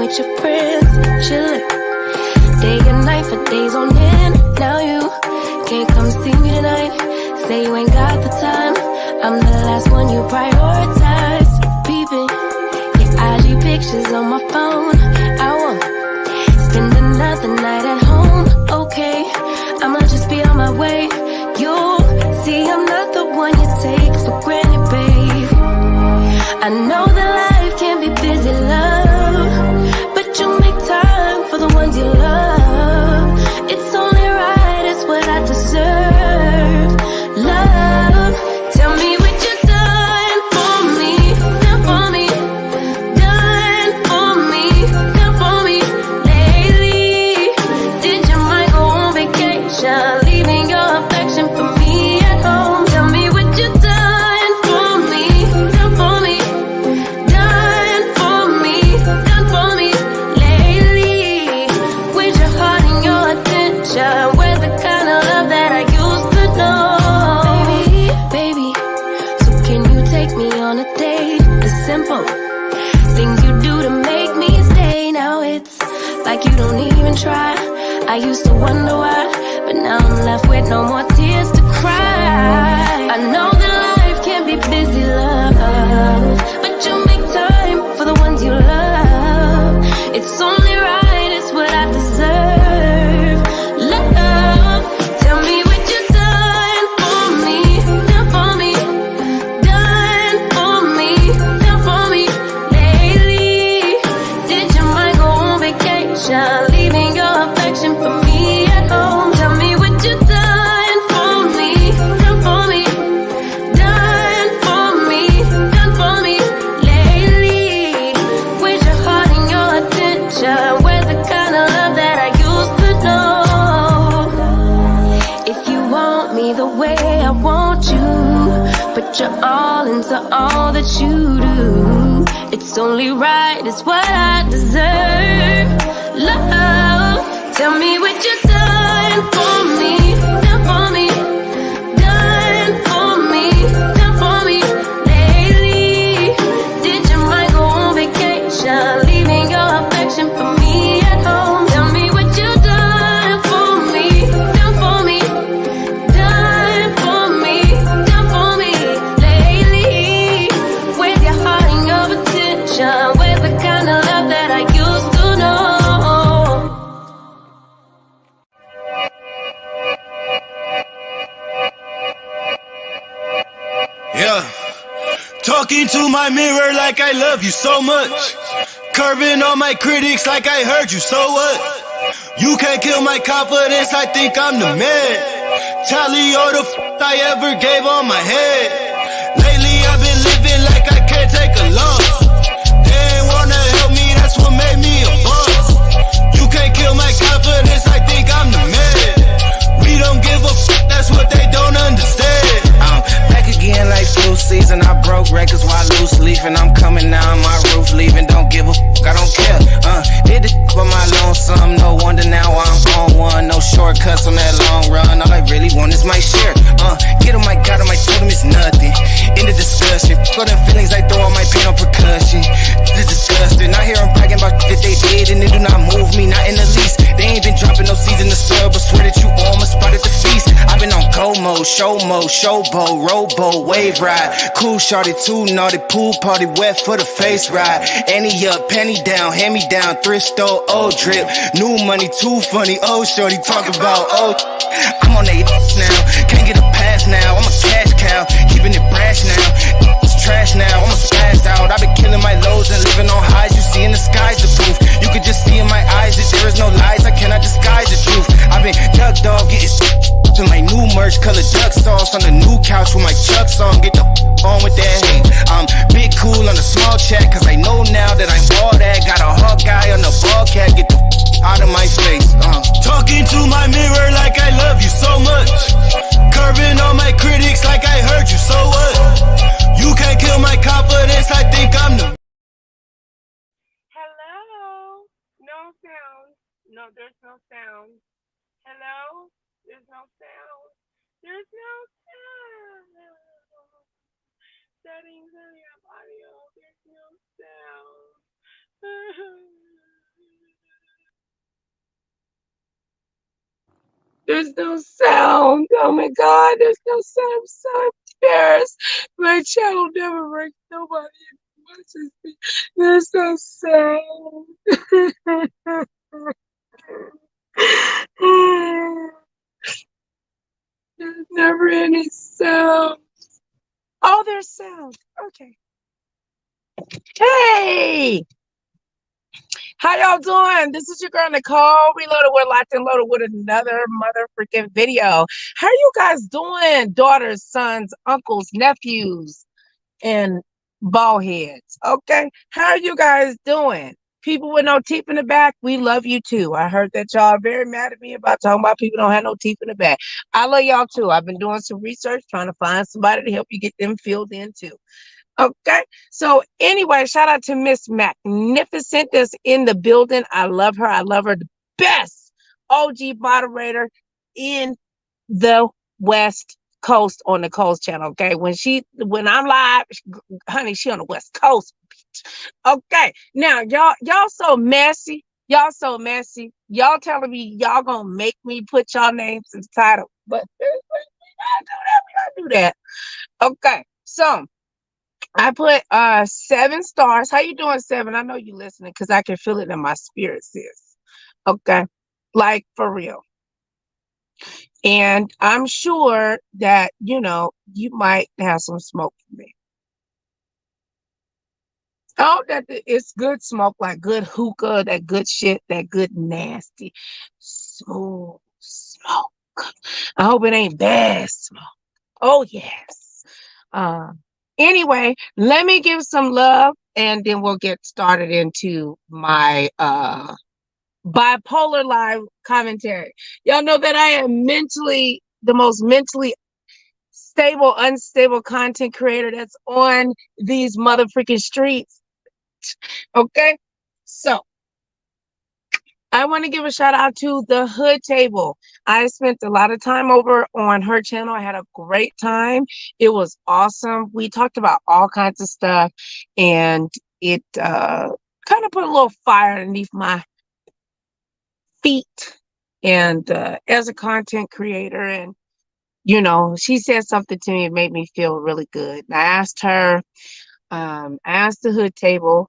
with your friends, chillin', day and night for days on end. Now you can't come see me tonight. Say you ain't got the time. I'm the last one you prioritize. Peeping your IG pictures on my phone. I won't spend another night at home. Okay, I'ma just be on my way. You'll see I'm not the one you take for granted, babe. I know that life can be busy, love, but you make time for the ones you love. It's only right, it's what I deserve. Love, tell me what you done for me, done for me, done for me, done for me lately. Did your mind go on vacation, leaving your affection for me at home? Tell me what you done for me, done for me, done for me, done for me lately. With your heart and your attention, we're the kind of love that I used to know. Baby, so can you take me on a date? The simple things you do to make me stay. Now it's like you don't even try. I used to wonder why, but now I'm left with no more tears to cry. I know that life can be busy, love, but you make time for the ones you love. It's only right, it's what I deserve. Love, tell me what you done for me, done for me, done for me, done for me lately. Did your mind go on vacation, leaving your affection for me at home? Tell me what you done for me, done for me, done for me, done for me lately. With your heart and your attention, we're the kind of love that I used to know. If you want me the way I want you, put your all into all that you do. It's only right, it's what I deserve. Love, tell me what you done for me, done for me, done for me, done for me lately. Did your mind go on vacation, leaving your affection for me at home? Tell me what you done for me, done for me, done for me, done for me lately. With your heart and your attention, with the kind of love that I used to know. Yeah, talking to my mirror like I love you so much. Curving on my critics like I heard you, so what? You can't kill my confidence, I think I'm the man. Tally all the I ever gave on my head. Lately I've been living like I can't take a loss. They ain't wanna help me, that's what made me a boss. You can't kill my confidence, I think I'm the man. We don't give a that's what they don't understand. Back again like flu season. I broke records while loose leafing. I'm coming down my roof, leaving. Don't give a I don't care. Did the for my lonesome. No wonder now I'm on one. No shortcuts on that long run. All I really want is my share. Get on my God, on my totem is nothing. In the discussion, for them feelings I throw all my pain on percussion. It's disgusting. I hear them bragging about that they did and it do not move me, not in the least. They ain't been dropping no seeds in the soil, but swear that you almost spotted the feast. I've been on go mode, showboat, rowboat, wave ride. Cool shorty, too naughty, pool party, wet for the face ride. Annie up, penny down, hand me down, thrift store, old drip. New money, too funny, old shorty, talk about old. I'm on that now, can't get a pass now. I'm a cash cow, keeping it brash now. It's trash now, I'm a spaz out. I've been killing my lows and living on highs. You see in the sky's the proof. You could just see in my eyes that there is no lies. I cannot disguise the truth. I've been duck dog, getting to my new merch, color duck sauce on the new couch with my Chucks on. Get the on with that hate. I'm big cool on the small chat, cause I know now that I'm all that. Got a Hawkeye on the ball cat, get the out of my face. Talking to my mirror like I love you so much. Curving on my critics like I heard you, so what? You can't kill my confidence, I think I'm the Hello? No sound. No, there's no sound. Hello? There's no sound. There's no sound. Settings on your audio. There's no sound. There's no sound. Oh my God, there's no sound. I'm so embarrassed. My channel never breaks nobody watches me. There's no sound. There's never any sound. Oh, there's sound. Okay. Hey! How y'all doing? This is your girl Nicole Reloaded. We're locked and loaded with another mother freaking video. How you guys doing? Daughters, sons, uncles, nephews, and ball heads. Okay. How are you guys doing? People with no teeth in the back, we love you too. I heard that y'all are very mad at me about talking about people don't have no teeth in the back. I love y'all too. I've been doing some research trying to find somebody to help you get them filled in too. Okay, so anyway, shout out to Miss Magnificent that's in the building. I love her. I love her. The best OG moderator in the West Coast on Nicole's channel. Okay, when I'm live, honey, she on the West Coast. Okay, now y'all so messy. Y'all so messy. Y'all telling me y'all gonna make me put y'all names in the title, but we gotta do that. Okay, so. I put 7 stars. How you doing, 7? I know you listening because I can feel it in my spirit, sis. Okay. Like for real. And I'm sure that, you might have some smoke for me. Oh, that it's good smoke, like good hookah, that good shit, that good nasty smooth smoke. I hope it ain't bad smoke. Oh yes. Anyway, let me give some love and then we'll get started into my bipolar live commentary. Y'all know that I am the most mentally stable, unstable content creator that's on these mother freaking streets. Okay, so I want to give a shout out to the Hood Table. I spent a lot of time over on her channel. I had a great time. It was awesome. We talked about all kinds of stuff, and it kind of put a little fire underneath my feet. And as a content creator, and she said something to me, it made me feel really good. And I asked her, I asked the Hood Table,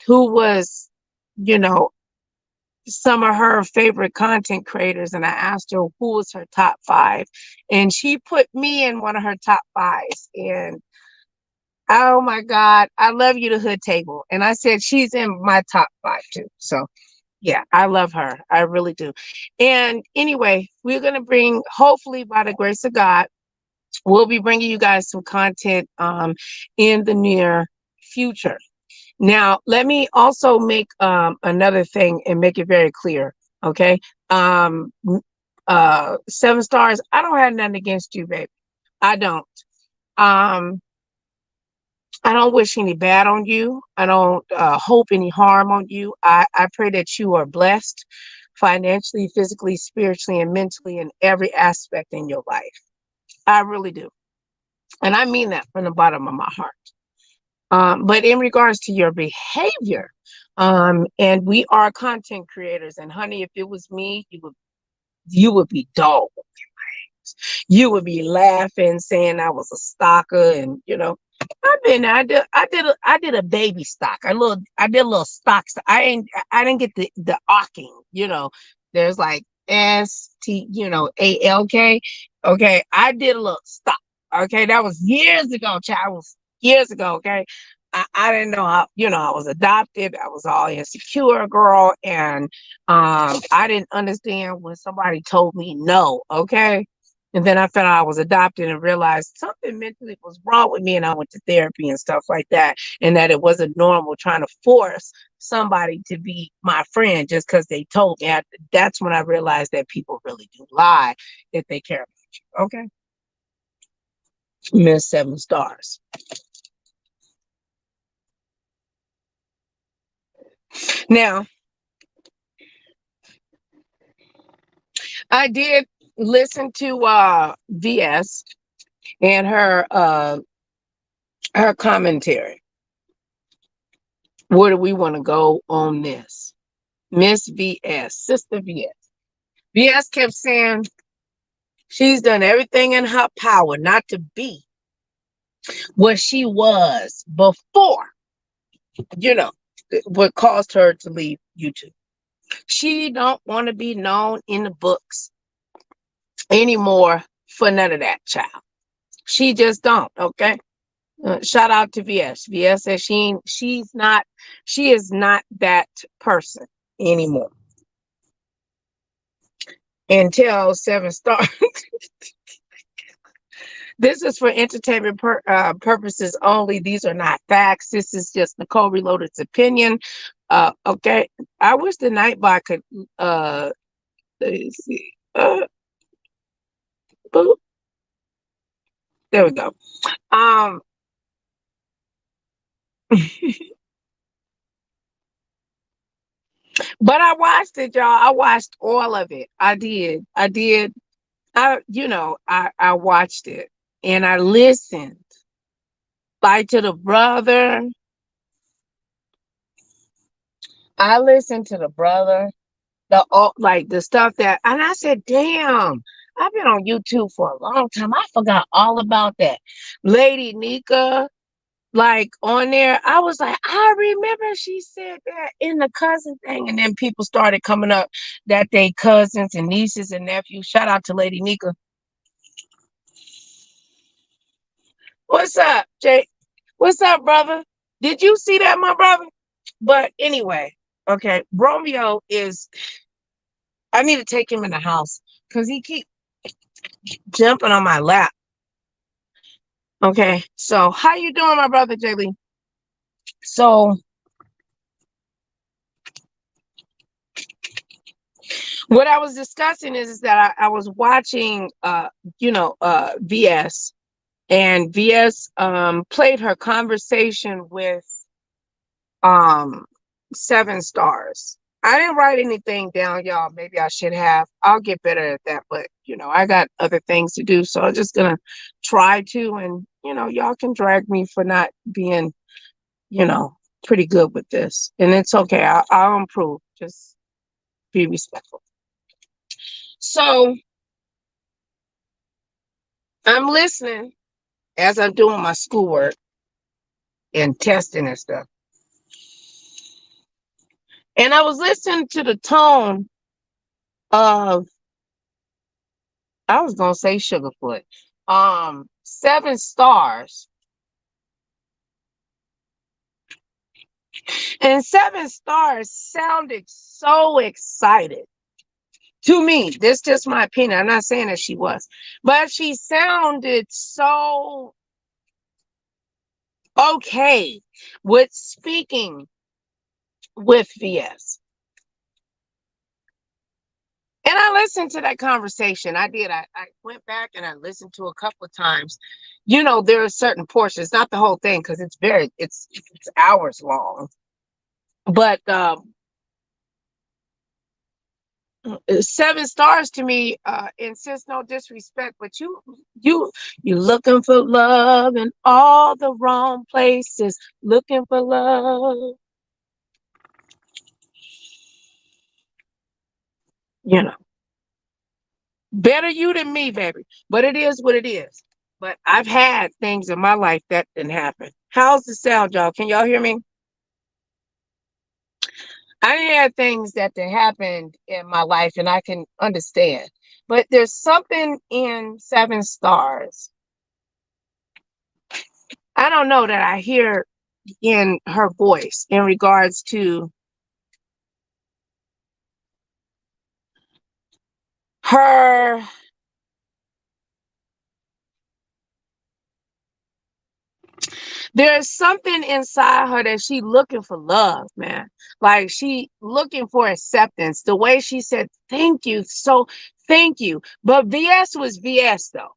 who was, some of her favorite content creators, and I asked her who was her top 5, and she put me in one of her top 5s. And oh my God, I love you, the Hood Table. And I said she's in my top 5 too. So yeah, I love her. I really do. And anyway, we're gonna bring, hopefully by the grace of God, we'll be bringing you guys some content in the near future. Now, let me also make another thing and make it very clear, okay? 7 stars, I don't have nothing against you, baby. I don't. I don't wish any bad on you. I don't hope any harm on you. I pray that you are blessed financially, physically, spiritually, and mentally in every aspect in your life. I really do. And I mean that from the bottom of my heart. But in regards to your behavior, and we are content creators, and honey, if it was me, you would be dull. You would be laughing, saying I was a stalker, and I did a baby stock. I did a little stock. I didn't get the arcing. There's like STALK. Okay, I did a little stock. Okay, that was years ago, child. Was years ago. Okay, I didn't know how. I was adopted. I was all insecure, girl, and I didn't understand when somebody told me no. Okay. And then I found out I was adopted and realized something mentally was wrong with me. And I went to therapy and stuff like that. And that it wasn't normal trying to force somebody to be my friend just because they told me. That's when I realized that people really do lie if they care about you. Okay. Miss 7 stars. Now, I did listen to VS and her commentary. Where do we want to go on this? Miss VS, Sister VS. VS kept saying she's done everything in her power not to be what she was before, you know, what caused her to leave YouTube. She don't want to be known in the books anymore for none of that, child. She just don't, okay? Shout out to VS. VS says she is not that person anymore. Until 7 stars. This is for entertainment purposes only. These are not facts. This is just Nicole Reloaded's opinion. Okay. I wish the Nightbot could let me see. Boop. There we go. But I watched it, y'all. I watched all of it. I did. I watched it and I listened. Like to the brother. I listened to the brother. The stuff that, and I said, damn, I've been on YouTube for a long time. I forgot all about that. Lady Nika, like on there, I was like, I remember she said that in the cousin thing. And then people started coming up that they cousins and nieces and nephews. Shout out to Lady Nika. What's up, Jay? What's up, brother? Did you see that, my brother? But anyway, okay, Romeo is, I need to take him in the house because he keep jumping on my lap. Okay, so how you doing, my brother, Jay Lee? So what I was discussing is that I was watching VS, and VS played her conversation with 7 stars. I didn't write anything down, y'all. Maybe I should have. I'll get better at that, but I got other things to do, so I'm just gonna try to, and y'all can drag me for not being pretty good with this, and it's okay. I'll improve. Just be respectful. So I'm listening as I'm doing my schoolwork and testing and stuff. And I was listening to the tone of, I was going to say Sugarfoot, 7 stars. And 7 stars sounded so excited. To me, this is just my opinion. I'm not saying that she was, but she sounded so okay with speaking with VS. And I listened to that conversation. I did. I went back and I listened to a couple of times. There are certain portions, not the whole thing, because it's hours long. But 7 stars to me, insists no disrespect, but you looking for love in all the wrong places, looking for love. Better you than me, baby. But it is what it is. But I've had things in my life that didn't happen. How's the sound, y'all? Can y'all hear me? I had things that happened in my life, and I can understand. But there's something in 7 stars, I don't know, that I hear in her voice in regards to her there's something inside her that she looking for love, man. Like she looking for acceptance. The way she said, thank you. So thank you. But VS was VS though.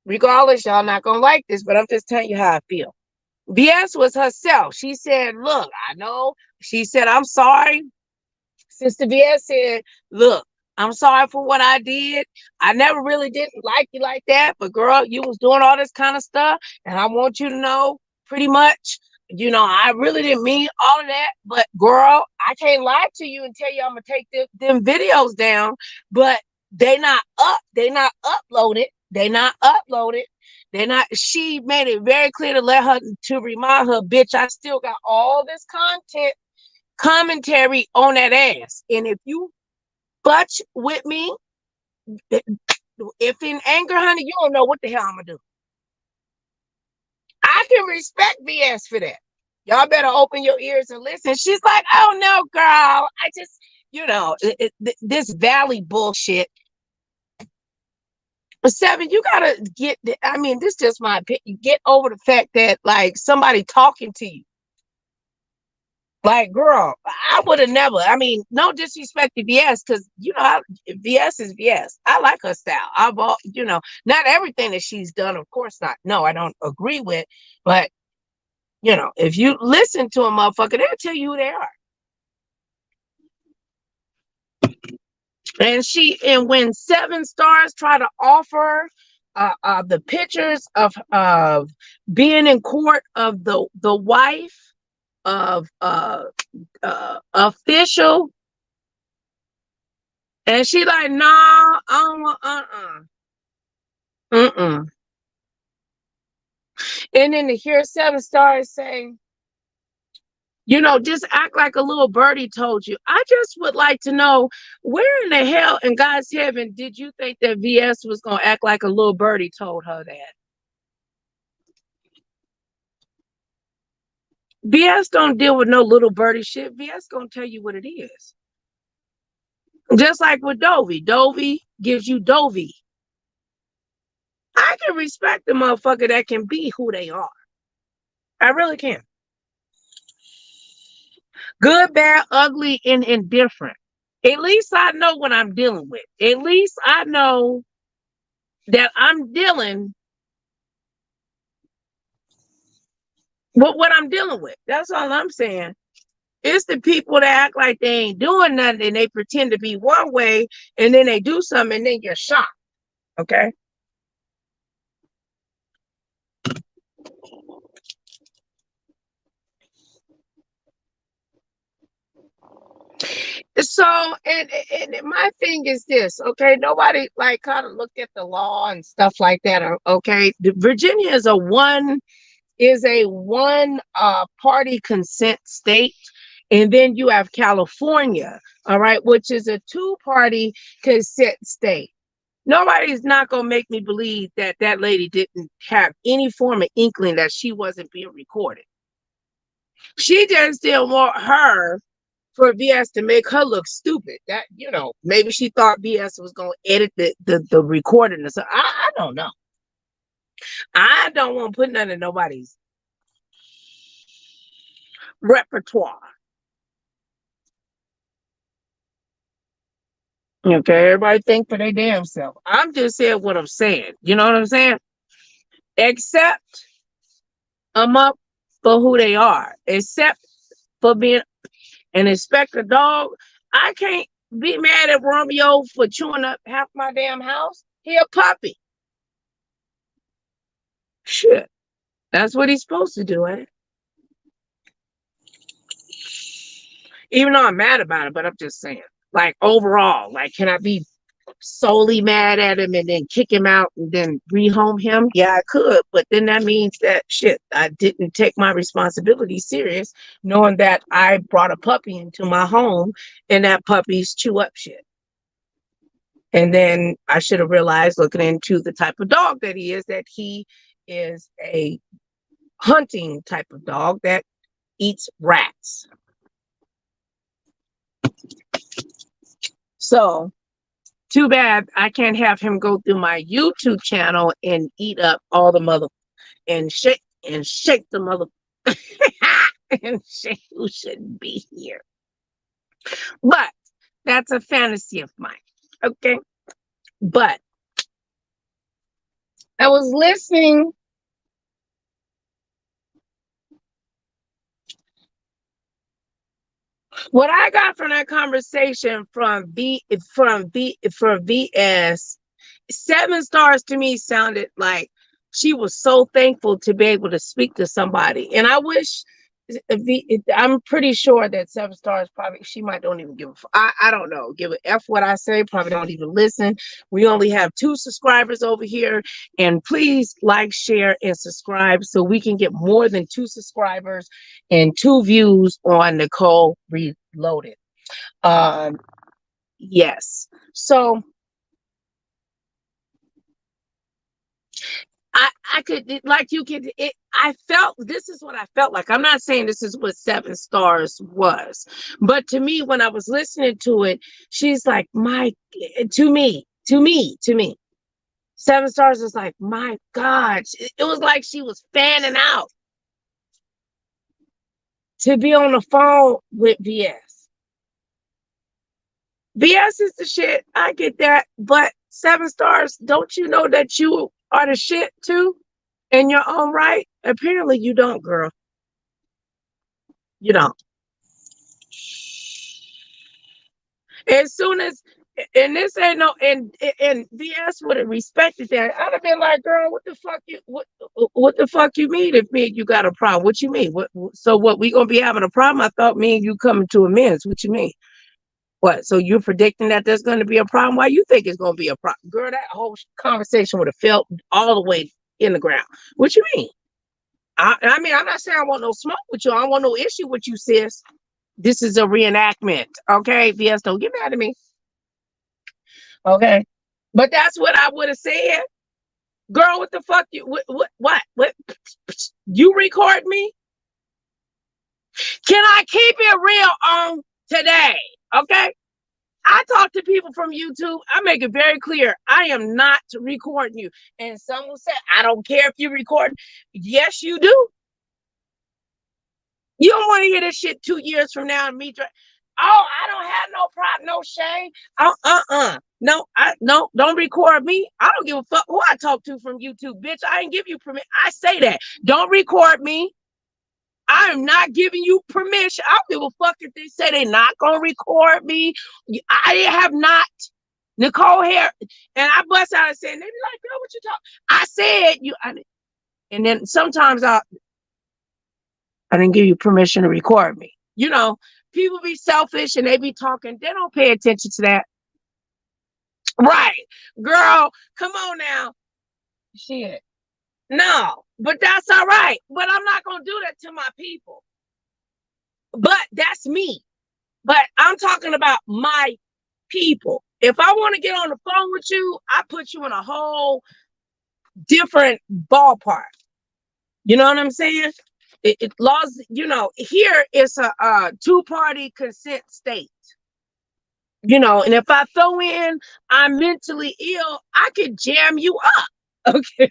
Regardless, y'all not gonna like this, but I'm just telling you how I feel. VS was herself. She said, look, I know. She said, I'm sorry. Sister VS said, look, I'm sorry for what I did. I never really didn't like you like that, but girl, you was doing all this kind of stuff, and I want you to know, pretty much, you know, I really didn't mean all of that, but girl, I can't lie to you and tell you I'm gonna take them videos down, but they not up, they not uploaded, they not uploaded, they not. She made it very clear to remind her, bitch, I still got all this commentary on that ass, and if you butch with me, if in anger, honey, you don't know what the hell I'm gonna do. I can respect BS for that. Y'all better open your ears and listen. She's like, oh no, girl. I just, you know, this valley bullshit. 7, you gotta get, I mean, this is just my opinion. Get over the fact that like somebody talking to you. Like, girl, I would have never, I mean, no disrespect to VS, because, you know, VS is VS. I like her style. I've all, you know, not everything that she's done, of course not. No, I don't agree with, but, you know, if you listen to a motherfucker, they'll tell you who they are. And when 7 stars try to offer the pictures of being in court of the wife of official, and she like, nah, I don't want, and then to hear 7 stars saying, you know, just act like a little birdie told you. I just would like to know, where in the hell in God's heaven did you think that VS was gonna act like a little birdie told her that? VS don't deal with no little birdie shit. VS gonna tell you what it is. Just like with Dovie. Dovie gives you Dovie. I can respect the motherfucker that can be who they are. I really can. Good, bad, ugly, and indifferent. At least I know what I'm dealing with. At least I know that I'm dealing with what I'm dealing with. That's all I'm saying. It's the people that act like they ain't doing nothing and they pretend to be one way, and then they do something and then you're shocked. Okay? So, and my thing is this, okay? Nobody like kind of looked at the law and stuff like that. Okay, Virginia is a one party consent state, and then you have California, all right, which is a 2-party consent state. Nobody's not gonna make me believe that that lady didn't have any form of inkling that she wasn't being recorded. She just didn't want her for VS to make her look stupid. That, you know, maybe she thought VS was going to edit the recording or something. I don't know. I don't want to put none of nobody's repertoire. Okay, everybody think for their damn self. I'm just saying what I'm saying. You know what I'm saying? Accept them up for who they are. Except for being an inspector dog. I can't be mad at Romeo for chewing up half my damn house. He a puppy. Shit. That's what he's supposed to do, ain't it? Even though I'm mad about it, but I'm just saying. Like, overall, like, can I be solely mad at him and then kick him out and then rehome him? Yeah, I could, but then that means that shit, I didn't take my responsibility serious, knowing that I brought a puppy into my home and that puppy's chew up shit. And then I should have realized, looking into the type of dog that he is a hunting type of dog that eats rats. So too bad I can't have him go through my YouTube channel and eat up all the mother and shake the mother and shake who shouldn't be here. But that's a fantasy of mine. Okay. But I was listening. What I got from that conversation from VS, 7 stars to me sounded like she was so thankful to be able to speak to somebody. And I wish, I'm pretty sure that 7 stars probably, she might don't even give a I don't know, give a F what I say, probably don't even listen. We only have 2 subscribers over here, and please like, share, and subscribe so we can get more than 2 subscribers and 2 views on Nicole Reloaded. Yes, so I could, like, you could, I felt, this is what I felt like. I'm not saying this is what 7 stars was, but to me, when I was listening to it, she's like, to me, 7 stars was like, my God, it was like she was fanning out to be on the phone with VS. VS is the shit. I get that, but 7 stars, don't you know that you are the shit too? In your own right? Apparently you don't, girl. You don't. As soon as, and this ain't no, and VS would have respected that. I'd have been like, girl, what the fuck what the fuck you mean if me and you got a problem? What you mean? So what, we gonna be having a problem? I thought me and you coming to amends. What you mean? What? So you're predicting that there's gonna be a problem? Why you think it's gonna be a problem? Girl, that whole conversation would have felt all the way in the ground. What you mean? I mean, I'm not saying I want no smoke with you. I don't want no issue with you, sis. This is a reenactment. Okay, VS, don't get mad at me. Okay. But that's what I would have said. Girl, what the fuck you what? You record me? Can I keep it real on today? Okay. I talk to people from YouTube. I make it very clear. I am not recording you. And someone said, I don't care if you record. Yes, you do. You don't want to hear this shit 2 years from now and me. Oh, I don't have no problem, no shame. No, don't record me. I don't give a fuck who I talk to from YouTube, bitch. I ain't give you permission. I say that. Don't record me. I am not giving you permission. I don't give a fuck if they say they're not gonna record me. I have not. Nicole here, and I bust out and said, they be like, girl, what you talk? I said you, and then sometimes I didn't give you permission to record me. You know, people be selfish and they be talking. They don't pay attention to that. Right. Girl, come on now. Shit. No, but that's all right. But I'm not going to do that to my people. But that's me. But I'm talking about my people. If I want to get on the phone with you, I put you in a whole different ballpark. You know what I'm saying? It laws, you know, here it's a 2-party consent state. You know, and if I throw in I'm mentally ill, I could jam you up. Okay.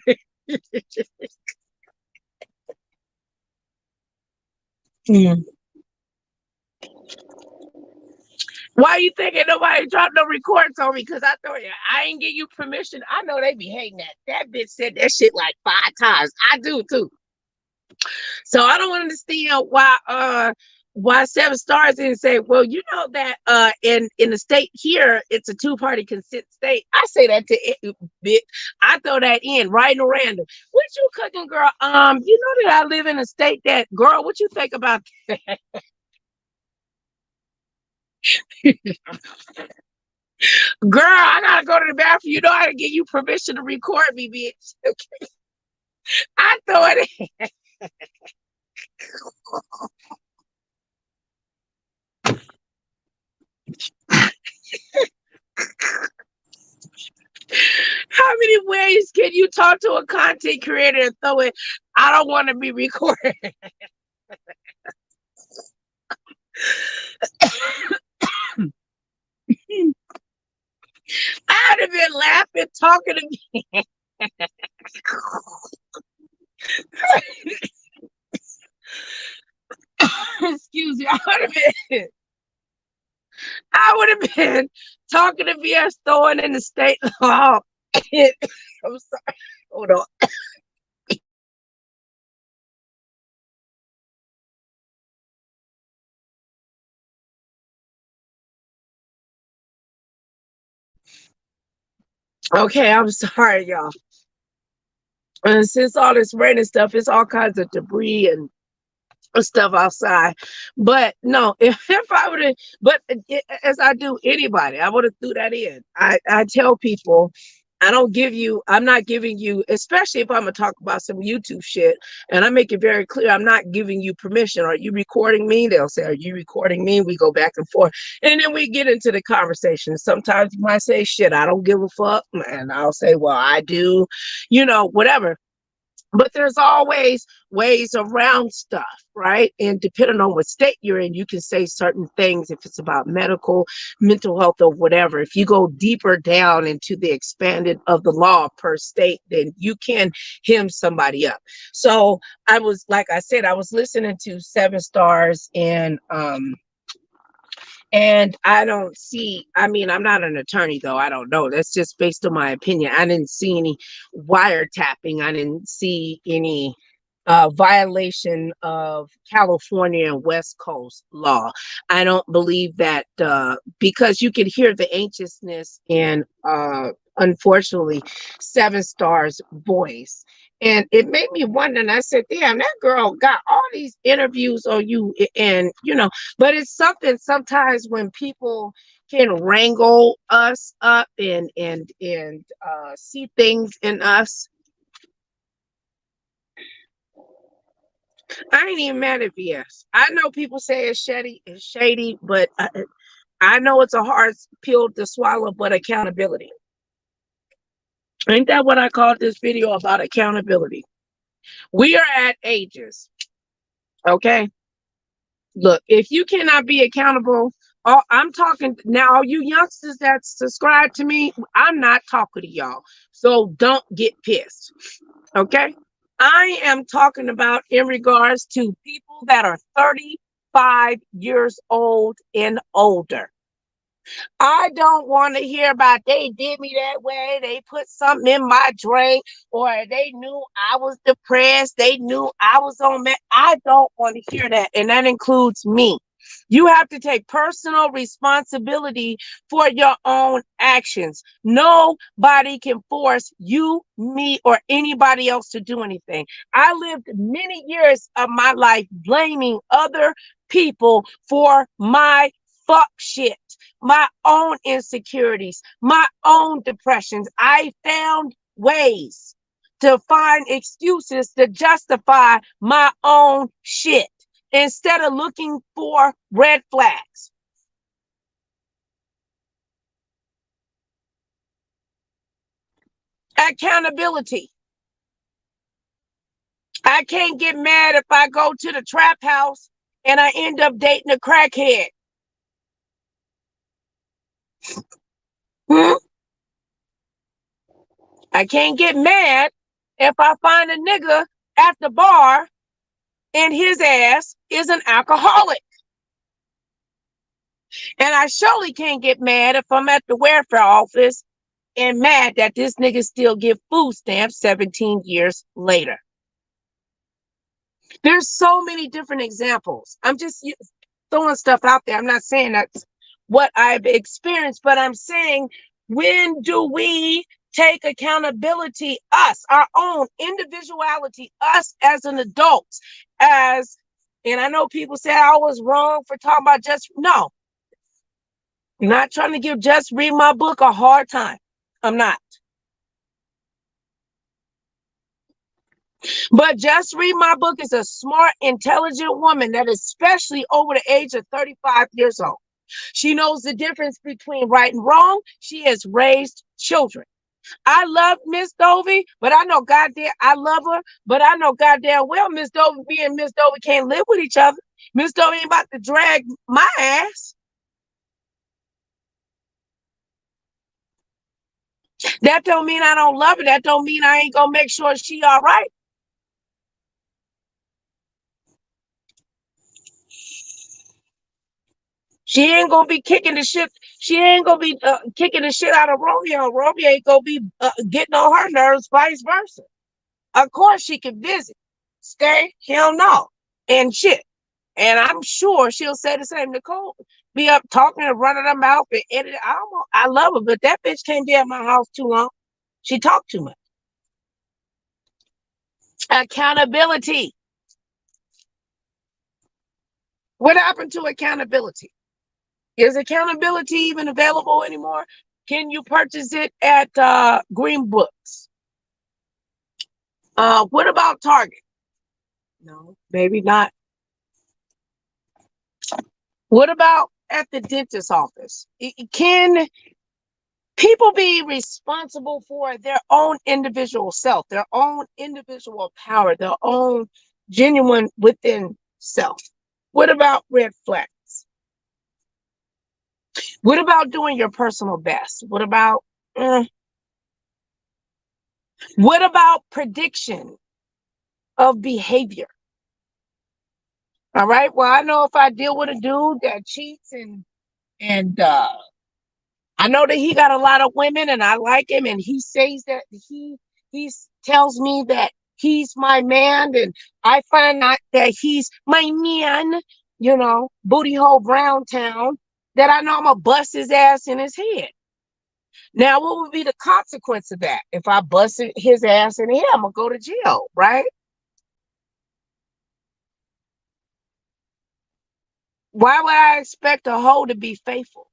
Why you thinking nobody dropped no records on me? Because I thought I ain't give you permission. I know they be hating that. That bitch said that shit like 5 times. I do too. So I don't understand why 7 stars didn't say, well, you know that in the state here, it's a 2-party consent state. I say that to it, bitch. I throw that in right and random. What you cooking, girl? You know that I live in a state that, girl, what you think about that? Girl, I gotta go to the bathroom. You know I gotta give you permission to record me, bitch. Okay. I throw it in. How many ways can you talk to a content creator and throw it? I don't want to be recorded. I'd have been laughing, talking to me. Excuse me. I would have been talking to VS, throwing in the state law. I'm sorry. Hold on. Okay, I'm sorry, y'all. And since all this rain and stuff, it's all kinds of debris and stuff outside. But no, if I would have, but as I do anybody, I would have threw that in. I tell people, I'm not giving you, especially if I'm gonna talk about some YouTube shit, and I make it very clear, I'm not giving you permission. Are you recording me? They'll say, are you recording me? We go back and forth, and then we get into the conversation. Sometimes you might say, shit, I don't give a fuck, and I'll say, well, I do, whatever. But there's always ways around stuff, right? And depending on what state you're in, you can say certain things if it's about medical, mental health, or whatever. If you go deeper down into the expanded of the law per state, then you can hem somebody up. So like I said, I was listening to 7 Stars and I don't see, I mean, I'm not an attorney though. I don't know. That's just based on my opinion. I didn't see any wiretapping. I didn't see any violation of California and West Coast law. I don't believe that because you could hear the anxiousness in unfortunately 7 Stars voice. And it made me wonder, and I said, damn, that girl got all these interviews on you, and but it's something sometimes when people can wrangle us up and see things in us. I ain't even mad at VS. I know people say it's shady, but I know it's a hard pill to swallow, but accountability. Ain't that what I called this video about? Accountability. We are at ages. Okay. Look, if you cannot be accountable, I'm talking now, you youngsters that subscribe to me, I'm not talking to y'all. So don't get pissed. Okay. I am talking about in regards to people that are 35 years old and older. I don't want to hear about they did me that way, they put something in my drink, or they knew I was depressed, they knew I was on that. I don't want to hear that, and that includes me. You have to take personal responsibility for your own actions. Nobody can force you, me, or anybody else to do anything. I lived many years of my life blaming other people for my fuck shit, my own insecurities, my own depressions. I found ways to find excuses to justify my own shit instead of looking for red flags. Accountability. I can't get mad if I go to the trap house and I end up dating a crackhead. I can't get mad if I find a nigga at the bar and his ass is an alcoholic. And I surely can't get mad if I'm at the welfare office and mad that this nigga still give food stamps 17 years later. There's so many different examples. I'm just throwing stuff out there. I'm not saying that's what I've experienced, but I'm saying, when do we take accountability, us, our own individuality, us as an adult, and I know people say I was wrong for talking about no, I'm not trying to give Just Read My Book a hard time. I'm not. But Just Read My Book is a smart, intelligent woman that is especially over the age of 35 years old. She knows the difference between right and wrong. She has raised children. I love Miss Dovie, but I know goddamn, I love her, but I know goddamn well Miss Dovie and Miss Dovie can't live with each other. Miss Dovie ain't about to drag my ass. That don't mean I don't love her. That don't mean I ain't gonna make sure she all right. She ain't gonna be kicking the shit. She ain't gonna be kicking the shit out of Romeo. Romeo ain't gonna be getting on her nerves, vice versa. Of course she can visit, stay, hell no, and shit. And I'm sure she'll say the same. Nicole be up talking and running her mouth and editing. I love her, but that bitch can't be at my house too long. She talked too much. Accountability. What happened to accountability? Is accountability even available anymore? Can you purchase it at Green Books? What about Target? No, maybe not. What about at the dentist's office? Can people be responsible for their own individual self, their own individual power, their own genuine within self? What about red flags? What about doing your personal best? What about prediction of behavior? All right. Well, I know if I deal with a dude that cheats and I know that he got a lot of women and I like him, and he says that he tells me that he's my man, and I find out that he's my man, booty hole Brown Town, that I know I'm gonna bust his ass in his head. Now, what would be the consequence of that? If I busted his ass in the head, I'm gonna go to jail, right? Why would I expect a hoe to be faithful?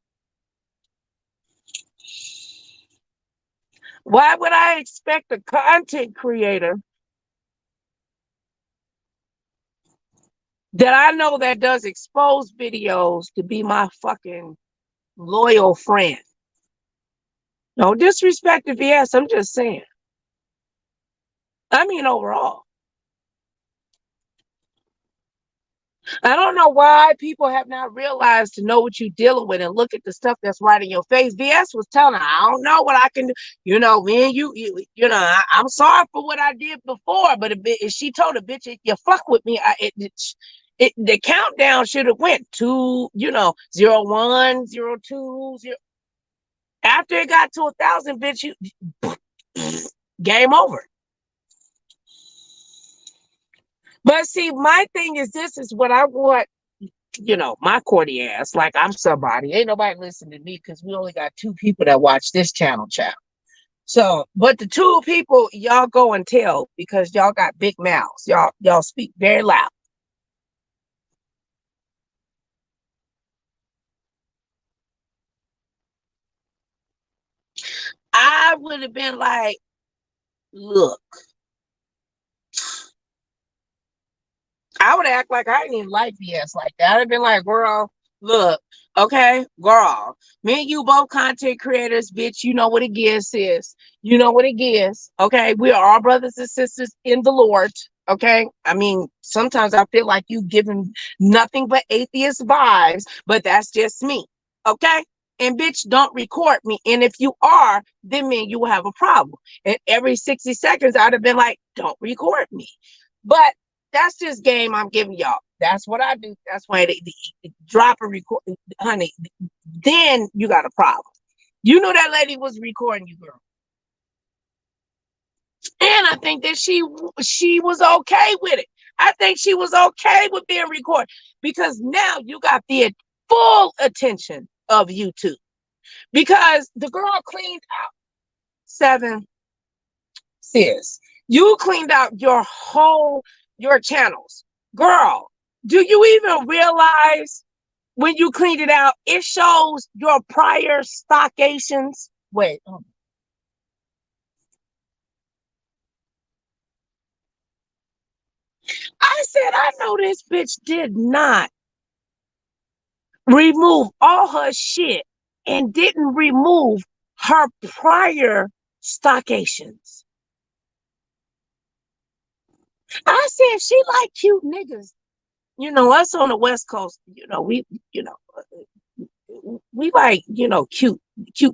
Why would I expect a content creator that I know that does expose videos to be my fucking loyal friend? No disrespect if yes, I'm just saying. I mean, overall. I don't know why people have not realized to know what you're dealing with and look at the stuff that's right in your face. VS was telling her, I don't know what I can do. Me and you I'm sorry for what I did before, but if she told a bitch, if you fuck with me, the countdown should have went to, 0, 1, 0, 2, 0. After it got to 1,000, bitch, game over. But see, my thing is, this is what I want, my corny ass, like I'm somebody. Ain't nobody listening to me because we only got 2 people that watch this channel. So, but the 2 people, y'all go and tell, because y'all got big mouths. Y'all speak very loud. I would have been like, look. I would act like I didn't even like BS like that. I'd have been like, girl, look, okay, girl, me and you both content creators, bitch, you know what it is, sis. You know what it is, okay? We are all brothers and sisters in the Lord, okay? I mean, sometimes I feel like you giving nothing but atheist vibes, but that's just me, okay? And bitch, don't record me. And if you are, then me and you will have a problem. And every 60 seconds, I'd have been like, don't record me. But that's just game I'm giving y'all. That's what I do. That's why they drop a record, honey. Then you got a problem. You know that lady was recording you, girl. And I think that she was okay with it. I think she was okay with being recorded, because now you got the full attention of YouTube, because the girl cleaned out 7, sis. You cleaned out your channels. Girl, do you even realize when you cleaned it out, it shows your prior stockations? Wait. I said, I know this bitch did not remove all her shit and didn't remove her prior stockations. I said, she like cute niggas. Us on the West Coast, we like, cute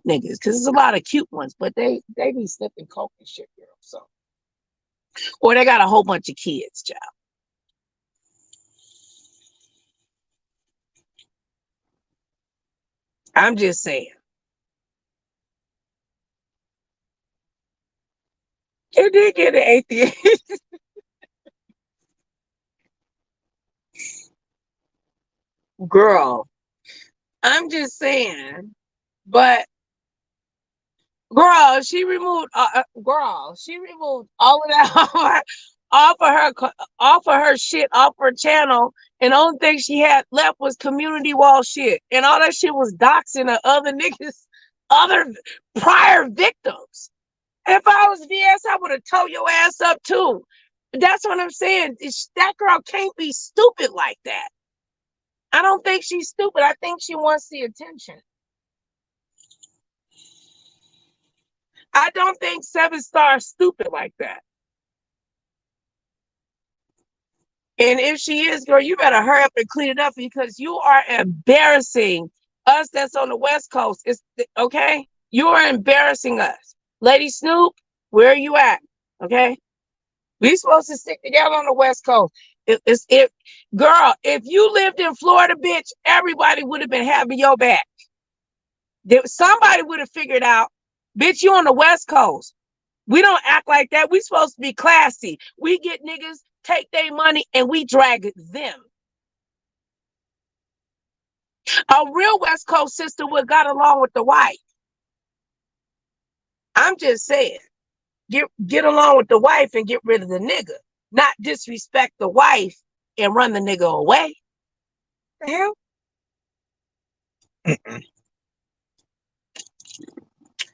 niggas, because there's a lot of cute ones, but they be sniffing coke and shit, girl. So, or they got a whole bunch of kids, child. I'm just saying. It did get an atheist. Girl, I'm just saying. But girl, she removed all of that off of her shit off her channel, and the only thing she had left was community wall shit, and all that shit was doxing the other niggas, other prior victims. If I was VS, I would have towed your ass up too. That's what I'm saying. That girl can't be stupid like that. I don't think she's stupid. I think she wants the attention. I don't think 7 Star is stupid like that. And if she is, girl, you better hurry up and clean it up, because you are embarrassing us that's on the West Coast. Okay? You are embarrassing us. Lady Snoop, where are you at? Okay? We supposed to stick together on the West Coast. Girl, if you lived in Florida, bitch, everybody would have been having your back. Somebody would have figured out, bitch, you on the West Coast. We don't act like that. We supposed to be classy. We get niggas, take their money, and we drag them. A real West Coast sister would have got along with the wife. I'm just saying, get along with the wife and get rid of the nigga. Not disrespect the wife and run the nigga away. The hell?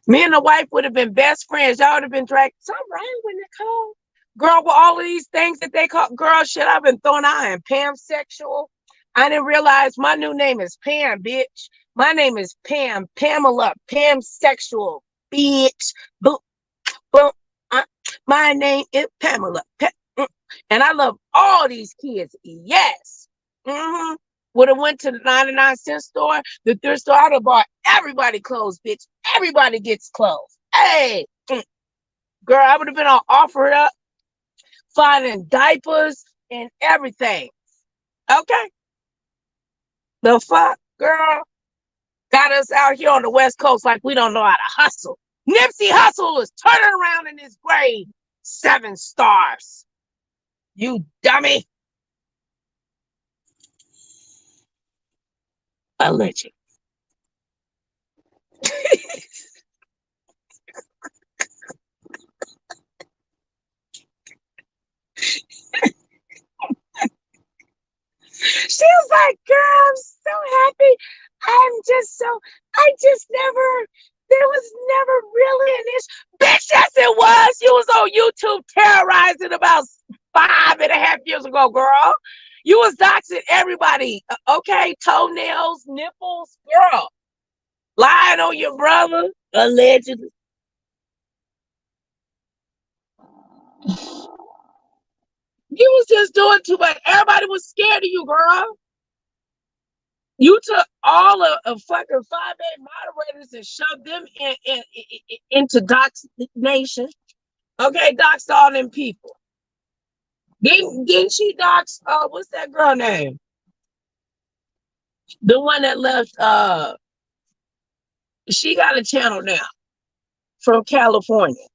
Me and the wife would have been best friends. Y'all would have been dragged. Something wrong with Nicole? Girl, with all of these things that they call, girl, shit, I've been thrown out in pansexual. I didn't realize my new name is Pam, bitch. My name is Pam, Pamela, pansexual, bitch. Boom, boom. My name is Pamela. And I love all these kids. Yes. Would have went to the 99-cent store, the thrift store. I'd have bought everybody clothes, bitch. Everybody gets clothes. Hey. Girl, I would have been all offered up, finding diapers and everything. Okay. The fuck, girl? Got us out here on the West Coast like we don't know how to hustle. Nipsey Hussle is turning around in his grave. 7 stars. You dummy. Alleged. She was like, girl, I'm so happy. I just never, there was never really an issue. Bitch, yes it was. You was on YouTube terrorizing about 5.5 years ago, girl. You was doxing everybody. Okay, toenails, nipples, girl. Lying on your brother, allegedly. You was just doing too much. Everybody was scared of you, girl. You took all of fucking 5A moderators and shoved them into Dox Nation. Okay, doxed all them people. Didn't she dox, what's that girl name? The one that left, she got a channel now from California.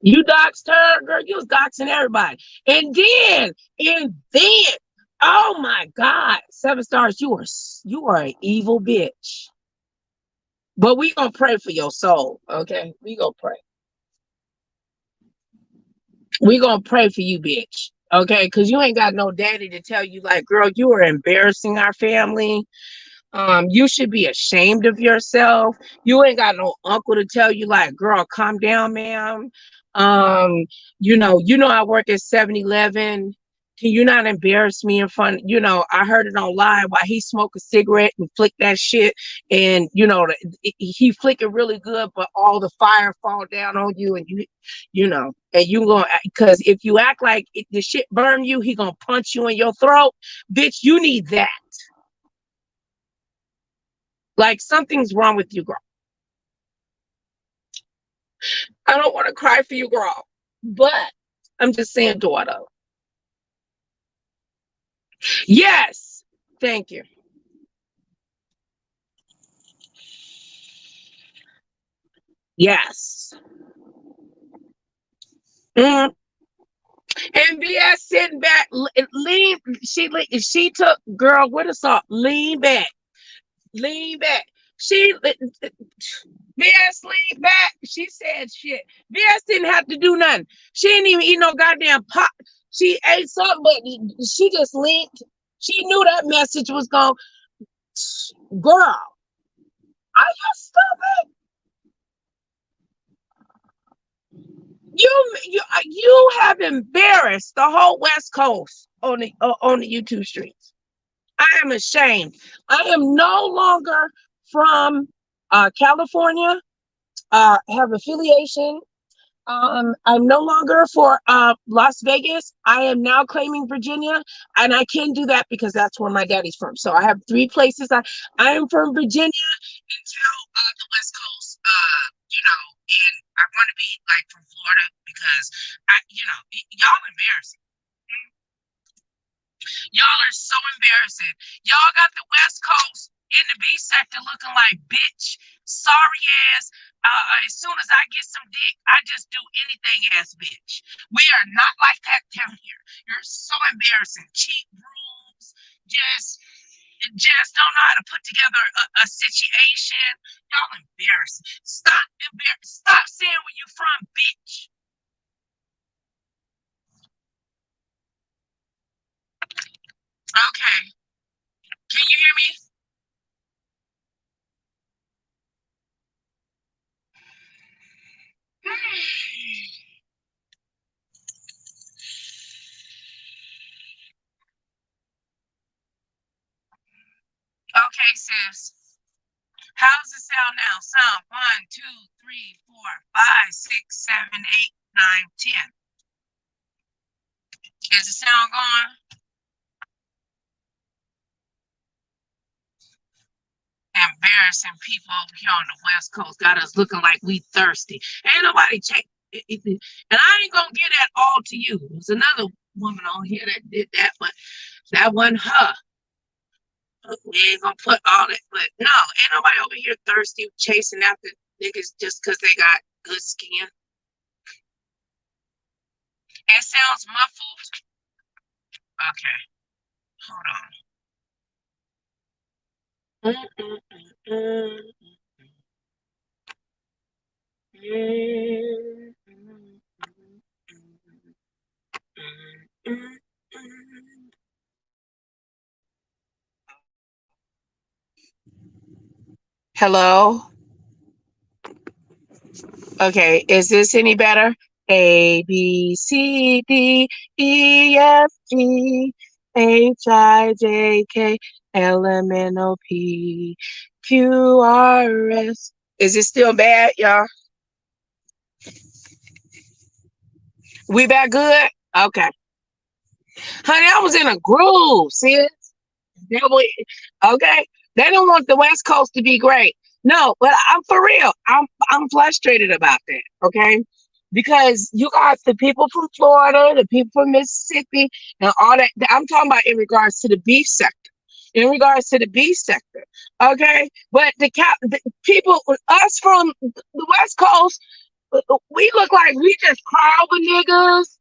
You doxed her, girl, you was doxing everybody. And then, oh my God, 7 stars, you are an evil bitch. But we gonna pray for your soul, okay? We gonna pray. We gonna pray for you, bitch, okay? Because you ain't got no daddy to tell you, like, girl, you are embarrassing our family. You should be ashamed of yourself. You ain't got no uncle to tell you, like, girl, calm down, ma'am. You know I work at 7-Eleven. Can you not embarrass me in front? I heard it on live while he smoked a cigarette and flicked that shit, and he flick it really good, but all the fire fall down on you, and and you gonna, because if you act like the shit burn you, he gonna punch you in your throat, bitch. You need that. Like, something's wrong with you, girl. I don't want to cry for you, girl, but I'm just saying, daughter. Yes, thank you. Yes. And BS sitting back, she took, girl, with a song, lean back. She VS leaned back. She said shit. VS didn't have to do nothing. She didn't even eat no goddamn pot. She ate something, but she just leaned. She knew that message was going, girl, are you stupid? You have embarrassed the whole West Coast on the YouTube streets. I am ashamed. I am no longer from California. Have affiliation. I'm no longer for Las Vegas. I am now claiming Virginia, and I can do that because that's where my daddy's from. So I have 3 places. I am from Virginia until the West Coast. And I want to be like from Florida because y'all embarrassing. Y'all are so embarrassing. Y'all got the West Coast in the B sector looking like bitch, sorry ass. As soon as I get some dick, I just do anything as bitch. We are not like that down here. You're so embarrassing. Cheap rooms, just don't know how to put together a situation. Y'all embarrassing. Stop saying where you from, bitch. Okay. Can you hear me? Okay, sis. How's it sound now? Sound 1, 2, 3, 4, 5, 6, 7, 8, 9, 10. Is the sound gone? Embarrassing people over here on the West Coast got us looking like we thirsty. Ain't nobody check. And I ain't gonna give that all to you. There's another woman on here that did that, but that wasn't her. We ain't gonna put all that, but no, ain't nobody over here thirsty chasing after niggas just because they got good skin. It sounds muffled. Okay, hold on. Hello? Okay, is this any better? A, B, C, D, E, F, G, H, I, J, K, L, M, N, O, P, Q, R, S. Is it still bad, y'all? We back good? Okay. Honey, I was in a groove, sis. Okay. They don't want the West Coast to be great. No, but I'm for real. I'm frustrated about that. Okay. Because you got the people from Florida, the people from Mississippi, and all that. I'm talking about in regards to the beef sector. In regards to the beef sector. Okay. But the people, us from the West Coast, we look like we just crawl with niggas.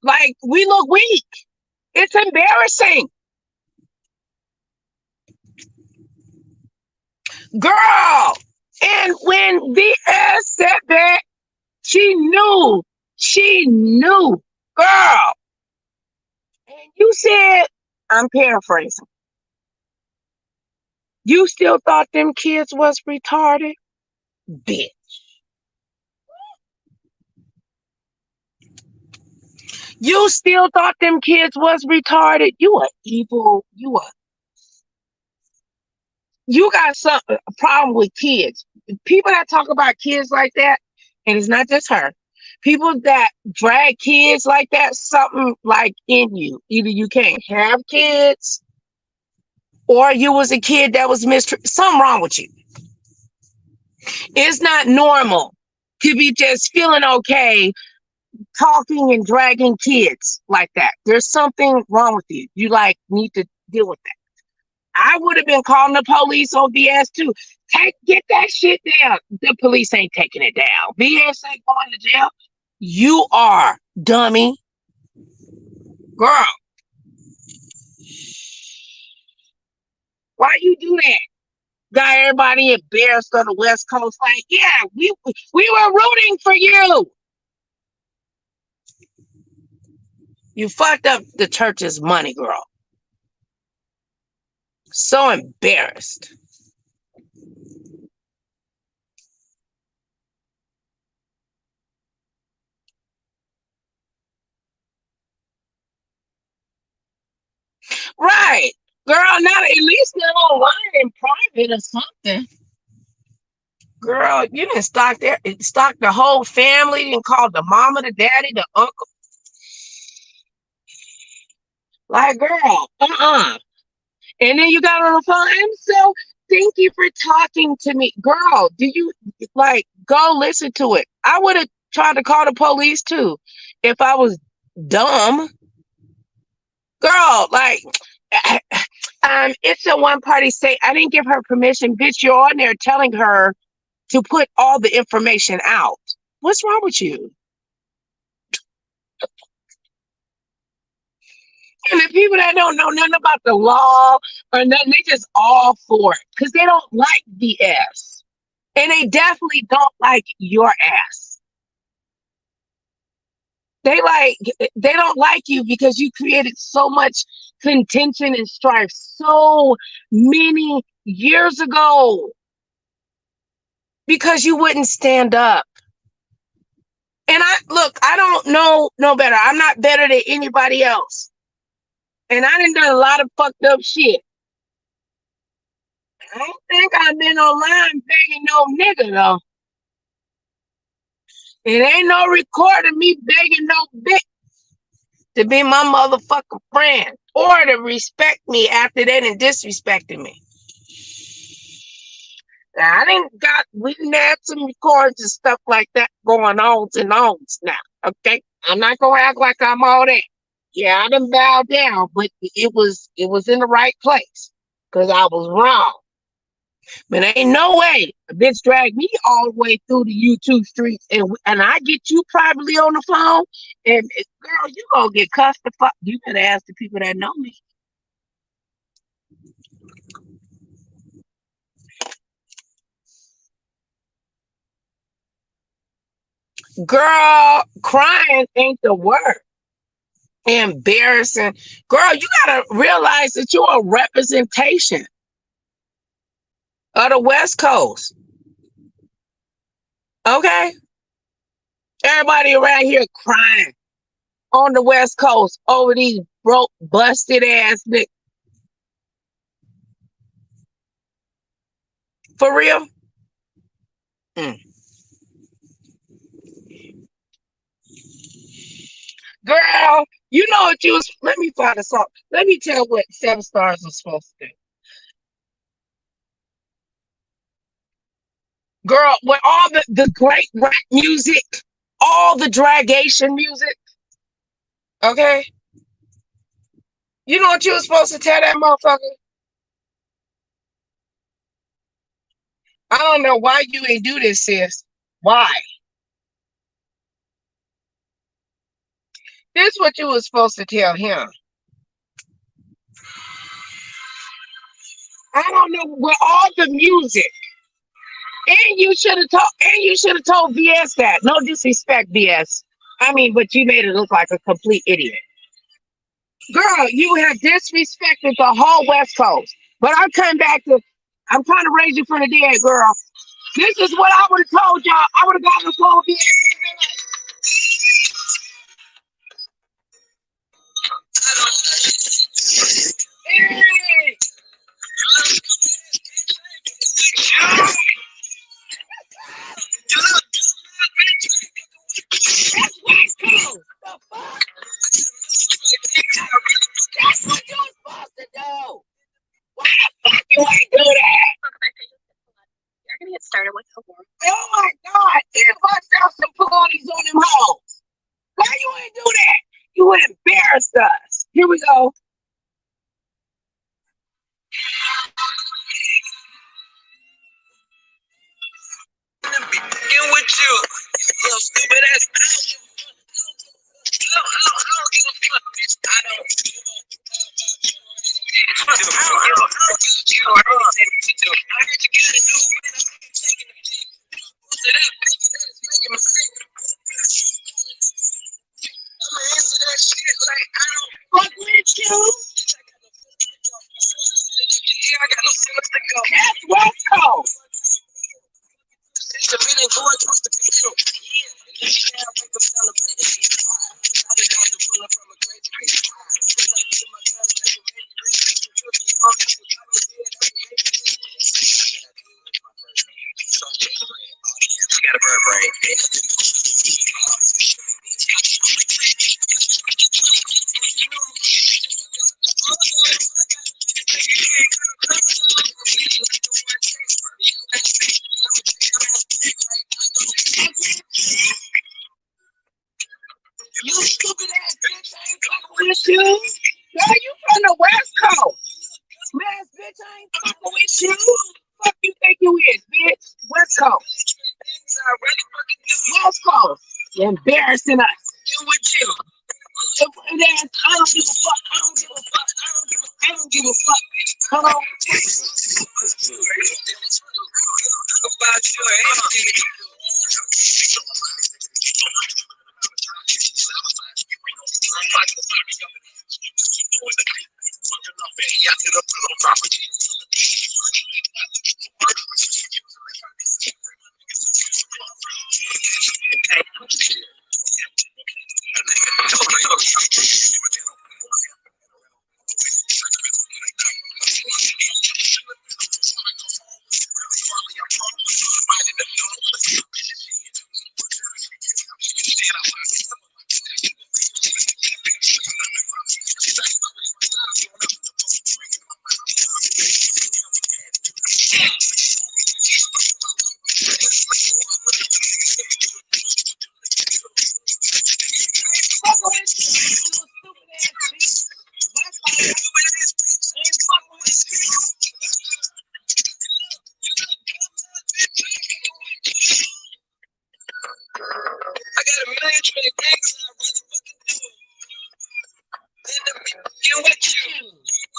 Like we look weak. It's embarrassing. Girl, and when VS said that, she knew, girl. And you said, I'm paraphrasing, you still thought them kids was retarded? Bitch. You still thought them kids was retarded? You are evil. You got a problem with kids. People that talk about kids like that, and it's not just her. People that drag kids like that, something like in you. Either you can't have kids, or you was a kid that was mistreated. Something wrong with you. It's not normal to be just feeling okay talking and dragging kids like that. There's something wrong with you. You need to deal with that. I would have been calling the police on VS too. Get that shit down. The police ain't taking it down. VS ain't going to jail. You are, dummy. Girl. Why you do that? Got everybody embarrassed on the West Coast. Like, yeah, we were rooting for you. You fucked up the church's money, girl. So embarrassed. Right. Girl, not at least not online in private or something. Girl, you didn't stalk the whole family, didn't call the mama, the daddy, the uncle. Like, girl, And then you got on the phone. Thank you for talking to me. Girl, do you go listen to it? I would have tried to call the police too if I was dumb. Girl, it's a one-party state. I didn't give her permission. Bitch, you're on there telling her to put all the information out. What's wrong with you? And the people that don't know nothing about the law or nothing, they just all for it because they don't like BS. And they definitely don't like your ass. They don't like you because you created so much contention and strife so many years ago because you wouldn't stand up. And I don't know no better. I'm not better than anybody else. And I done done a lot of fucked up shit. I don't think I've been online begging no nigga though. It ain't no recording me begging no bitch to be my motherfucking friend or to respect me after they done disrespected me. Now, we didn't have some records and stuff like that going on and on now, okay? I'm not gonna act like I'm all that. Yeah, I done bowed down, but it was in the right place because I was wrong. But ain't no way a bitch dragged me all the way through the YouTube streets and I get you privately on the phone and girl, you gonna get cussed the fuck. You better ask the people that know me. Girl, crying ain't the word. Embarrassing. Girl, you gotta realize that you're a representation of the West Coast. Okay? Everybody around here crying on the West Coast over these broke, busted ass niggas. For real? Girl, you know what you was. Let me find a song. Let me tell what 7 Stars was supposed to do. Girl, with all the great rap music, all the dragation music, okay? You know what you were supposed to tell that motherfucker? I don't know why you ain't do this, sis. Why? This is what you were supposed to tell him. I don't know, with all the music. And you should have told BS that. No disrespect, BS. I mean, but you made it look like a complete idiot. Girl, you have disrespected the whole West Coast. But I'm trying to raise you from the dead, girl. This is what I would have told y'all. I would have gotten a phone BS and been like, hey. That's West Coast. The fuck? That's what you're supposed to do. Why the fuck you ain't do that? You're gonna get started with the war. Oh my God! It bust out some parties on them hoes. Why you ain't do that? You would embarrass us. Here we go. Get with you, little stupid ass. I don't give a fuck, bitch. I don't give a fuck. Fuck with you. That's West Coast. You stupid ass bitch, I ain't fucking with you. Girl, you from the West Coast. Man, bitch, I ain't fucking with you. Fuck you think you is, bitch? West Coast. West Coast. You're embarrassing us. I don't give a fuck. I don't give a fuck. I don't give a fuck. Come on.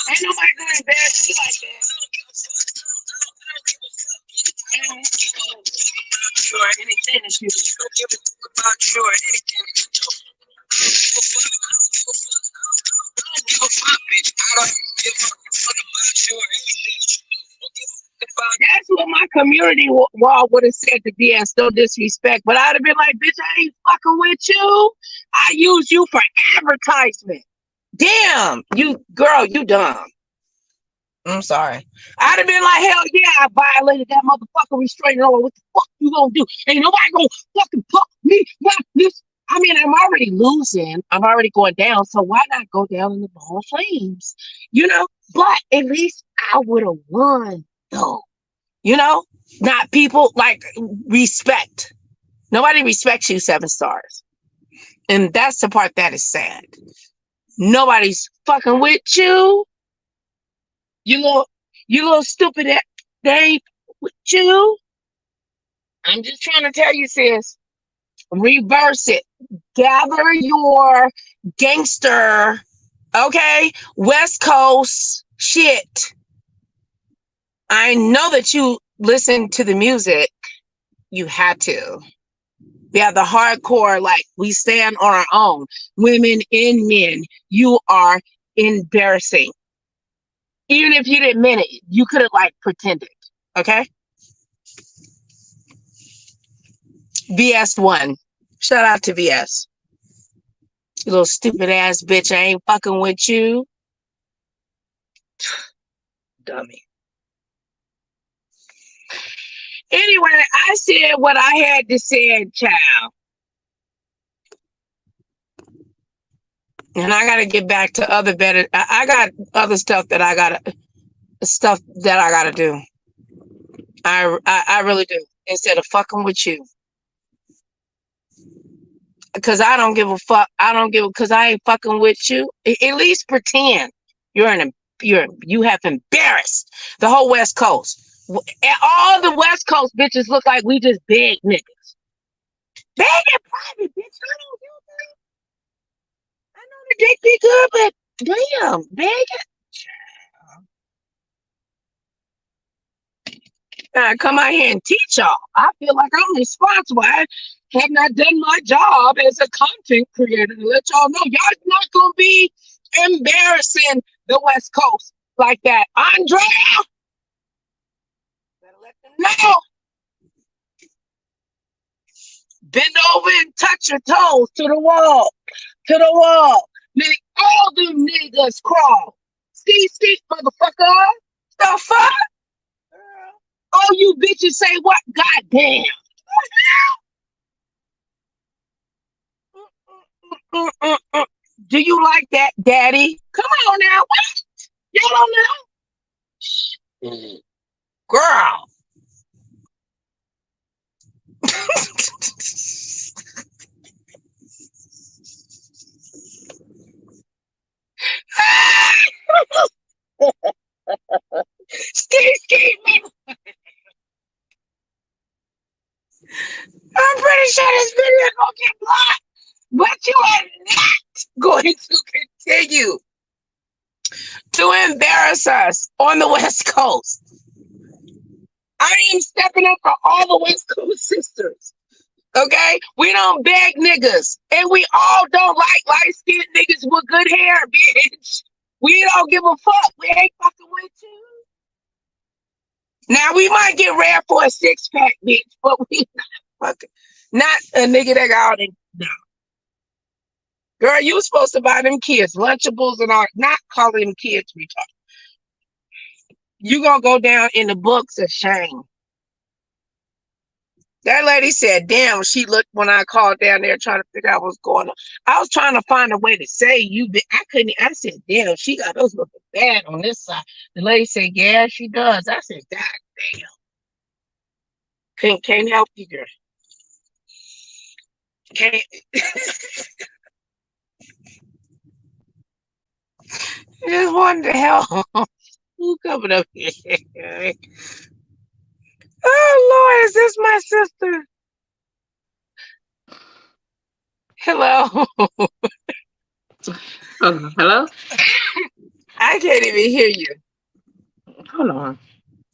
Ain't nobody gonna embarrass me like that. Anything that you That's what my community wall would have said to BS, no disrespect. But I'd have been like, bitch, I ain't fucking with you. I use you for advertisement. Damn, you girl, you dumb. I'm sorry. I'd have been like, hell yeah, I violated that motherfucking restraining order. What the fuck you gonna do? Ain't nobody gonna fucking fuck me like this. I mean, I'm already losing. I'm already going down. So why not go down in the ball of flames? You know, but at least I would have won though. You know, not people like respect. Nobody respects you 7 stars. And that's the part that is sad. Nobody's fucking with you. You little stupid ass. They ain't with you. I'm just trying to tell you, sis. Reverse it. Gather your gangster, okay? West Coast shit. I know that you listen to the music. You had to. We have the hardcore, like, we stand on our own. Women and men, you are embarrassing. Even if you didn't mean it, you could have, like, pretended. Okay? VS1. Shout out to VS. You little stupid ass bitch. I ain't fucking with you. Dummy. Anyway, I said what I had to say, child. And I got to get back to other better. I got other stuff that I got to do. I really do. Instead of fucking with you. Because I don't give a fuck. Because I ain't fucking with you. At least pretend you have embarrassed the whole West Coast. All the West Coast bitches look like we just big niggas. Big and private, bitch. I know the dick be good, but damn, big. Come out here and teach y'all. I feel like I'm responsible. I have not done my job as a content creator to let y'all know y'all not gonna be embarrassing the West Coast like that. Andrea, better let them know. Bend over and touch your toes to the wall. To the wall. Make all them niggas crawl. Ski, motherfucker. The fuck? All you bitches say what? Goddamn. Do you like that, daddy? Come on now. What? Y'all don't know? Girl. Ski, me. I'm pretty sure this video gonna get blocked, but you are not going to continue to embarrass us on the West Coast. I am stepping up for all the West Coast sisters. Okay? We don't beg niggas. And we all don't like light-skinned niggas with good hair, bitch. We don't give a fuck. We ain't fucking with you. Now we might get rare for a 6-pack, bitch, but we not fucking not a nigga that got all them. No. Girl, you was supposed to buy them kids Lunchables and all, not calling them kids retarded. You gonna go down in the books of shame. That lady said, damn, she looked when I called down there trying to figure out what's going on. I was trying to find a way to say I couldn't. I said, damn, she got those looking bad on this side. The lady said, yeah, she does. I said, God damn. Can't help you, girl. Can't. Just wanted to help. Who coming up here? Oh, Lord, is this my sister? Hello. Hello? I can't even hear you. Hold on.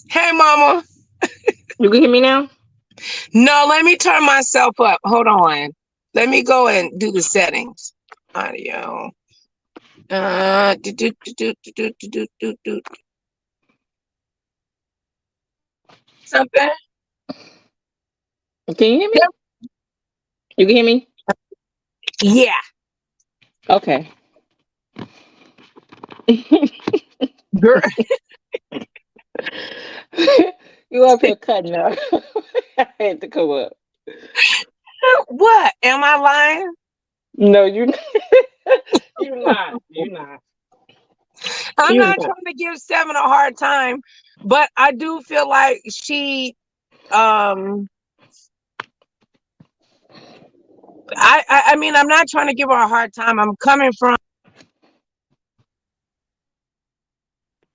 Hey, Mama. You can hear me now? No, let me turn myself up. Hold on. Let me go and do the settings. Audio. Something? Can you hear me? You can hear me? Yeah. Okay. Girl. You up here cutting up. I had to come up. What? Am I lying? No, you're not. You're not. You're not. I'm not trying to give Seven a hard time, but I do feel like she I mean, I'm not trying to give her a hard time. I'm coming from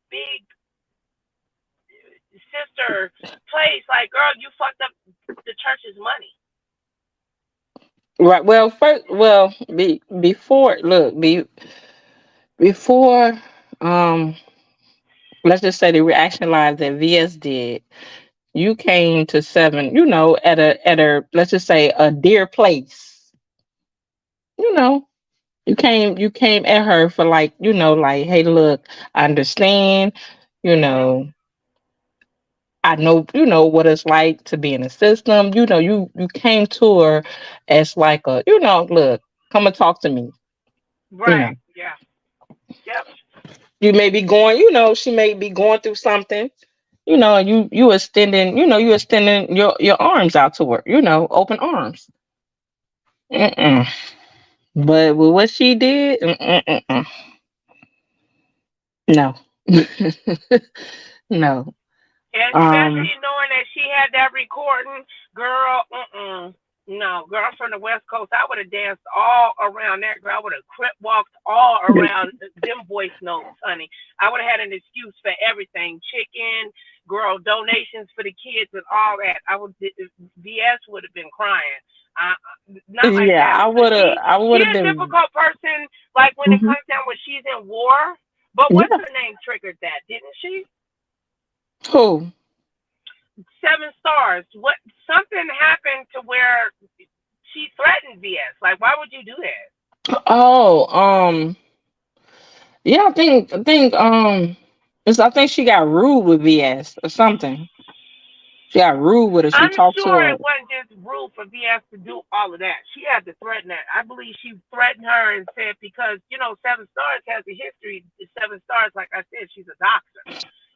big sister place. Like, girl, you fucked up the church's money. Right. Well, before let's just say the reaction live that VS did, you came to Seven, at a let's just say a dear place. You came at her for like, like, hey, look, I understand, you know, I know, what it's like to be in the system. You came to her as like a, look, come and talk to me. Right. Yeah. Yep. You may be going, she may be going through something, you extending, your arms out to her, open arms. But with what she did, no. No. Especially knowing that she had that recording, girl. No, girl from the West Coast. I would have danced all around that girl. I would have crip walked all around them voice notes, honey. I would have had an excuse for everything. Chicken, girl, donations for the kids and all that. VS would have been crying. Not like Yeah, that. I would have She's a been. difficult person. Like when it comes down when she's in war. But what's her name triggered that, didn't she? Who? 7 stars? What something happened to where she threatened VS? Like, why would you do that? Oh, yeah, I think she got rude with VS or something. She got rude with her. She I'm talked to sure her. it wasn't just rude for VS to do all of that. She had to threaten her. I believe she threatened her and said, because, 7 stars has a history. 7 stars, like I said, she's a doctor.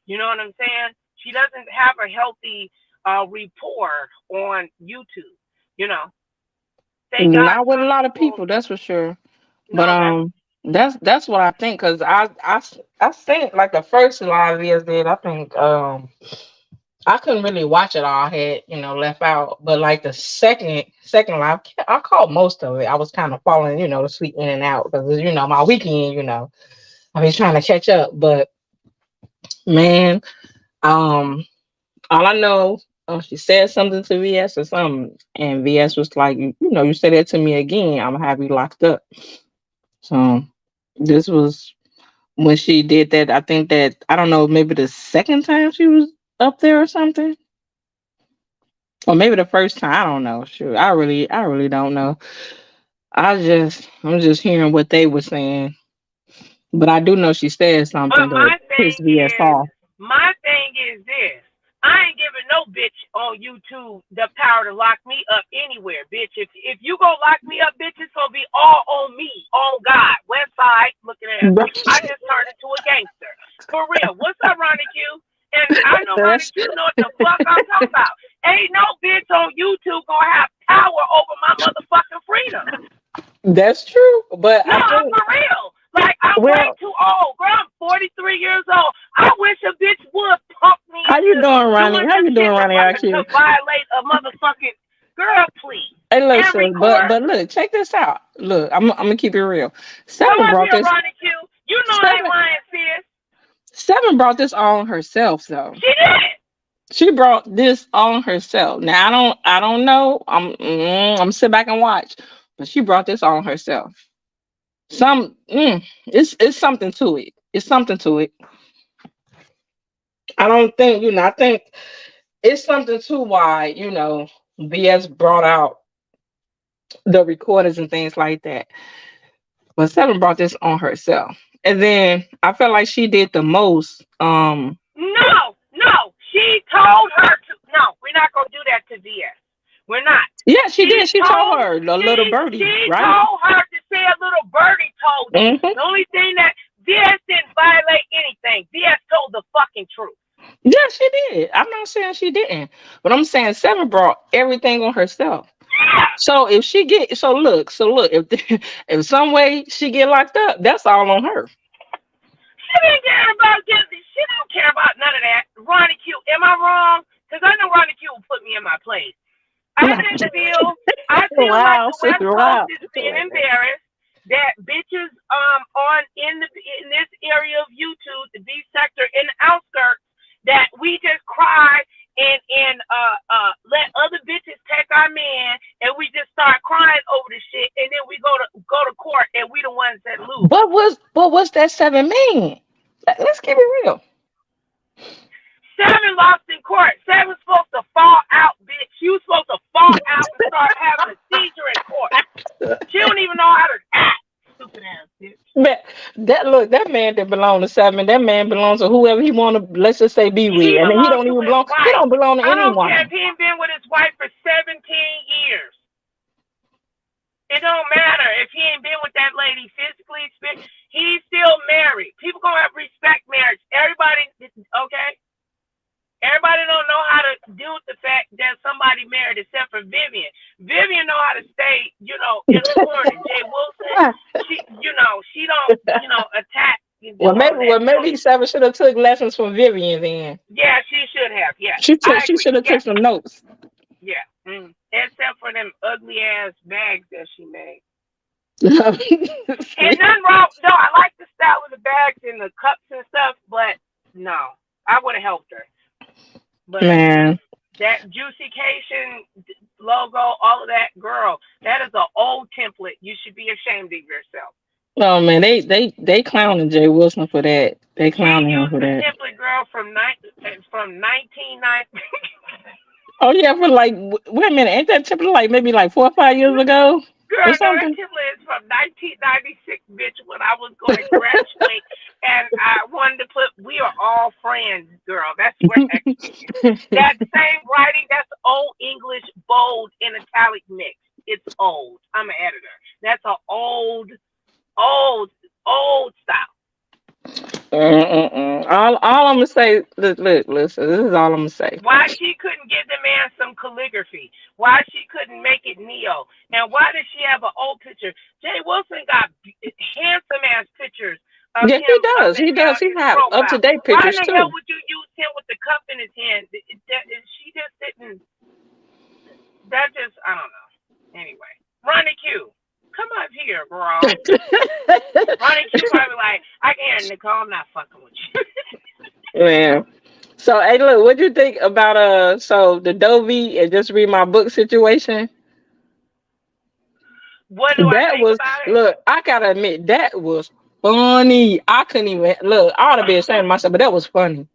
You know what I'm saying? She doesn't have a healthy rapport on YouTube. Thank God Not with a some lot of people. people, that's for sure. But No, that's what I think, because I think like the first live VS did. I think I couldn't really watch it all. I had left out, but like the second live, I caught most of it. I was kind of falling to sleep in and out because my weekend. I was trying to catch up, but man, all I know, she said something to VS or something, and VS was like, you say that to me again, I'm gonna have you locked up. So this was when she did that. I think that, I don't know, maybe the second time she was up there or something, or maybe the first time. I don't know. Sure, I really don't know. I'm just hearing what they were saying, but I do know she said but something that pissed VS off. my thing is this. I ain't giving no bitch on YouTube the power to lock me up anywhere, bitch. If you gonna lock me up, bitch, it's gonna be all on me, on God. West side, looking at it. I just turned into a gangster. For real. What's up, Ronnie Q? And I know Ronnie Q know what the fuck I'm talking about. Ain't no bitch on YouTube gonna have power over my motherfucking freedom. That's true, but No, I I'm think, for real. Like, I'm way well, too old. Girl, I'm 43 years old. I wish a bitch would pump me how you into doing, Ronnie? doing How some you shit doing, Ronnie? Out to here? violate a motherfucking girl, please. Hey, And listen, but record. but look, check this out. Look, I'm gonna keep it real. Go Seven up brought here, this. Ronnie Q. You know I ain't Seven lying, sis. Seven brought this on herself, though. She did. She brought this on herself. Now I don't know. I'm sit back and watch, but she brought this on herself. It's something to it. It's something to it. I don't think I think it's something to why BS brought out the recordings and things like that. But Seven brought this on herself, and then I felt like she did the most. No. She told her to. No, we're not going to do that to VS. We're not. Yeah, she did. She told her, the little birdie, She right? told her to say a little birdie told you. Hmm. The only thing that VS didn't violate anything. VS told the fucking truth. Yeah, she did. I'm not saying she didn't, but I'm saying Seven brought everything on herself. Yeah. So if she get, so look, if if some way she get locked up, that's all on her. She didn't care about Disney. She don't care about none of that. Ronnie Q, am I wrong? Because I know Ronnie Q will put me in my place. I just feel like Wow, the sister, West Coast wow. is being embarrassed that bitches on in this area of YouTube, the B sector in the outskirts, that we just cry and let other bitches take our man, and we just start crying over the shit, and then we go to court and we the ones that lose. What's that Seven mean? Let's keep it real. Seven lost in court. Seven's supposed to fall out, bitch. You supposed to fall out and start having a seizure in court. She don't even know how to act. Stupid ass bitch. That man didn't belong to Seven. That man belongs to whoever he want to. Let's just say be with, He and he belongs don't to even his belong. He wife. don't belong to I don't care anyone. if he ain't been with his wife for 17 years. It don't matter if he ain't been with that lady physically. He's still married. People gonna have respect marriage. Everybody, okay? Everybody don't know how to deal with the fact that somebody married except for Vivian. Vivian know how to stay, in the corner. Jay Wilson, she don't, attack. Well, maybe Seven should have took lessons from Vivian then. Yeah, she should have. Yeah, She I agree. should have took some notes. Yeah, except for them ugly ass bags that she made. See? And nothing wrong. No, I like the style of the bags and the cups and stuff, but no, I would have helped her. But Man, that Juicycation logo, all of that, girl, that is an old template. You should be ashamed of yourself. oh man, they clowning Jay Wilson for that. They She clowning him used for the that. template, girl, from from 1990. Oh yeah, for like wait a minute, ain't that typically like maybe like 4 or 5 years ago Girl, or no, that something? template is from 1996, bitch, when I was going to graduate, and I wanted to put, we are all friends, girl. That's where that same writing, that's old English, bold, and italic mix. It's old. I'm an editor. That's an old style. All I'm gonna say, look, listen, this is all I'm gonna say. Why she couldn't give the man some calligraphy? Why she couldn't make it neo? And why does she have an old picture? Jay Wilson got handsome ass pictures of Yeah, him up he and down does. He his have up to profile. date Why in pictures the hell too. would you use him with the cup in his hand? She just didn't. That just, I don't know. Anyway, Ronnie Q, come up here, bro. Ronnie Q probably like, I can't, Nicole, I'm not fucking with you. Yeah. So hey, look, what do you think about so the Dovie and just read my book situation? What do I That think was about it? look, I gotta admit that was funny. I couldn't even look. I ought to be ashamed of myself, but that was funny.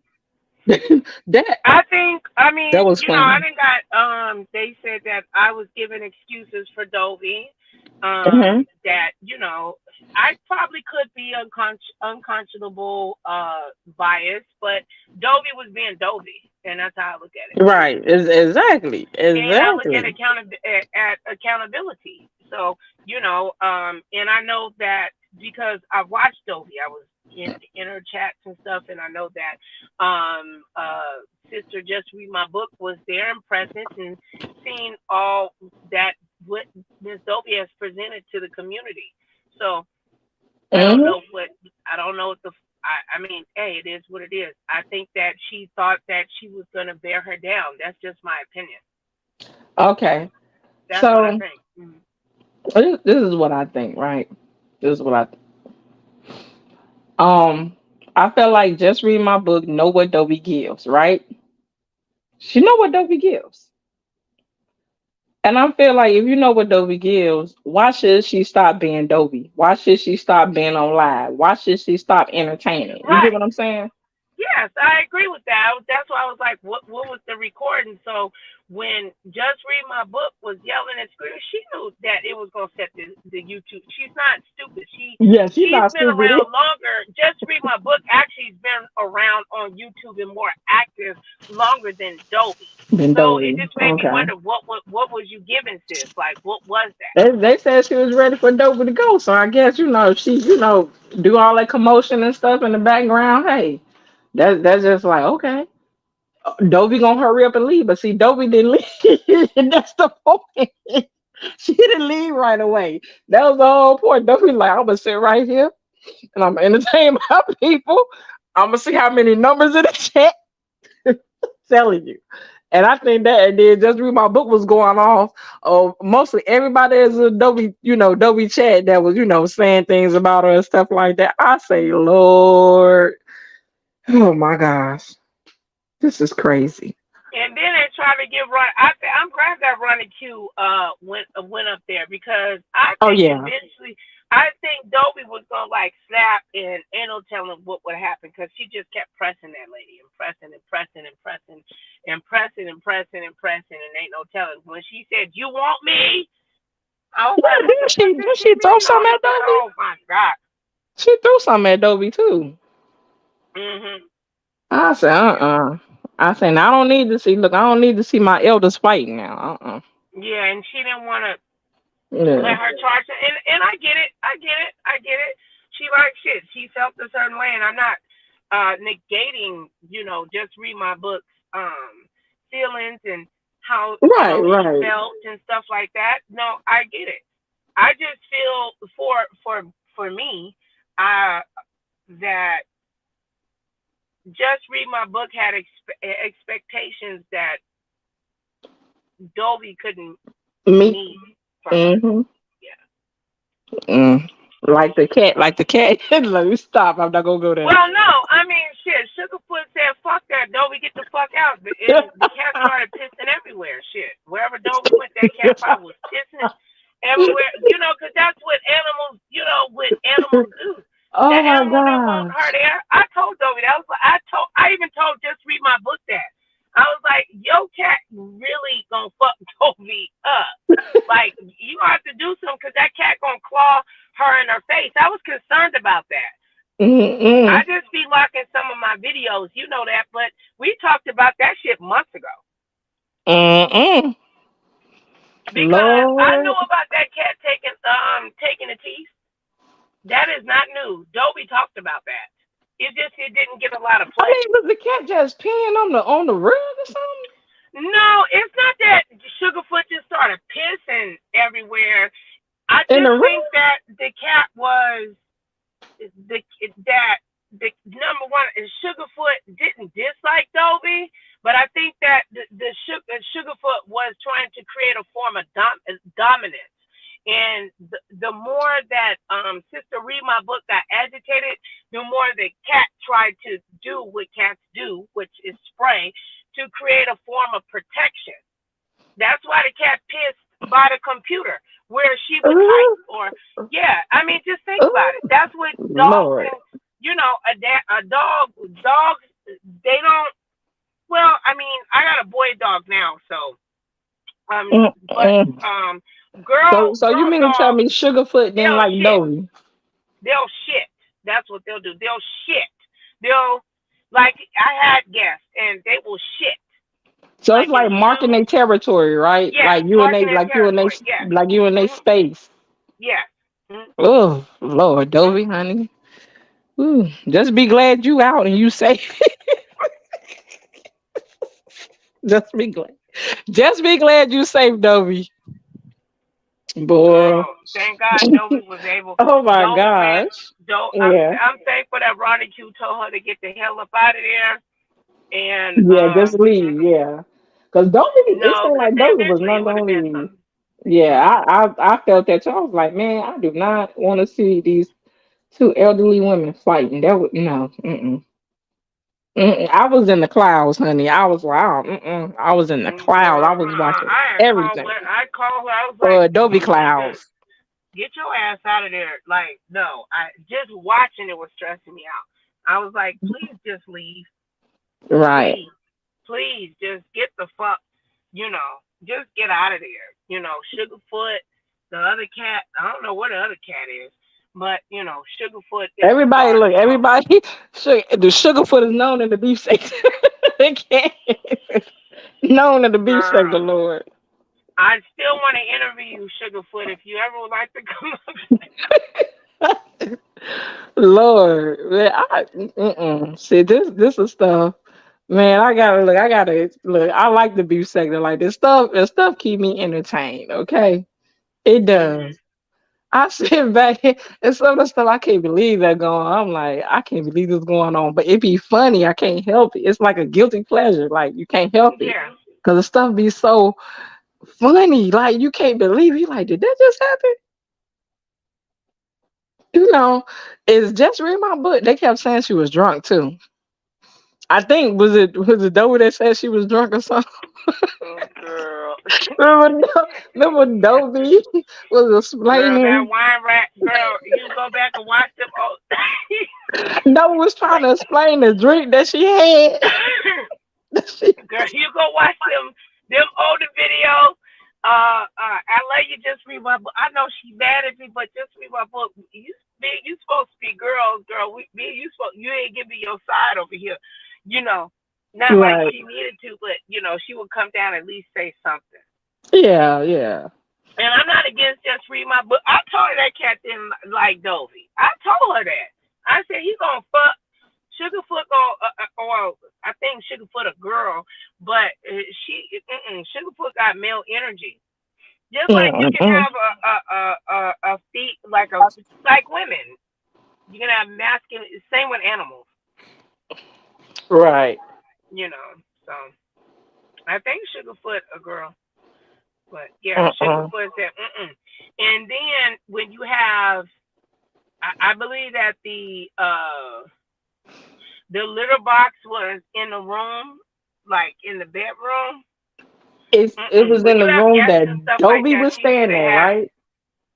that I think, I that mean, was I funny. didn't got, they said that I was giving excuses for Dovie, Hmm. that, I probably could be unconscionable, bias, but Dovie was being Dovie, and that's how I look at it. Right. Exactly. And I look at Exactly. accountability. So, and I know that because I watched Dovie, I was in her chats and stuff, and I know that Sister Just Read My Book was there and present and seeing all that what Miss Dovie has presented to the community. So I don't Hmm. know what the I mean, hey, it is what it is. I think that she thought that she was gonna bear her down. That's just my opinion. Okay. That's what I So think. Mhm. this is what I think, right? This is what um I felt like just read my book, know what Dovie gives, right? She know what Dovie gives. And I feel like if you know what Dovie gives, why should she stop being Dovie? Why should she stop being on live? Why should she stop entertaining? You get Right. what I'm saying? Yes, I agree with that. That's why I was like, what was the recording? So when Just Read My Book was yelling and screaming, she knew that it was gonna set the YouTube. She's not stupid. Yeah, she's She's not been stupid. around longer. Just Read My Book actually's been around on YouTube and more active longer than Dovie. Been So it Dovie. just made me Okay. wonder what was you giving, sis? Like what was that? They said she was ready for Dovie to go. So I guess, she, do all that commotion and stuff in the background. Hey, that's just like, okay. Dovie gonna hurry up and leave. But see, Dovie didn't leave. That's the point. She didn't leave right away. That was the whole point. Dovie like, I'm gonna sit right here and I'm gonna entertain my people. I'm gonna see how many numbers in the chat. Telling you. And I think that and then just read my book was going off. Mostly everybody is a Dovie, Dovie chat that was, saying things about her and stuff like that. I say, Lord, oh my gosh, this is crazy. And then they try to give Ron. I'm glad that Ronnie Q went up there because I Oh think yeah, eventually, I think Dovie was gonna like snap and ain't no telling what would happen because she just kept pressing that lady and pressing and pressing and pressing and pressing and pressing and pressing and ain't no telling. When she said, "You want me?" I was like, yeah. "What the fuck did Did she she throw mean? All something this? at Dovie? Oh my god." She threw something at Dovie too. Mhm. I said, Yeah. I said, "Now, I don't need to see. Look, I don't need to see my elders fighting now. Yeah, and she didn't want to Yeah. let her charge it. And I get it. I get it. She likes shit. She felt a certain way, and I'm not negating, just read my books, feelings and how Right, she right. felt and stuff like that. No, I get it. I just feel for me, uh, that just read my book had expectations that Dovie couldn't Me. meet for her. Mm-hmm. Yeah. Mm. Like the cat. Let me stop. I'm not gonna go there. Well, no, I mean, shit. Sugarfoot said, "Fuck that, Dovie, get the fuck out." And the cat started pissing everywhere. Shit, wherever Dovie went, that cat probably was pissing everywhere. Because that's what animals do. The Oh my animal didn't want gosh. her there. I told Dovie that I even told just read my book that you gonna have to do something because that cat gonna claw her in her face. I was concerned about that. I just be locking some of my videos, you know that, but we talked about that shit months ago. Because I knew Lord. about that cat taking the teeth. That is not new. Dovie talked about that. It didn't get a lot of I play. mean, was the cat just peeing on the rug or something? No, it's not that Sugarfoot just started pissing everywhere. I In the just rug? think that the cat was the number one. Sugarfoot didn't dislike Dovie, but I think that the Sugarfoot was trying to create a form of dominance. And the more that Sister Read My Book got agitated, the more the cat tried to do what cats do, which is spray, to create a form of protection. That's why the cat pissed by the computer, where she would type, or I mean, just think about it. That's what dogs Lord. and dogs, they don't. Well, I mean, I got a boy dog now, so So you girl mean to tell dogs, me Sugarfoot didn't they'll like shit. Dovie? They'll shit. That's what they'll do. They'll shit. They'll, like, I had guests and they will shit. So it's Like in like the marking their shoes. territory, right? Yeah, marking their territory. Yeah. like you and they space. Yeah. Mm-hmm. Oh Lord, Dovie, honey. Ooh, just be glad you out and you safe. just be glad. Just be glad you safe, Dovie. Boy. Girl, thank God Dovie was able. Oh my Dovie, man. gosh. I'm Yeah. thankful that Ronnie Q told her to get the hell up out of there. And Yeah, just leave. Yeah. Because Dovie, it no, seemed because like Dovie was eventually it not would have gonna been leave. something. Yeah, I felt that too. I was like, man, I do not want to see these two elderly women fighting. That would no. Mm-mm. Mm-mm. I was in the clouds, honey. I was wow. Mm-mm. I was in the clouds. I Girl, was watching I had called everything. her. I called her. I was like, Adobe you need to clouds. get your ass out of there. Like, no, I just watching it was stressing me out. I was like, please just leave. Right. Please just get the fuck, just get out of there. Sugarfoot, the other cat, I don't know what the other cat is, but Sugarfoot is the Everybody star of look. the show. Everybody. The Sugarfoot is known in the beef section. They can't. Known in the beef Girl, section, Lord. I still want to interview you, Sugarfoot, if you ever would like to come up. Lord, man, see this is stuff. Man, I gotta look. I gotta look. I like the beef segment. Like this stuff. This stuff keep me entertained. Okay, it does. I sit back and some of the stuff I can't believe that going on. I'm like, I can't believe this going on. But it be funny. I can't help it. It's like a guilty pleasure. Like you can't help it Yeah. because the stuff be so funny. Like you can't believe. You like, did that just happen? It's just read my book. They kept saying she was drunk too. I think was it Doe that said she was drunk or something? Oh, girl. remember Dovie was Girl, that explaining. wine rat, girl, you go back and watch them. Oh. Dovie was trying to explain the drink that she had. Girl, you go watch them older videos. I let you just read my book. I know she's mad at me, but just read my book. You supposed to be girls, girl. You ain't give me your side over here. Not Right. like she needed to, but she would come down and at least say something. Yeah, yeah. And I'm not against just read my book. I told her that cat didn't like Dovie. I told her that. I said he's gonna fuck Sugarfoot, or I think Sugarfoot a girl, but Sugarfoot got male energy. Just like you can have a feet like women. You can have masculine. Same with animals. Right. So I think Sugarfoot a girl, but yeah, Sugarfoot said And then when you have, I believe that the litter box was in the room, like in the bedroom. It was When in you the have room guests that and stuff like Dovie that, was she should staying have in, had. right?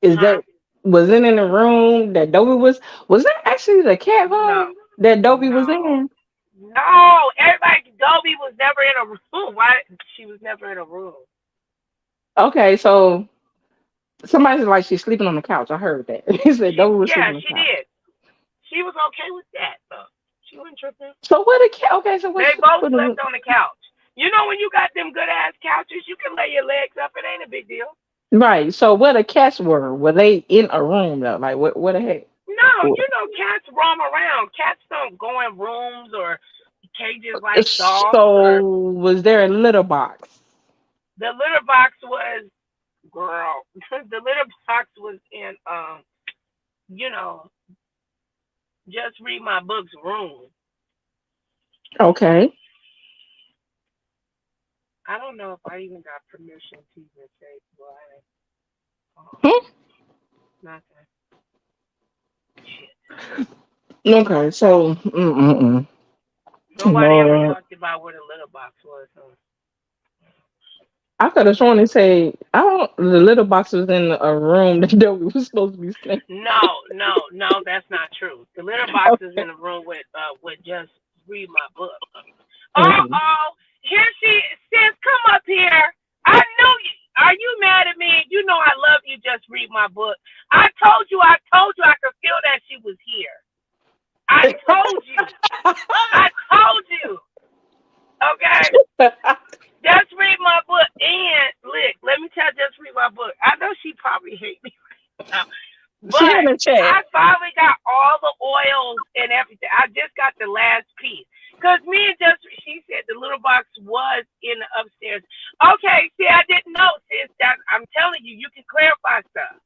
Is that was it in the room that Dovie was that actually the cat home that Dovie was in? No, everybody. Dovie was never in a room. Why? She was never in a room. Okay, so Somebody's like she's sleeping on the couch. I heard that. He said Dovie was sleeping Yeah, on the she couch. did. She was okay with that though. She wasn't tripping. So what a cat? Okay, so They what's both what slept is on the couch. You know when you got them good ass couches, you can lay your legs up. It ain't a big deal. right? So where the cats were? Were they in a room though? Like what the heck? No, you know cats roam around. Cats don't go in rooms or cages like dogs. So Or was there a litter box? the litter box was girl. The litter box was in you know, just read my book's room. Okay. I don't know if I even got permission to even say why. Hmm? Nothing. Shit. Okay. So Nobody ever Lord. talked about where the litter box was. Huh? I could have sworn they say I don't. The litter box was in a room that Dovie was supposed to be staying. No, that's not true. The litter box is in the room with just read my book. Okay. Here she says, come up here. I knew you. Are you mad at me? You know I love you. Just read my book. I told you I could feel that she was here. I told you. Okay? Just read my book. And look, let me tell you, just read my book. I know she probably hates me right now. She in But the chat. I finally got all the oils and everything. I just got the last piece. Because me and she said the little box was in the upstairs. Okay, see, I didn't know, sis. I'm telling you, you can clarify stuff.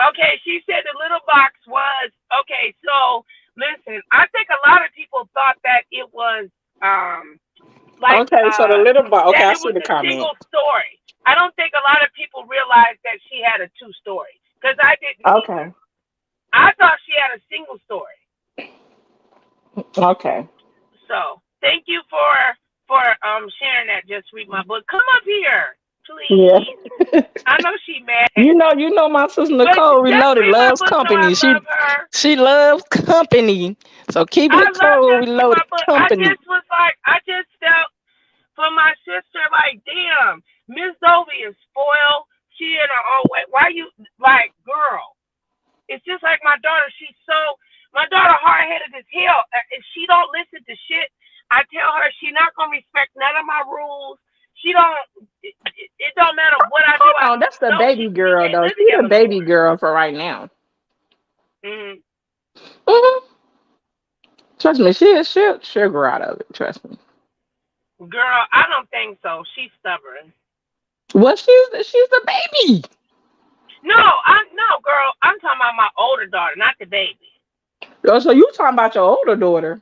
Okay, she said the little box was, okay, so, listen, I think a lot of people thought that it was, Okay, so the litter box. Okay, that I it see was the a comment. single story. I don't think a lot of people realized that she had a 2-story. Because I didn't Okay. either. I thought she had a single story. Okay. So thank you for sharing that. Just read my book. Come up here, please. Yeah. I know she mad. You know my sister Nicole Reloaded read my loves book, so company. I love her. She loves company. So keep I love Nicole just read my Reloaded book. company. I just felt for my sister like, damn, Miss Dovie is spoiled. She in her own way. Why you like, girl? It's just like my daughter. My daughter hard headed as hell. If she don't listen to shit, I tell her she not gonna respect none of my rules. She don't. It don't matter what I do. Oh, that's the baby We girl can't though. live She's the together no baby more. girl for right now. Mm-hmm. Trust me, she'll grow out of it. Trust me. Girl, I don't think so. She's stubborn. Well, she's the baby. No, girl. I'm talking about my older daughter, not the baby. Oh, so you talking about your older daughter?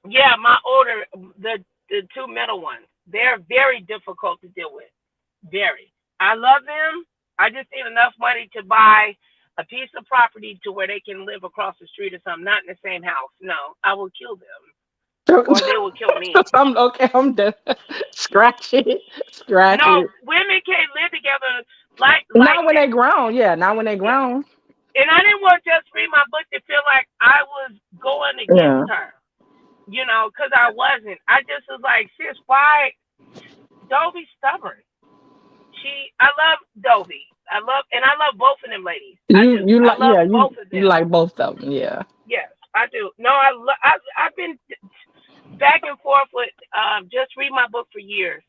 Yeah, my older, the 2 middle ones. They're very difficult to deal with. Very. I love them. I just need enough money to buy a piece of property to where they can live across the street or something, not in the same house. No, I will kill them. Or they will kill me. I'm done. Scratch it. Scratch No, it. women can't live together like Not when that. they grown. Yeah, not when they Yeah. grown. And I didn't want to just read my book to feel like I was going Yeah. against her. You know, because I wasn't. I just was like, sis, why? Dovie's stubborn. I love Dovie. I love both of them ladies. I do. I love both of them. You like both of them. Yeah. Yes, I do. No, I've been back and forth with just read my book for years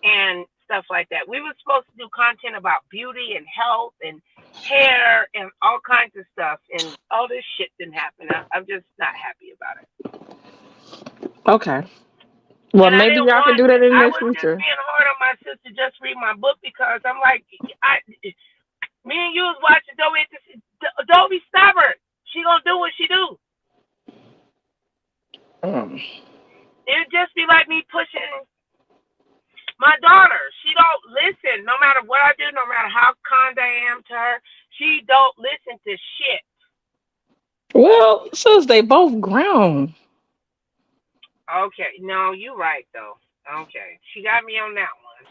and stuff like that. We were supposed to do content about beauty and health and hair and all kinds of stuff, and all this shit didn't happen. I'm just not happy about it. Okay. Well, maybe y'all can do that in I the was just future. being hard on my sister. Just read my book because I'm like, me and you was watching Dovie. Dovie stubborn. She gonna do what she do. It'd just be like me pushing my daughter. She don't listen. No matter what I do, no matter how kind I am to her, she don't listen to shit. Well, since they both grown. Okay, no, you're right though. Okay, she got me on that one.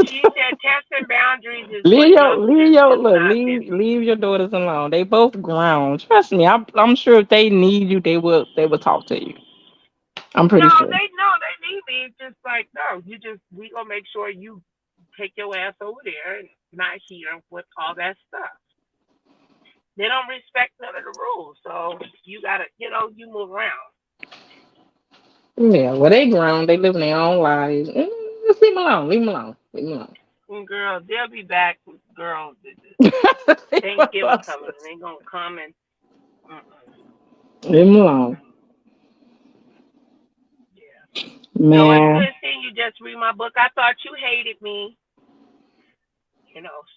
She said testing boundaries is what youngsters do, not 50. Leave your daughters alone. They both grown. Trust me, I'm sure if they need you, they will talk to you. I'm pretty No, sure. they need me. It's just like, no, we gonna make sure you take your ass over there and not here with all that stuff. They don't respect none of the rules, so you gotta, you move around. Yeah, well, they grown. They living their own lives. Just leave them alone. Leave them alone. Leave them alone. And girl, they'll be back. Girl, Thanksgiving coming, and they gonna come and. Leave them alone. Yeah. Man. So it's good seeing you just read my book. I thought you hated me.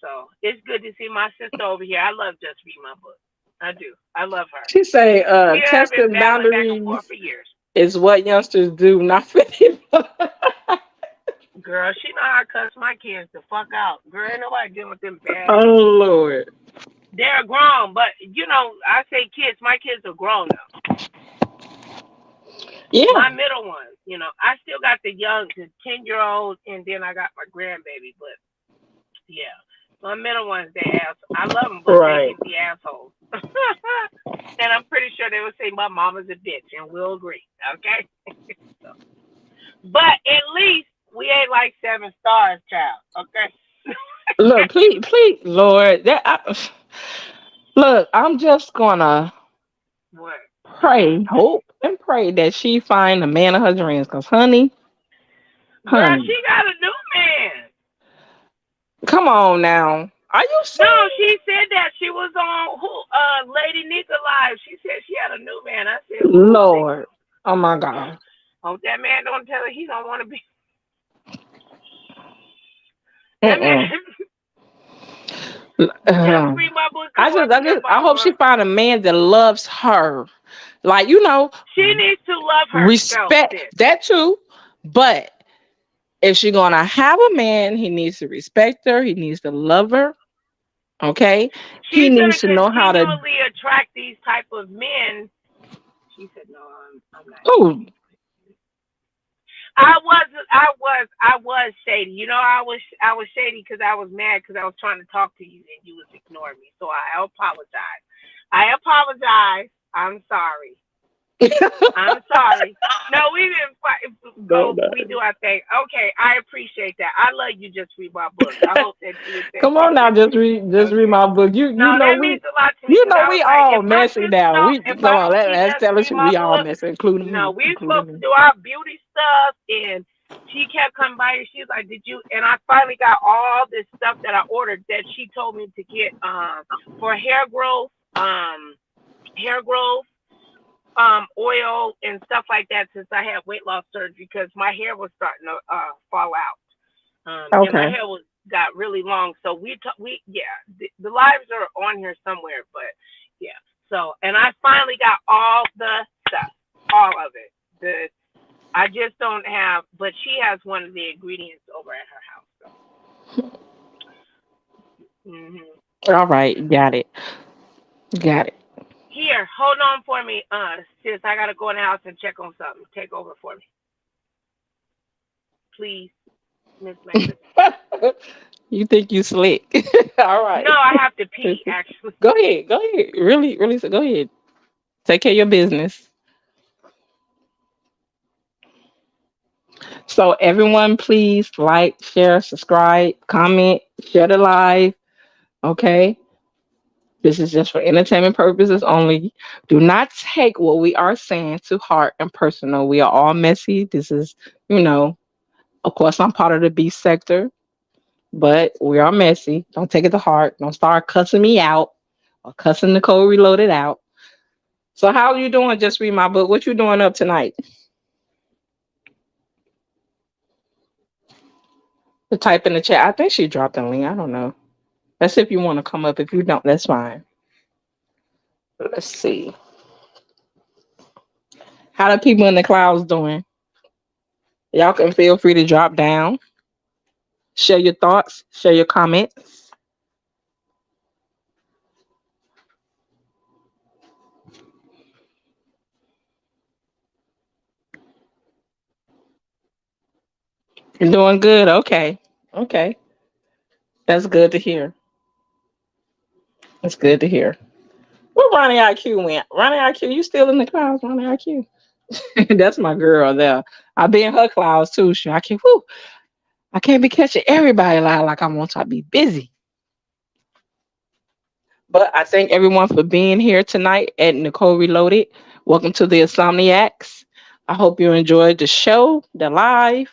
So it's good to see my sister over here. I love just read my book. I do. I love her. She say, testing boundaries for years. Is what youngsters do, not for people. Girl, she know how to cuss my kids the fuck out. Girl, ain't nobody dealing with them bad. Oh, Lord. They're grown, but, I say kids. My kids are grown now. Yeah. My middle ones, I still got the 10-year-old, and then I got my grandbaby, but, yeah. My middle ones, they assholes. I love them, but they can be assholes. And I'm pretty sure they would say my mama's a bitch, and we'll agree, okay? So. But at least we ain't like 7 stars, child, okay? Look, please, Lord. Look, I'm just gonna pray, hope, and pray that she find the man of her dreams. Cause, honey, girl, she got a new man. Come on now. Are you serious? No, she said that she was on Lady Nicolai. She said she had a new man. I said, Lord, oh my God. Hope that man don't tell her he don't want to be. That man. Just read my book. I hope she find a man that loves her. Like, she needs to love her. Respect that too. But if she's gonna have a man, he needs to respect her. He needs to love her. Okay. He needs to know how to attract these type of men. She said, "No, I'm not." Oh. I was shady. I was shady because I was mad because I was trying to talk to you and you was ignoring me. So I apologize. I'm sorry. I'm sorry. No, we didn't fight. No. We do our thing. Okay, I appreciate that. I love you. Just read my book. I hope that you. Come on now, just read my book. You know that we. Means a lot to me, We all messy now. Come on, let's tell us we all messy, including me. No, we supposed to do our beauty stuff, and she kept coming by and she's like, "Did you?" And I finally got all this stuff that I ordered that she told me to get for hair growth, oil and stuff like that since I had weight loss surgery because my hair was starting to fall out. And my hair got really long. So the lives are on here somewhere, but yeah. So, and I finally got all the stuff, all of it. I just don't have, but she has one of the ingredients over at her house. So. Mm-hmm. All right, got it. Here, hold on for me, sis. I gotta go in the house and check on something. Take over for me, please, Miss Mason. You think you slick? All right. No, I have to pee. Actually, go ahead. Really, so go ahead. Take care of your business. So everyone, please like, share, subscribe, comment, share the live. Okay. This is just for entertainment purposes only. Do not take what we are saying to heart and personal. We are all messy. This is, of course, I'm part of the beast sector, but we are messy. Don't take it to heart. Don't start cussing me out or cussing Nicole Reloaded out. So how are you doing? Just read my book. What you doing up tonight? To type in the chat. I think she dropped a link. I don't know. That's if you want to come up. If you don't, that's fine. Let's see. How the people in the clouds doing? Y'all can feel free to drop down. Share your thoughts. Share your comments. You're doing good. Okay. That's good to hear. That's good to hear. Where Ronnie IQ went? Ronnie IQ, you still in the clouds, Ronnie IQ? That's my girl there. I be in her clouds too. I can. Whoo. I can't be catching everybody like I want to be busy. But I thank everyone for being here tonight at Nicole Reloaded. Welcome to the Insomniacs. I hope you enjoyed the show, the live.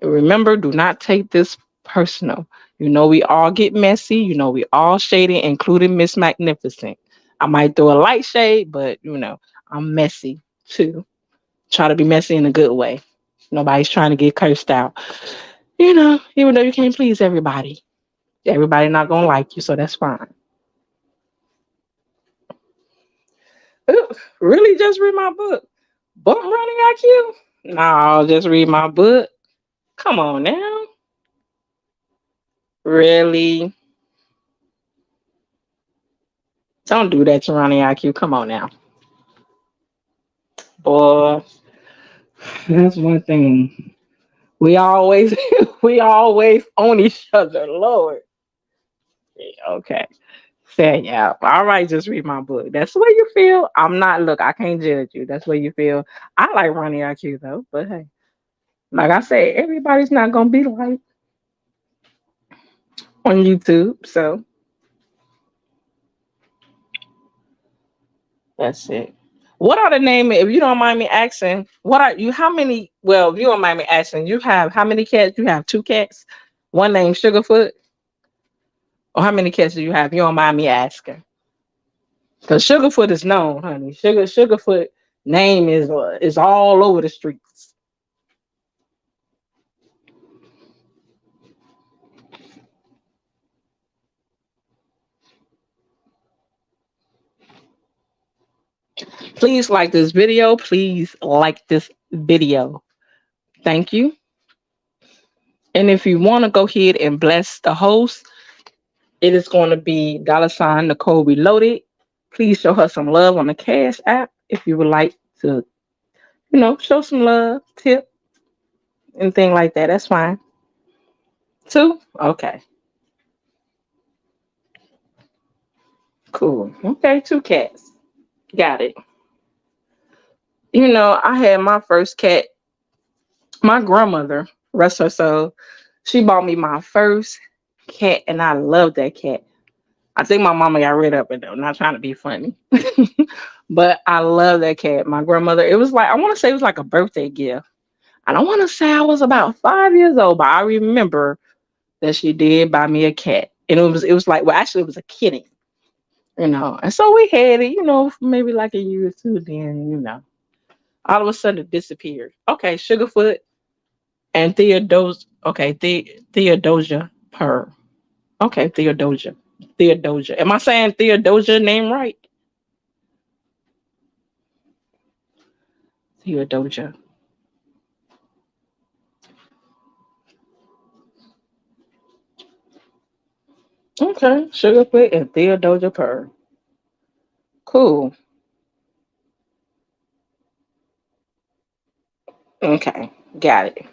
And remember, do not take this personal. You know, we all get messy. You know, we all shady, including Miss Magnificent. I might throw a light shade, but you know, I'm messy too. Try to be messy in a good way. Nobody's trying to get cursed out. You know, even though you can't please everybody. Everybody not gonna like you, so that's fine. Ooh, really just read my book. Bump running IQ? No, just read my book. Come on now. Really? Don't do that to Ronnie IQ. Come on now. Boy, that's one thing. We always we always own each other. Lord. Yeah, okay. Say yeah. All right, just read my book. That's the way you feel. I'm not look, I can't judge you. That's the way you feel. I like Ronnie IQ though, but hey. Like I said, everybody's not gonna be like on YouTube. So that's it. What are the name? If you don't mind me asking, what are you? How many? Well, if you don't mind me asking, you have how many cats? You have two cats. One named Sugarfoot. Or how many cats do you have? You don't mind me asking? Because Sugarfoot is known, honey. Sugarfoot name is all over the streets. Please like this video. Please like this video. Thank you. And if you want to go ahead and bless the host, it is going to be $ Nicole Reloaded. Please show her some love on the Cash app if you would like to, you know, show some love, tip, anything like that. That's fine. Two? Okay. Cool. Okay, two cats. Got it. You know, I had my first cat. My grandmother, rest her soul, she bought me my first cat, and I love that cat. I think my mama got rid of it though. Not trying to be funny, but I love that cat. My grandmother. It was like I want to say it was like a birthday gift. I don't want to say I was about 5 years old, but I remember that she did buy me a cat, and it was like well, actually, it was a kitten, you know. And so we had it, you know, for maybe like a year or two. Then you know, all of a sudden it disappeared. Okay, Sugarfoot and Theodosia. Okay, Theodosia Purr. Okay, Theodosia. Theodosia. Am I saying Theodosia name right? Theodosia. Okay, Sugarfoot and Theodosia Purr. Cool. Okay, got it.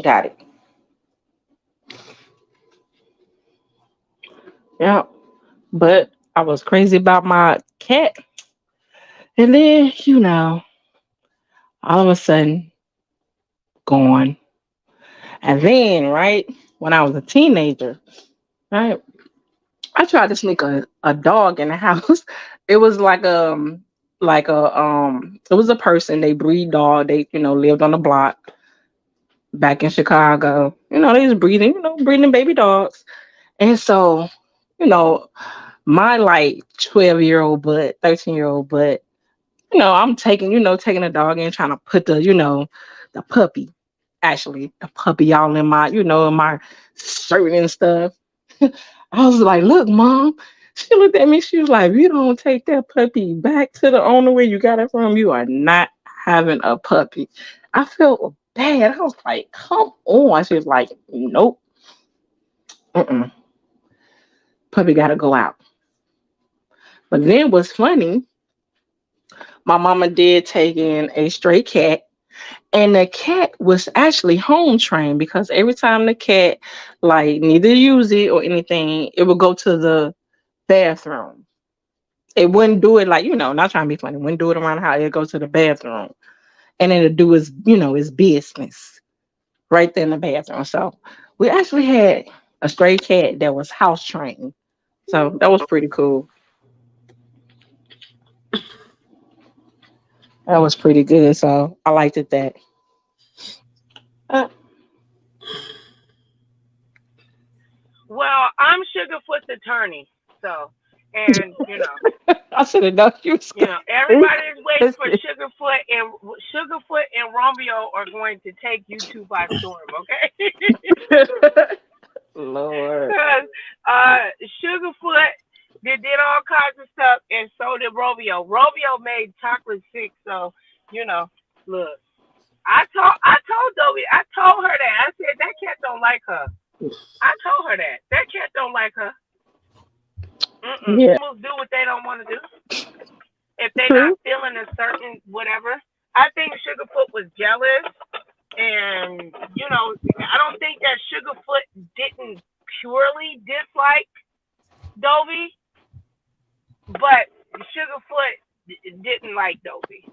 Got it. Yeah, but I was crazy about my cat, and then you know, all of a sudden, gone. And then, right when I was a teenager, right, I tried to sneak a dog in the house. It was like it was a person, they breed dog, they you know lived on the block back in Chicago. You know, they was breeding, you know, breeding baby dogs. And so, you know, my like 12-year-old butt, 13-year-old butt, you know, I'm taking, you know, taking a dog in, trying to put the, you know, the puppy, actually, the puppy all in my, you know, in my shirt and stuff. I was like, look, mom. She looked at me. She was like, if you don't take that puppy back to the owner where you got it from, you are not having a puppy. I felt bad. I was like, come on. She was like, nope. Mm-mm. Puppy got to go out. But then what's funny, my mama did take in a stray cat. And the cat was actually home trained because every time the cat like needed to use it or anything, it would go to the bathroom. It wouldn't do it like, you know, not trying to be funny, wouldn't do it around the house. It go to the bathroom. And then it do its, you know, its business. right there in the bathroom. So we actually had a stray cat that was house trained. So that was pretty cool. That was pretty good. So I liked it that. Uh, Well, I'm Sugarfoot's attorney, so and I should have known you was going everybody's waiting for to Sugarfoot and Romeo are going to take you two by storm, okay? Lord. Because Sugarfoot they did all kinds of stuff, and so did Romeo. Romeo made chocolate sick, so look. I told Dovie, I told her that. I said that cat don't like her. I told her that. That cat don't like her. Yeah. Animals do what they don't want to do. If they're not feeling a certain whatever. I think Sugarfoot was jealous, and I don't think that Sugarfoot didn't purely dislike Dovie, but Sugarfoot didn't like Dovie.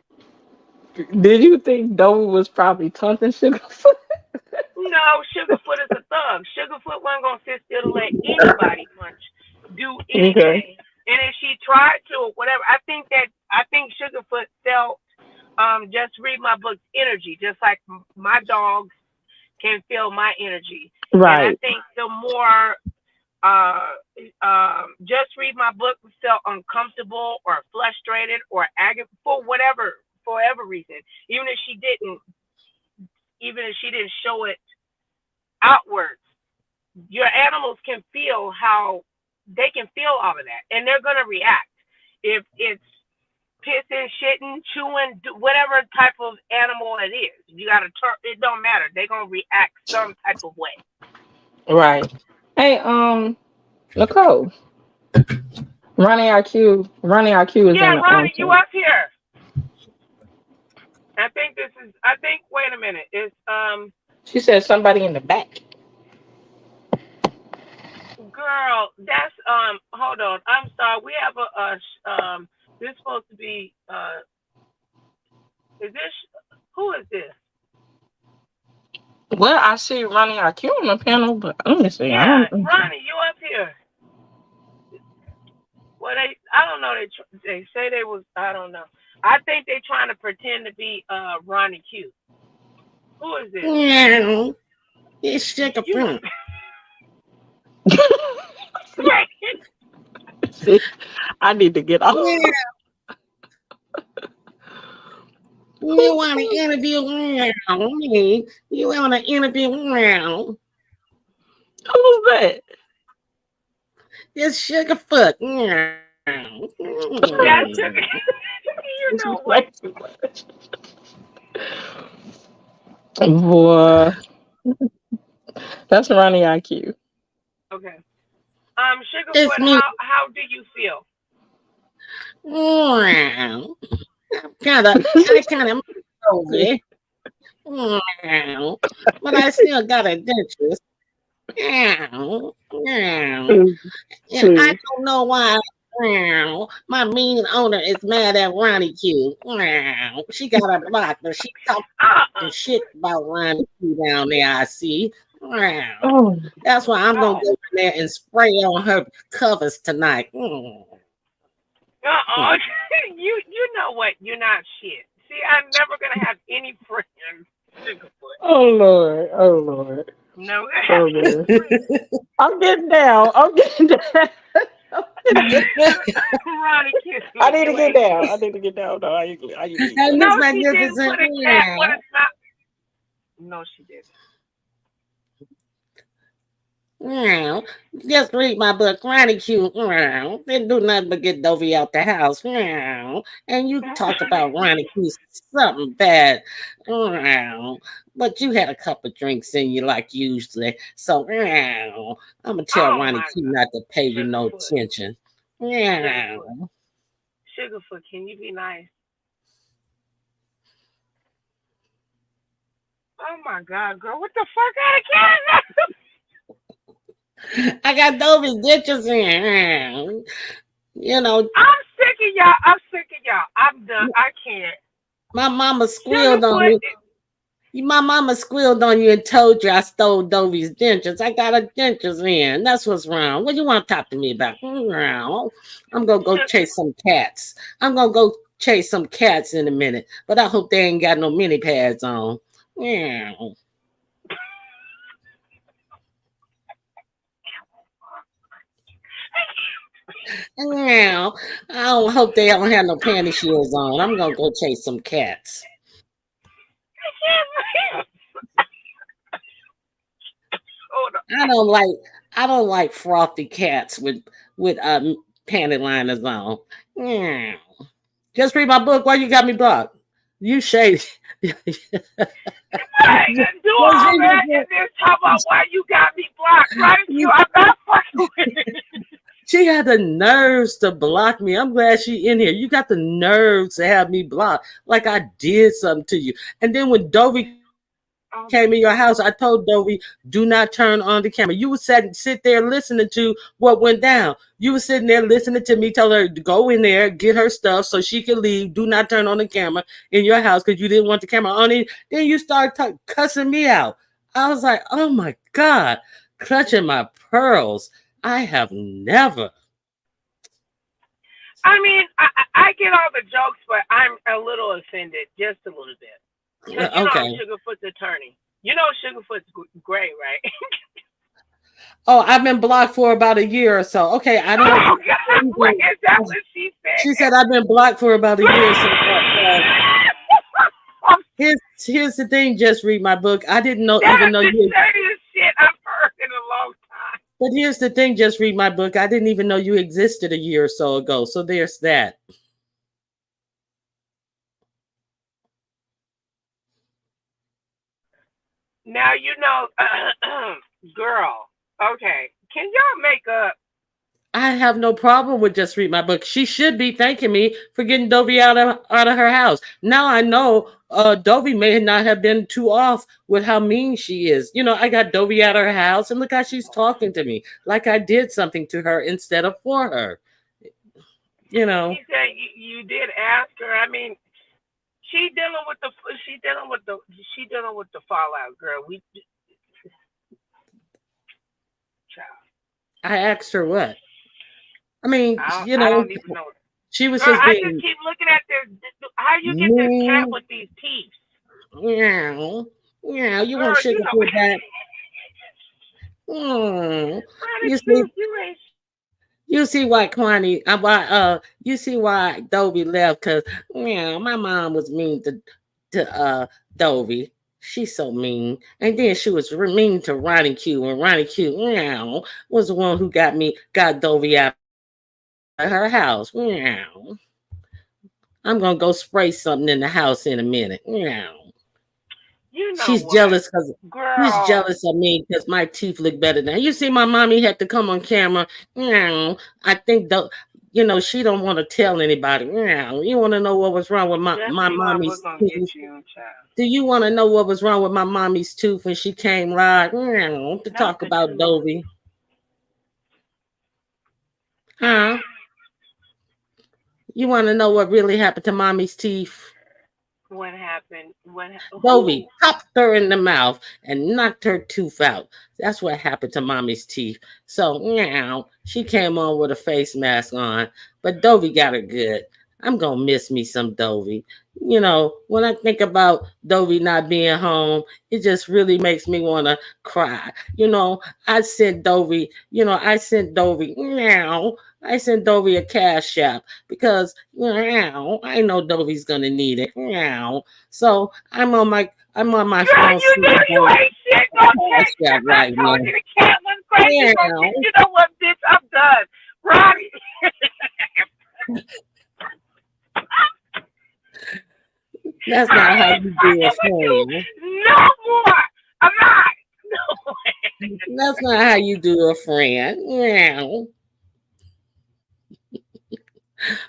Did you think Doe was probably taunting Sugarfoot? No, Sugarfoot is a thug. Sugarfoot wasn't gonna sit still to let anybody do anything. Okay. And if she tried to or whatever, I think Sugarfoot felt just read my book's energy, just like my dogs can feel my energy. Right. And I think the more just read my book felt uncomfortable or frustrated or aggravated for whatever reason, even if she didn't show it outwards, your animals can feel all of that, and they're gonna react. If it's pissing, shitting, chewing, whatever type of animal it is, you gotta turn. It don't matter. They're gonna react some type of way. Right. Hey, Nicole. Ronnie IQ is in the Ronnie, you up here? Wait a minute. It's She said somebody in the back. Girl, that's hold on. I'm sorry. We have this is supposed to be who is this? Well, I see Ronnie IQ on the panel, but let me see. Yeah, Ronnie, you up here? Well, I don't know. They say they was. I don't know. I think they trying to pretend to be Ronnie Q. Who is this? Yeah, it's Sugarfoot. See, I need to get off. Yeah. You want to interview me? You want to interview me? Who's that? It's Sugarfoot. That's Sugar. You know what? Boy, that's Ronnie IQ. Okay. Sugarfoot, how do you feel? Kind of over. But I still got a dentist. And I don't know why my mean owner is mad at Ronnie Q. She got a block, but she talking shit about Ronnie Q down there, I see. That's why I'm gonna go in there and spray on her covers tonight. You know what? You're not shit. See, I'm never gonna have any friends. Sugarfoot. Oh Lord. No. Oh, Lord. I'm getting down. Ronnie, kiss me. I need to get down. No, I no, she didn't put a cat on a top. No, she didn't. Just read my book, Ronnie Q. Didn't do nothing but get Dovie out the house. And you talked about Ronnie Q, something bad. But you had a couple of drinks in you like usually. So I'm going to tell Ronnie Q not to pay you no attention. Sugarfoot, can you be nice? Oh my God, girl, what the fuck out of Canada? I got Dovie ditches in. I'm sick of y'all. I'm done. I can't. My mama squealed on me. My mama squealed on you and told you I stole Dovie's dentures. I got her dentures in. That's what's wrong. What you want to talk to me about? I'm gonna go chase some cats. I'm gonna go chase some cats in a minute. But I hope they ain't got no mini pads on. Meow. Meow. I don't hope they don't have no panty shields on. I'm gonna go chase some cats. I don't like frothy cats with panty liners on. Meow. Just read my book. Why you got me blocked? You shady. What? Do all that and then talk about why you got me blocked, right? I'm not fucking with it. She had the nerves to block me. I'm glad she in here. You got the nerves to have me blocked, like I did something to you. And then when Dovie came in your house, I told Dovie, do not turn on the camera. You would sit there listening to what went down. You were sitting there listening to me tell her to go in there, get her stuff so she could leave. Do not turn on the camera in your house because you didn't want the camera on it. Then you started cussing me out. I was like, oh my God, clutching my pearls. I have never. I mean, I get all the jokes, but I'm a little offended, just a little bit. Because you know Sugarfoot's attorney. You know Sugarfoot's great, right? Oh, I've been blocked for about a year or so. Okay, I don't. Oh, God, what is that what she said? She said I've been blocked for about a year or so. Here's the thing. Just read my book. I didn't know That's even know the you. dirtiest shit I've heard in a long time. But here's the thing. Just read my book. I didn't even know you existed a year or so ago. So there's that. Now you know, girl. Okay, can y'all make up? I have no problem with just read my book. She should be thanking me for getting Dovie out of her house. Now I know Dovie may not have been too off with how mean she is. You know, I got Dovie out of her house, and look how she's talking to me, like I did something to her instead of for her. You know. She said you did ask her. I mean, she dealing with the fallout, girl. I asked her what. I mean, I don't even know. She was girl, just being. I just keep looking at this. How you get this cat with these teeth? Yeah, you want Sugarfoot back? You see why you see why Dovie left, because my mom was mean to Dovie. She's so mean. And then she was mean to Ronnie Q, and Ronnie Q was the one who got Dovie out of her house. I'm gonna go spray something in the house in a minute. You know she's what? jealous because she's jealous of me because my teeth look better now. You see, my mommy had to come on camera. I think she don't want to tell anybody. You want to know what was wrong with my mommy's teeth? Do you want to know what was wrong with my mommy's tooth when she came live to talk about Dovie? Huh? You want to know what really happened to mommy's teeth? What happened? Dovie popped her in the mouth and knocked her tooth out. That's what happened to mommy's teeth. So she came on with a face mask on, but Dovie got her good. I'm gonna miss me some Dovie. When I think about Dovie not being home, it just really makes me want to cry. I sent Dovie a cash app because I know Dovie's gonna need it. So I'm on my phone. You ain't shit. Right now. You know what, bitch? I'm done. Ronnie. That's not how you do a friend. No more. I'm not. No. That's not how you do a friend.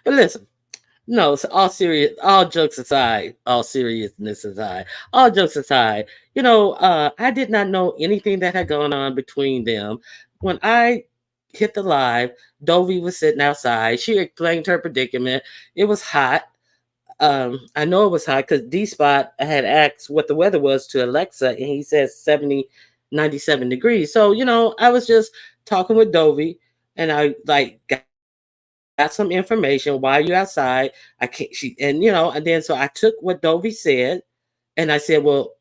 But listen, no, all jokes aside, all seriousness aside, I did not know anything that had gone on between them. When I hit the live, Dovie was sitting outside. She explained her predicament. It was hot. I know it was hot because D-Spot had asked what the weather was to Alexa, and he says 70, 97 degrees. So, you know, I was just talking with Dovie, and I like got some information while you're outside. I can't, and you know, and then so I took what Dovie said, and I said, well,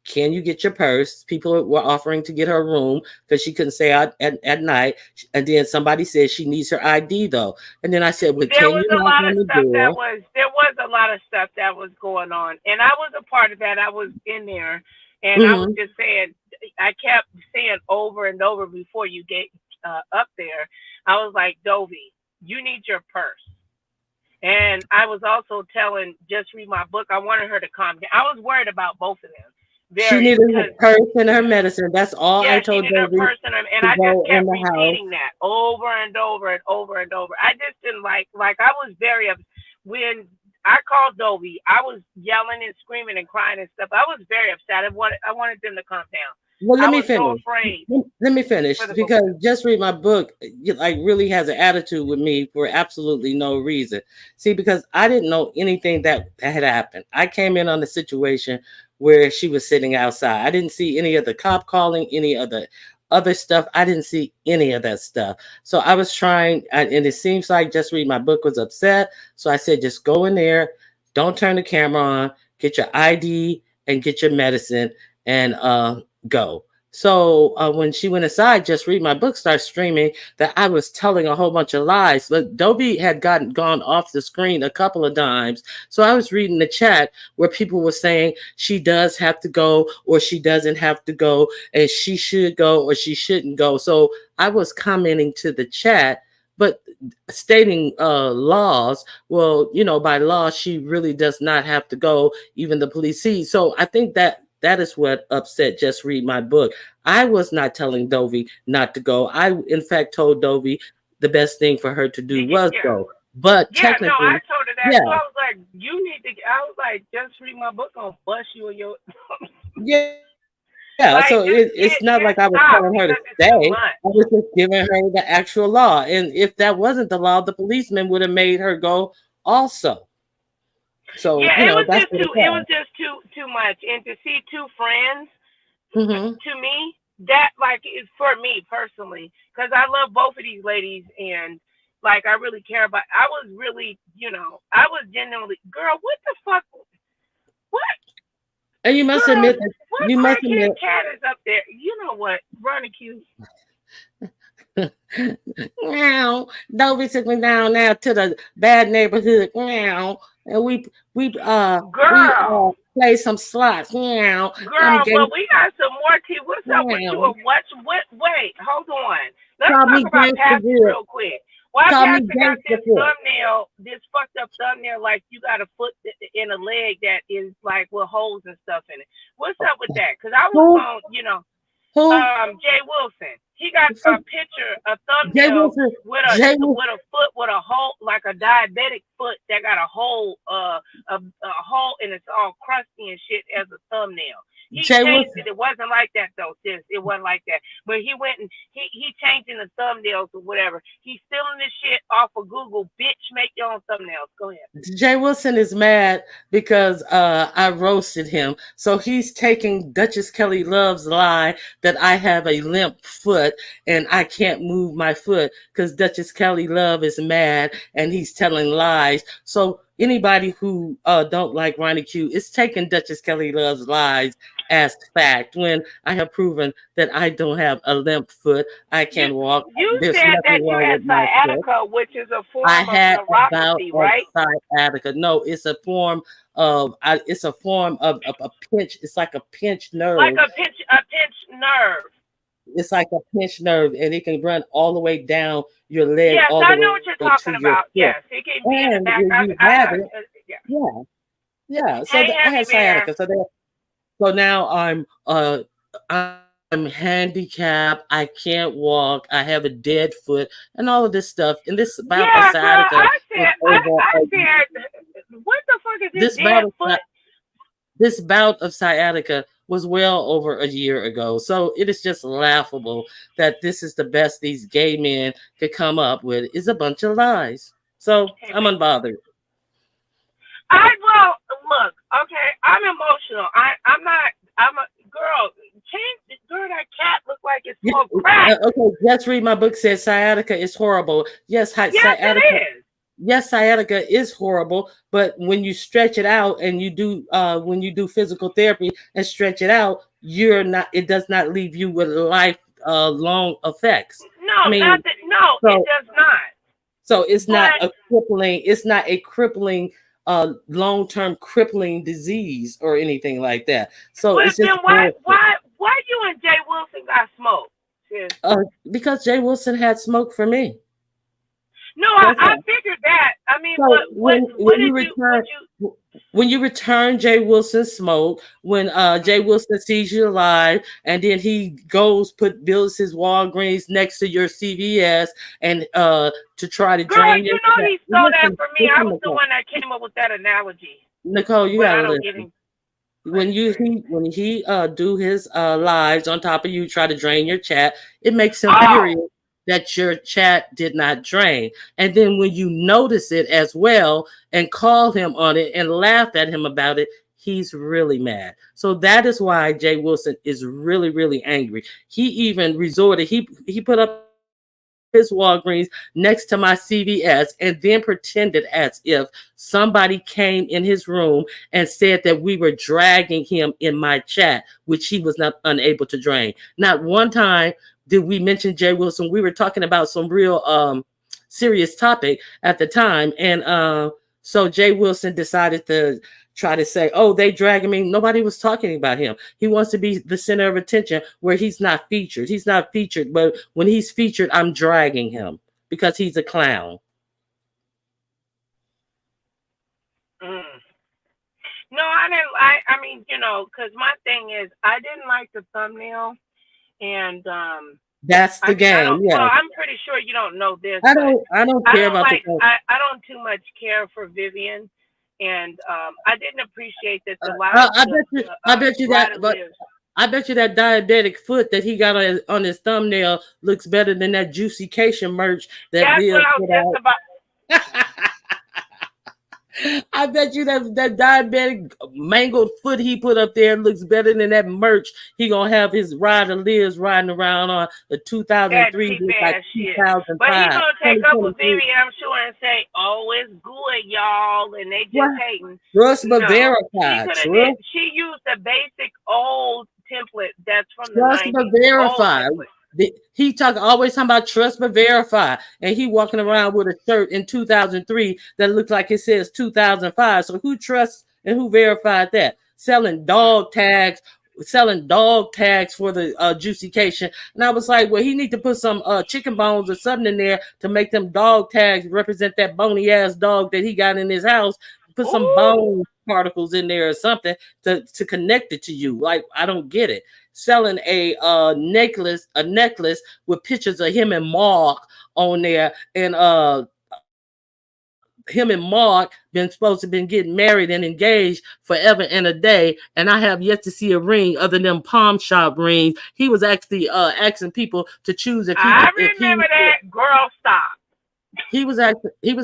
can you get your purse? People were offering to get her room because she couldn't stay out at night. And then somebody said she needs her ID though. And then I said, well, There can was you a knock lot on of the stuff door? there was a lot of stuff that was going on, and I was a part of that. I was in there, and I was Mm-hmm. just saying, I kept saying over and over before you get up there, I was like, Dovie, you need your purse. And I was also telling, just read my book. I wanted her to calm down. I was worried about both of them, She very, needed her because purse and her medicine. That's all I yeah, she told did her Dovie person, and to I just go in kept the house. repeating that over and over and over and over. I just didn't like I was very when I called Dovie, I was yelling and screaming and crying and stuff. I was very upset. I wanted them to calm down. Well, I let me was so finish. afraid Let me finish for the both because of them. just read my book, like really has an attitude with me for absolutely no reason. See, because I didn't know anything that had happened. I came in on the situation where she was sitting outside. I didn't see any of the cop calling, any of the other stuff. I didn't see any of that stuff. So I was trying, and it seems like just read my book was upset. So I said, just go in there, don't turn the camera on, get your ID and get your medicine, and go. So when she went inside, just read my book, started streaming that I was telling a whole bunch of lies. But Dovie had gone off the screen a couple of times. So I was reading the chat where people were saying she does have to go or she doesn't have to go, and she should go or she shouldn't go. So I was commenting to the chat, but stating laws. Well, you know, by law, she really does not have to go. Even the police see. So I think that is what upset Just Read My Book. I was not telling Dovie not to go. I, in fact, told Dovie the best thing for her to do was Yeah, go. But yeah. No, I technically, told her that yeah, too. I was like, you need to. I was like, just read my book. I'll bust you in your. yeah. Yeah, Like, so it's not like just I was stop telling her to because it's stay. too I much. was just giving her the actual law. And if that wasn't the law, the policeman would have made her go also. So, Yeah, you it know, was that's just what it too. It was was. just too much, and to see two friends, Mm-hmm. to me, that like is for me personally, because I love both of these ladies, and like I really care about. I was really, I was genuinely, girl, what the fuck, what, And you must girl, admit that what you must crackhead admit cat is up there? You know what, Ronnie Q, Meow. Dovie took me down now to the bad neighborhood. Meow. And we girl. play some slots. Meow. I'm Girl, but getting we got some more tea. What's up with you? meow. And what? Wait, hold on. Let's Call talk me about gangster Pastor good. real quick. Why Call me Pastor got gangster this good. thumbnail, this fucked up thumbnail, like you got a foot in a leg that is like with holes and stuff in it? What's up with that? Because I was Who? on, Who? Jay Wilson. He got a picture, a Jay thumbnail Wilson. with Jay Wilson. a foot with a hole, like a diabetic foot that got a hole, a hole, and it's all crusty and shit as a thumbnail. He Jay changed Wilson. it. It wasn't like that though, sis. It wasn't like that. But he went and he changing the thumbnails or whatever. He's stealing this shit off of Google. Bitch, make your own thumbnails. Go ahead. Jay Wilson is mad because I roasted him. So he's taking Duchess Kelly Love's lie that I have a limp foot and I can't move my foot because Duchess Kelly Love is mad and he's telling lies. So anybody who don't like Ronnie Q is taking Duchess Kelly Love's lies as fact when I have proven that I don't have a limp foot. I You can walk. you There's said nothing that you wrong had with my foot. sciatica, which is a I form of had a bout neuropathy, of right? sciatica. No, it's a form of it's a form of a pinch. It's like a pinched Like nerve. a pinched nerve. It's like a pinched nerve, and it can run all the way down your leg, Yes, all the I know what you're way to talking your about. foot. Yes, it can be in the And back. when you have it, Yeah. yeah, yeah. So Hey, I Heavy had Bear. sciatica. So now I'm handicapped. I can't walk. I have a dead foot, and all of this stuff. And this bout of Yeah, girl. sciatica was over. I said, what the fuck is this This dead bout of foot? This bout of sciatica was well over a year ago. So it is just laughable that this is the best these gay men could come up with is a bunch of lies. So Hey, I'm man. unbothered. Well, look, okay, I'm emotional. I'm a girl. Change, girl. That cat look like it smoked crack. Okay, just read my book. Says sciatica is horrible. Yes, Yes, sciatica. it is. Yes, sciatica is horrible, but when you stretch it out and you do when you do physical therapy and stretch it out, it does not leave you with life long effects. No, I mean, nothing. No, so, it does not. So it's not But, a crippling long-term crippling disease or anything like that. So but it's just then why you and Jay Wilson got smoked? because Jay Wilson had smoke for me. No, I figured that. I mean, so when you return Jay Wilson smoke, when Jay Wilson sees you alive, and then he builds his Walgreens next to your CVS and to try to drain you know he stole that from me. I was the one that came up with that analogy. Nicole, you gotta listen. When he do his lives on top of you, try to drain your chat, it makes him furious that your chat did not drain. And then when you notice it as well and call him on it and laugh at him about it, he's really mad. So that is why Jay Wilson is really, really angry. He even resorted, he put up his Walgreens next to my CVS and then pretended as if somebody came in his room and said that we were dragging him in my chat, which he was not unable to drain. Not one time did we mention Jay Wilson. We were talking about some real serious topic at the time. And so Jay Wilson decided to try to say, oh, they dragging me. Nobody was talking about him. He wants to be the center of attention where he's not featured. He's not featured, but when he's featured, I'm dragging him because he's a clown. No, I didn't. I mean, you know, because my thing is, I didn't like the thumbnail, and that's the game. Yeah. Well, I'm pretty sure you don't know this. I don't care about the. I don't too much care for Vivian, and I didn't appreciate that the last. I bet you that diabetic foot that he got on his thumbnail looks better than that Juicycation merch that that's Liz what I put was just about. I bet you that diabetic mangled foot he put up there looks better than that merch he gonna have his rider Liz riding around on the 2003 like 2005. But he's gonna take up with Vivian, I'm sure, and say, "Oh, it's good, y'all," and they just hating. Trust but verify. She used the basic old template that's from the Trust but verify. He always talking about trust but verify, and he walking around with a shirt in 2003 that looks like it says 2005. So who trusts and who verified that? Selling dog tags for the Juicycation. And I was like, well, he need to put some chicken bones or something in there to make them dog tags represent that bony ass dog that he got in his house. Put some bone particles in there or something to connect it to you. Like, I don't get it. Selling a necklace with pictures of him and Mark on there, and him and Mark been supposed to been getting married and engaged forever and a day, and I have yet to see a ring other than pawn shop rings. He was actually asking people to choose if he. I remember that. Girl, stop. He was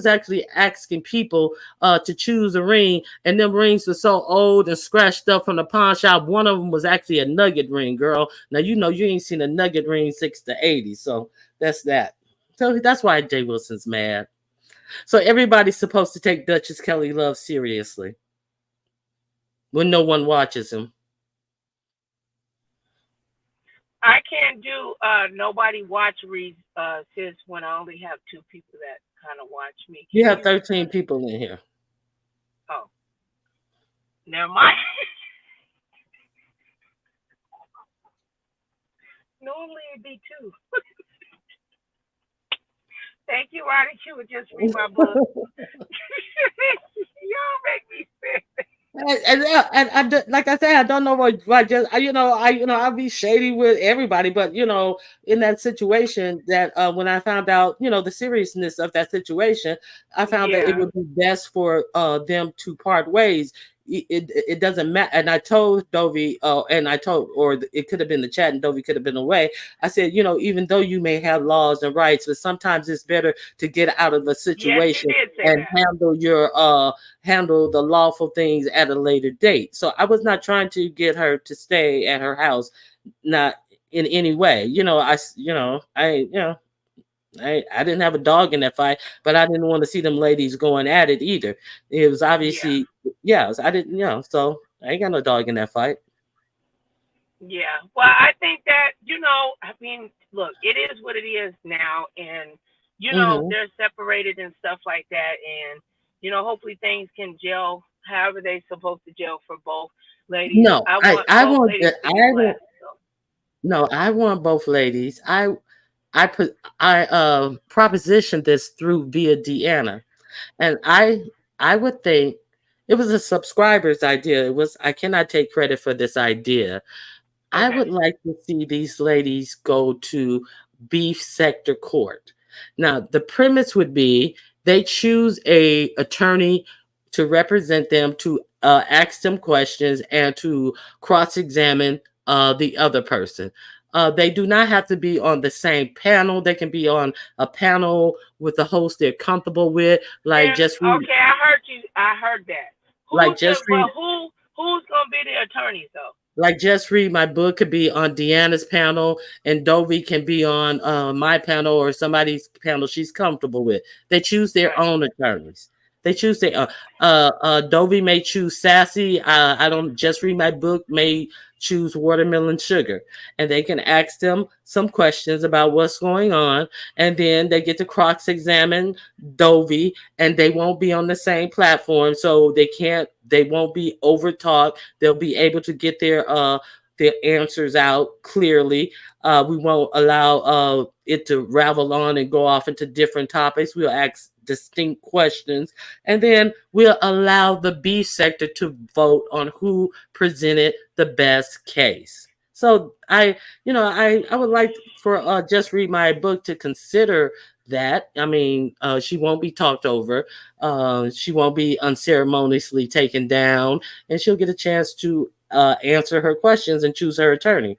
actually asking people to choose a ring, and them rings were so old and scratched up from the pawn shop. One of them was actually a nugget ring, girl. Now you know you ain't seen a nugget ring 6 to 80, so that's that. So that's why Jay Wilson's mad. So everybody's supposed to take Duchess Kelly Love seriously when no one watches him. I can't do nobody watch reads sis when I only have 2 people that kind of watch me. You have 13 people in here. Oh, never mind. Normally it'd be 2. Thank you, Ronnie. You would just read my book. Y'all make me sick. And like I said, I don't know what I'll be shady with everybody, but in that situation, that when I found out, the seriousness of that situation, I found that it would be best for them to part ways. it doesn't matter. And I told Dovie, it could have been the chat, and Dovie could have been away. I said, even though you may have laws and rights, but sometimes it's better to get out of a situation and handle the lawful things at a later date. So I was not trying to get her to stay at her house, not in any way. I didn't have a dog in that fight, but I didn't want to see them ladies going at it either. It was obviously, I didn't, so I ain't got no dog in that fight. Yeah. Well, I think that, I mean, look, it is what it is now. And, they're separated and stuff like that. And, hopefully things can gel however they're supposed to gel for both ladies. No, I want both ladies. I propositioned this via Deanna, and I would think it was a subscriber's idea. I cannot take credit for this idea. Okay. I would like to see these ladies go to beef sector court. Now, the premise would be they choose a attorney to represent them, to ask them questions, and to cross-examine the other person. They do not have to be on the same panel. They can be on a panel with a host they're comfortable with. Like okay, I heard you. I heard that. Who's gonna be the attorneys though? Like Just Read My Book could be on Deanna's panel, and Dovie can be on my panel or somebody's panel she's comfortable with. They choose their own attorneys. They choose their Dovie may choose Sassy. Just Read My Book may choose Watermelon Sugar, and they can ask them some questions about what's going on, and then they get to cross-examine Dovie, and they won't be on the same platform, so they won't be over-talked. They'll be able to get their answers out clearly. We won't allow it to ravel on and go off into different topics. We'll ask distinct questions, and then we'll allow the beef sector to vote on who presented the best case. So I would like for Just Read My Book to consider that. I mean, she won't be talked over. She won't be unceremoniously taken down, and she'll get a chance to answer her questions and choose her attorney.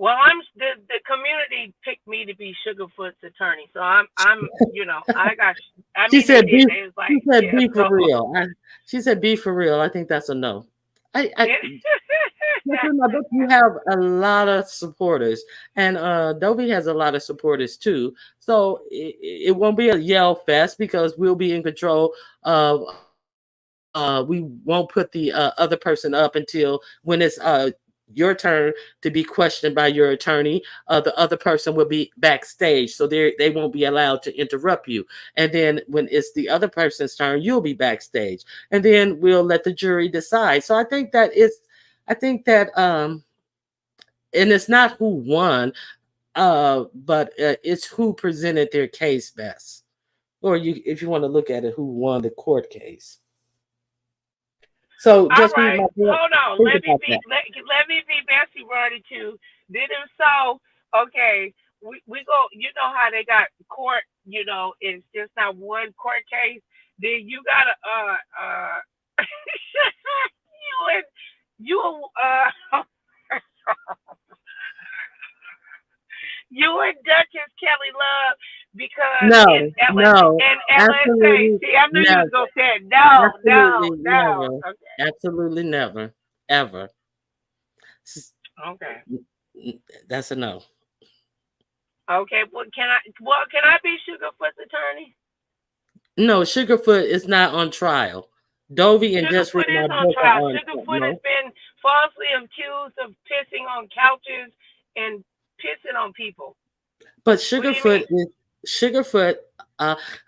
Well, the community picked me to be Sugarfoot's attorney, so I'm She said be for real. She said be for real. I think that's a no. In my book, you have a lot of supporters, and Dovie has a lot of supporters too. So it won't be a yell fest because we'll be in control of. We won't put the other person up until when it's your turn to be questioned by your attorney. The other person will be backstage, so they won't be allowed to interrupt you. And then when it's the other person's turn, you'll be backstage, and then we'll let the jury decide. So I think that and it's not who won, but it's who presented their case best, or if you want to look at it, who won the court case. So just hold on. Let me be Bessie Roddy too. Okay, we go. You know how they got court. It's just not one court case. Then you gotta you and Duchess Kelly Love, because absolutely. See, I knew you was gonna say it. No. Okay. Absolutely never, ever. Okay. That's a no. Okay. Well, can I be Sugarfoot's attorney? No, Sugarfoot is not on trial. Dovie and Just Read My Book are on trial. Sugarfoot has been falsely accused of pissing on couches and pissing on people. But Sugarfoot,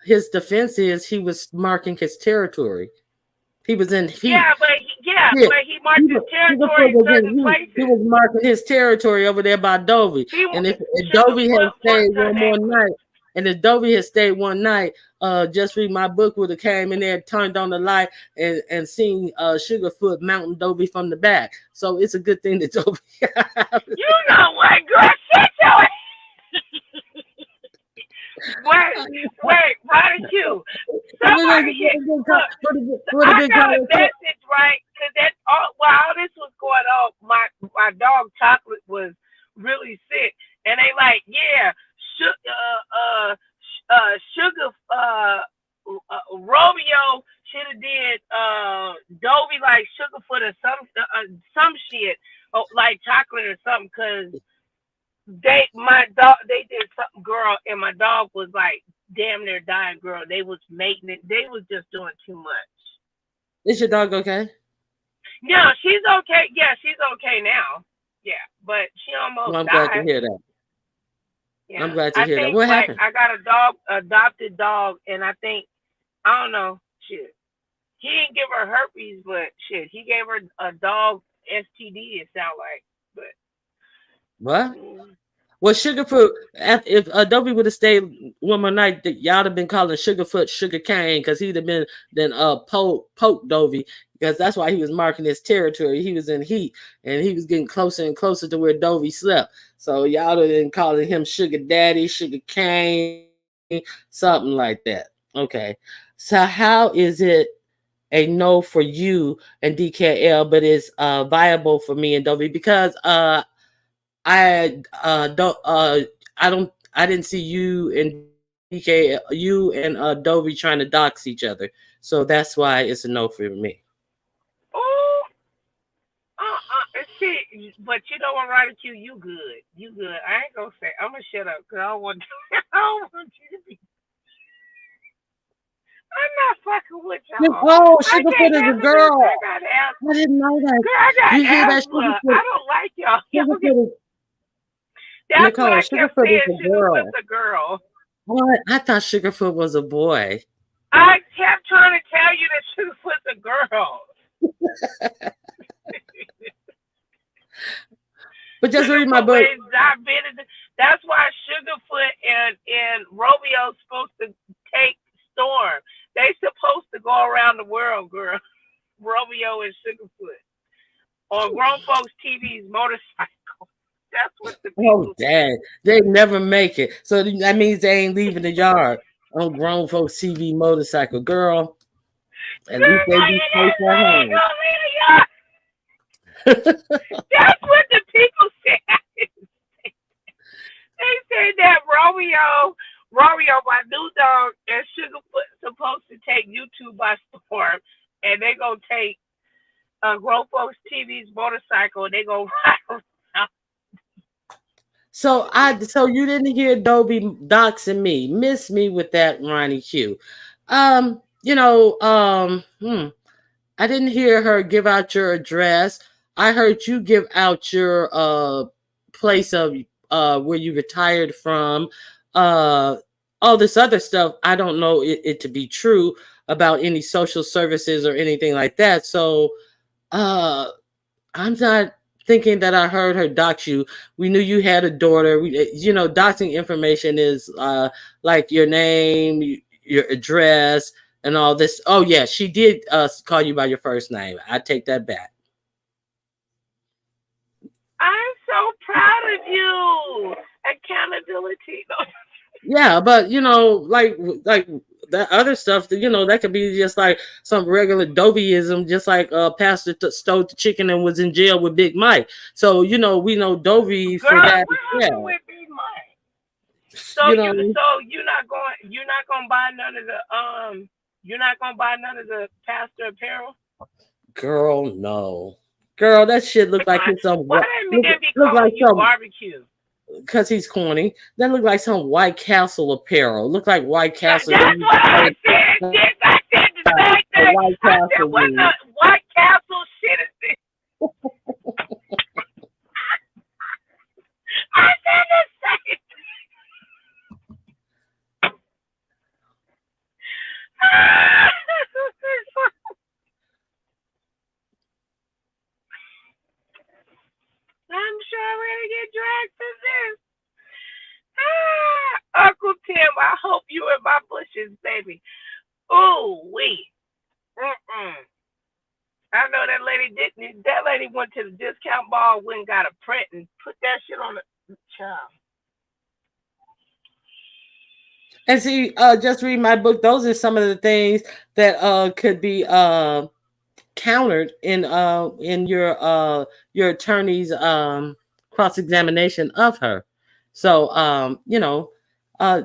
his defense is he was marking his territory. He was in heat. But he marked his territory in certain places. He was marking his territory over there by Dovie. And if Dovie had stayed one more night, Just Read My Book would have came in there, turned on the light, and seen Sugarfoot mounting Dovie from the back. So it's a good thing that Dovie. You know what, girl? Shut your Wait, Ronnie Q. Somebody hit. Look, I got a message, right? Because that's all this was going on. My dog Chocolate was really sick, and they like, yeah, sugar. Romeo should have did Dovie like Sugarfoot or some shit, like Chocolate or something, because they did something, girl, and my dog was like damn near dying, girl. They was making it. They was just doing too much. Is your dog okay? No, she's okay. Yeah, she's okay now. Yeah, but she almost Well, I'm died. glad to hear that. Yeah. I'm glad to hear that. What like, happened? I got adopted dog, and I think, I don't know, shit. He didn't give her herpes, but shit, he gave her a dog STD, it sound like. But what? Well, Sugarfoot, if Dovie would have stayed one more night, y'all would have been calling Sugarfoot Sugar Cane, because he'd have been then poke Dovie, because that's why he was marking his territory. He was in heat, and he was getting closer and closer to where Dovie slept. So y'all would have been calling him Sugar Daddy, Sugar Cane, something like that. Okay. So how is it a no for you and DKL, but it's viable for me and Dovie? Because I didn't see you and Dovie trying to dox each other, so that's why it's a no for me. Oh, see, but you know what, Ryder Q, you good. I ain't gonna say. I'm gonna shut up because I don't want you to be. I'm not fucking with y'all. Oh, Sugarfoot is a girl. I didn't know that. Girl, I got you hear that? asthma. I don't like y'all. That's Nicole, what I kept Sugarfoot saying. is a girl. Sugarfoot's a girl. What? I thought Sugarfoot was a boy. I kept trying to tell you that Sugarfoot's a girl. But just read my book. That's why Sugarfoot and Romeo's supposed to take Storm. They supposed to go around the world, girl. Romeo and Sugarfoot on Grown Folks TV's motorcycle. That's what the people dang. They never make it. So that means they ain't leaving the yard on Grown Folks TV motorcycle. Girl, at least they be safe at home. That's what the people said. They said that Romeo, my new dog, and Sugarfoot supposed to take YouTube by storm, and they gonna take Grown Folks TV's motorcycle, and they gonna ride around. So you didn't hear Dovie doxing me. Miss me with that, Ronnie Q. I didn't hear her give out your address. I heard you give out your place of where you retired from. All this other stuff, I don't know it to be true about any social services or anything like that. So I'm not thinking that I heard her dox you. We knew you had a daughter. Doxing information is like your name, your address, and all this. Oh yeah, she did call you by your first name. I take that back. I'm so proud of you. Accountability. Yeah, but like that other stuff, that could be just like some regular Dovieism, just like Pastor stole the chicken and was in jail with Big Mike. So we know Dovie for that. Yeah. With Big Mike? So you're not gonna buy none of the you're not gonna buy none of the Pastor apparel? Girl, no. Girl, that shit look like it's some. Why didn't they be calling you barbecue? Because he's corny. That look like some White Castle apparel. Look like White Castle. That's what I said. I said the same thing. White Castle. I said, what the White Castle shit is this? I said the same thing. I'm sure we're gonna get dragged for this. Uncle Tim, I hope you in my bushes, baby. Ooh, wee. I know that lady didn't. That lady went to the discount mall, went and got a print and put that shit on the child. And see, just read my book. Those are some of the things that could be countered in your attorney's cross examination of her. So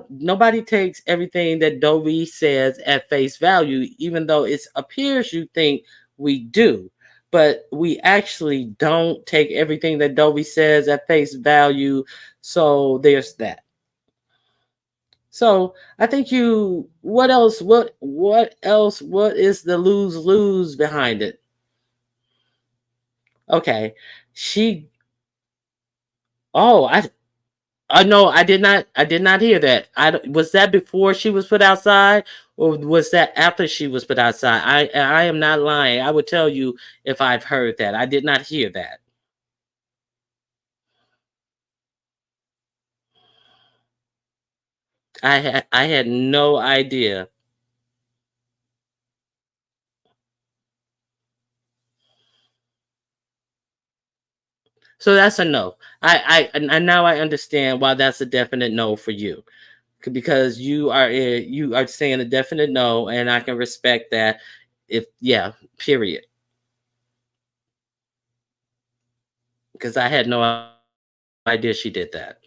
nobody takes everything that Dovie says at face value, even though it appears you think we do. But we actually don't take everything that Dovie says at face value. So there's that. So I think what else? What else? What is the lose behind it? Okay. She oh I know I did not hear that. Was that before she was put outside or was that after she was put outside? I am not lying. I would tell you if I've heard that. I did not hear that. I had no idea. So that's a no. And now I understand why that's a definite no for you, because you are saying a definite no, and I can respect that. If yeah, period. Because I had no idea she did that.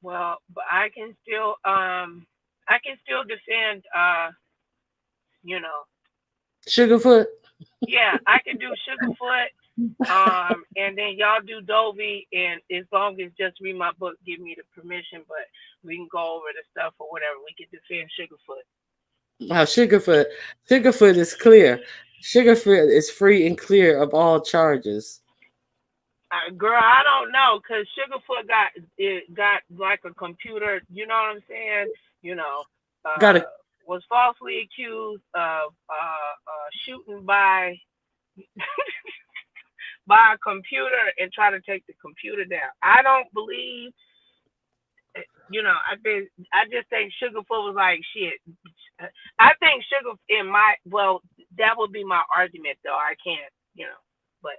Well, but I can still defend you know, Sugarfoot. yeah, I can do Sugarfoot. And then y'all do Dovie, and as long as just read my book, give me the permission, but we can go over the stuff or whatever. We can defend Sugarfoot. Wow, Sugarfoot is clear. Sugarfoot is free and clear of all charges. Girl, I don't know, cause Sugarfoot got like a computer. You know what I'm saying? You know, Got a was falsely accused of shooting by by a computer and try to take the computer down. I don't believe. I just think Sugarfoot was like shit. I think Sugar that would be my argument though. I can't, but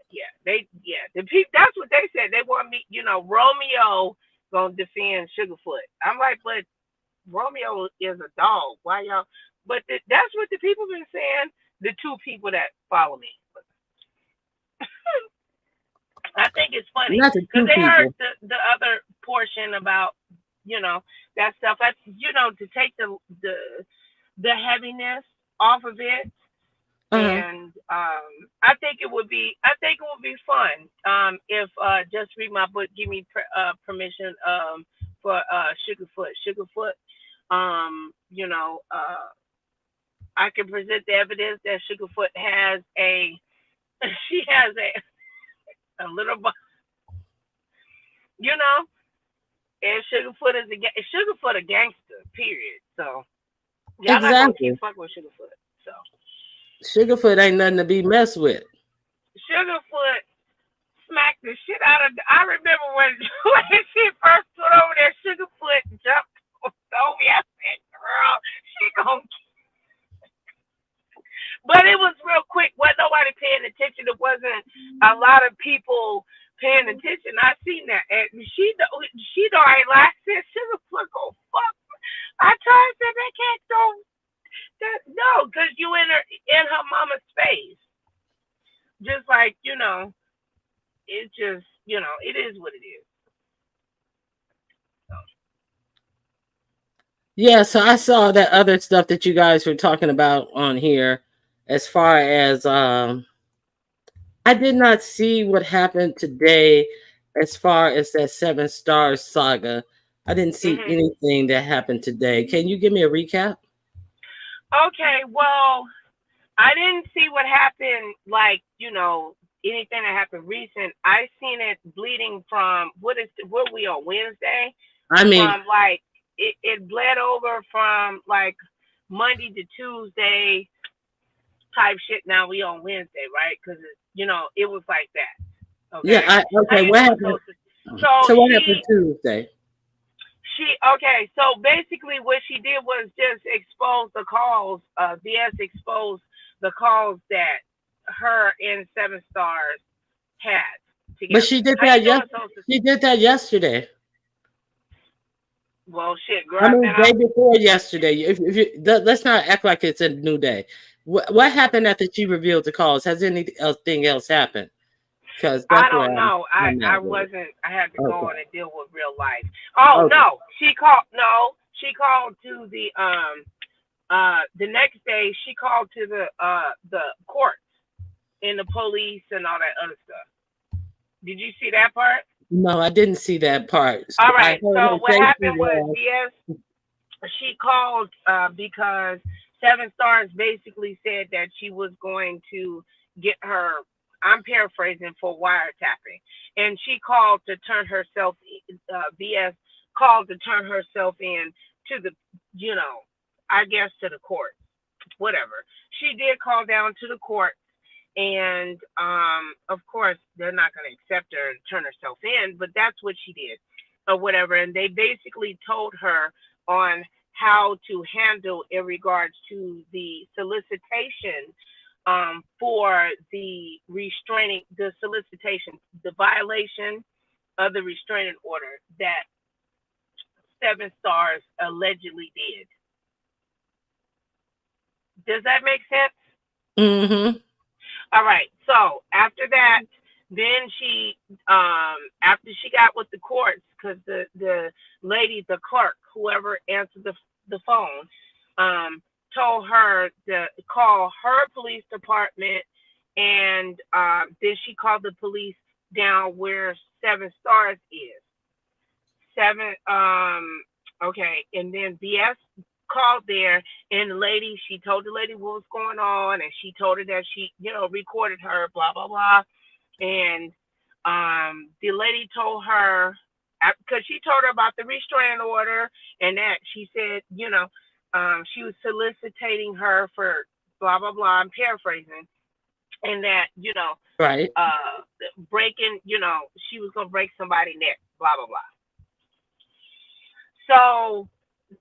that's what they said. They want me, Romeo gonna defend Sugarfoot. I'm like, but Romeo is a dog. Why y'all? But that's what the people been saying. The two people that follow me. I think it's funny because they heard the other portion about that stuff. To take the heaviness off of it. And I think it would be fun if just read my book, give me permission for Sugarfoot. I can present the evidence that Sugarfoot has she has a little, and Sugarfoot is Sugarfoot a gangster, period. So y'all not gonna keep fucking with Sugarfoot. So Sugarfoot ain't nothing to be messed with. Sugarfoot smacked the shit out of. I remember when she first put over there, Sugarfoot jumped over me. I said, "Girl, she gonna." But it was real quick. Wasn't nobody paying attention. It wasn't a lot of people paying attention. I seen that, and she know I ain't like. I said, Sugarfoot go fuck. I told her they can't go. No, because you in her mama's space. Just like, it's just, it is what it is. So. Yeah, so I saw that other stuff that you guys were talking about on here as far as I did not see what happened today as far as that 7 Stars saga. I didn't see anything that happened today. Can you give me a recap? Okay, well, I didn't see what happened, like, anything that happened recent. I seen it bleeding from, what we on, Wednesday? I mean, from, like, it bled over from, like, Monday to Tuesday type shit. Now we on Wednesday, right? Because, it was like that. Okay? Yeah, okay, what happened? So what happened Tuesday? So basically what she did was just expose the calls, VS exposed the calls that her and 7 Stars had together. But she did that. She did that yesterday. Well, shit, girl. I mean, day before yesterday. Let's not act like it's a new day. What happened after she revealed the calls? Has anything else happened? Because I don't know. I wasn't. I had to go on and deal with real life. Oh no, she called. No, she called to the next day. She called to the courts and the police and all that other stuff. Did you see that part? No, I didn't see that part. All right. So what happened was, yes, she called because 7 Stars basically said that she was going to get her, I'm paraphrasing, for wiretapping. And she called to turn herself, BS called to turn herself in to the, I guess to the court, whatever. She did call down to the court. And, of course, they're not going to accept her and turn herself in, but that's what she did or whatever. And they basically told her on how to handle in regards to the solicitation for the solicitation, the violation of the restraining order that 7 Stars allegedly did. Does that make sense? Mm-hmm. All right. So after that, then she, after she got with the courts, because the lady, the clerk, whoever answered the phone, told her to call her police department, and then she called the police down where 7 Stars is. Okay, and then BS called there, and the lady, she told the lady what was going on, and she told her that she, recorded her, blah, blah, blah. And the lady told her, because she told her about the restraining order, and that she said, she was soliciting her for blah, blah, blah. I'm paraphrasing. And that, right. Breaking, she was going to break somebody's neck, blah, blah, blah. So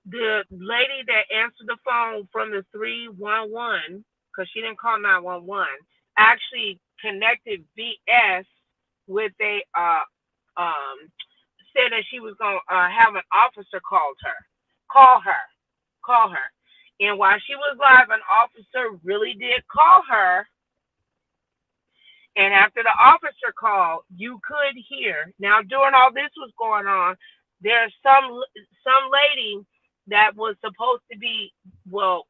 the lady that answered the phone from the 311, because she didn't call 911, actually connected VS with a said that she was gonna have an officer call her. And while she was live, an officer really did call her. And after the officer called, you could hear. Now, during all this was going on, there's some lady that was supposed to be, was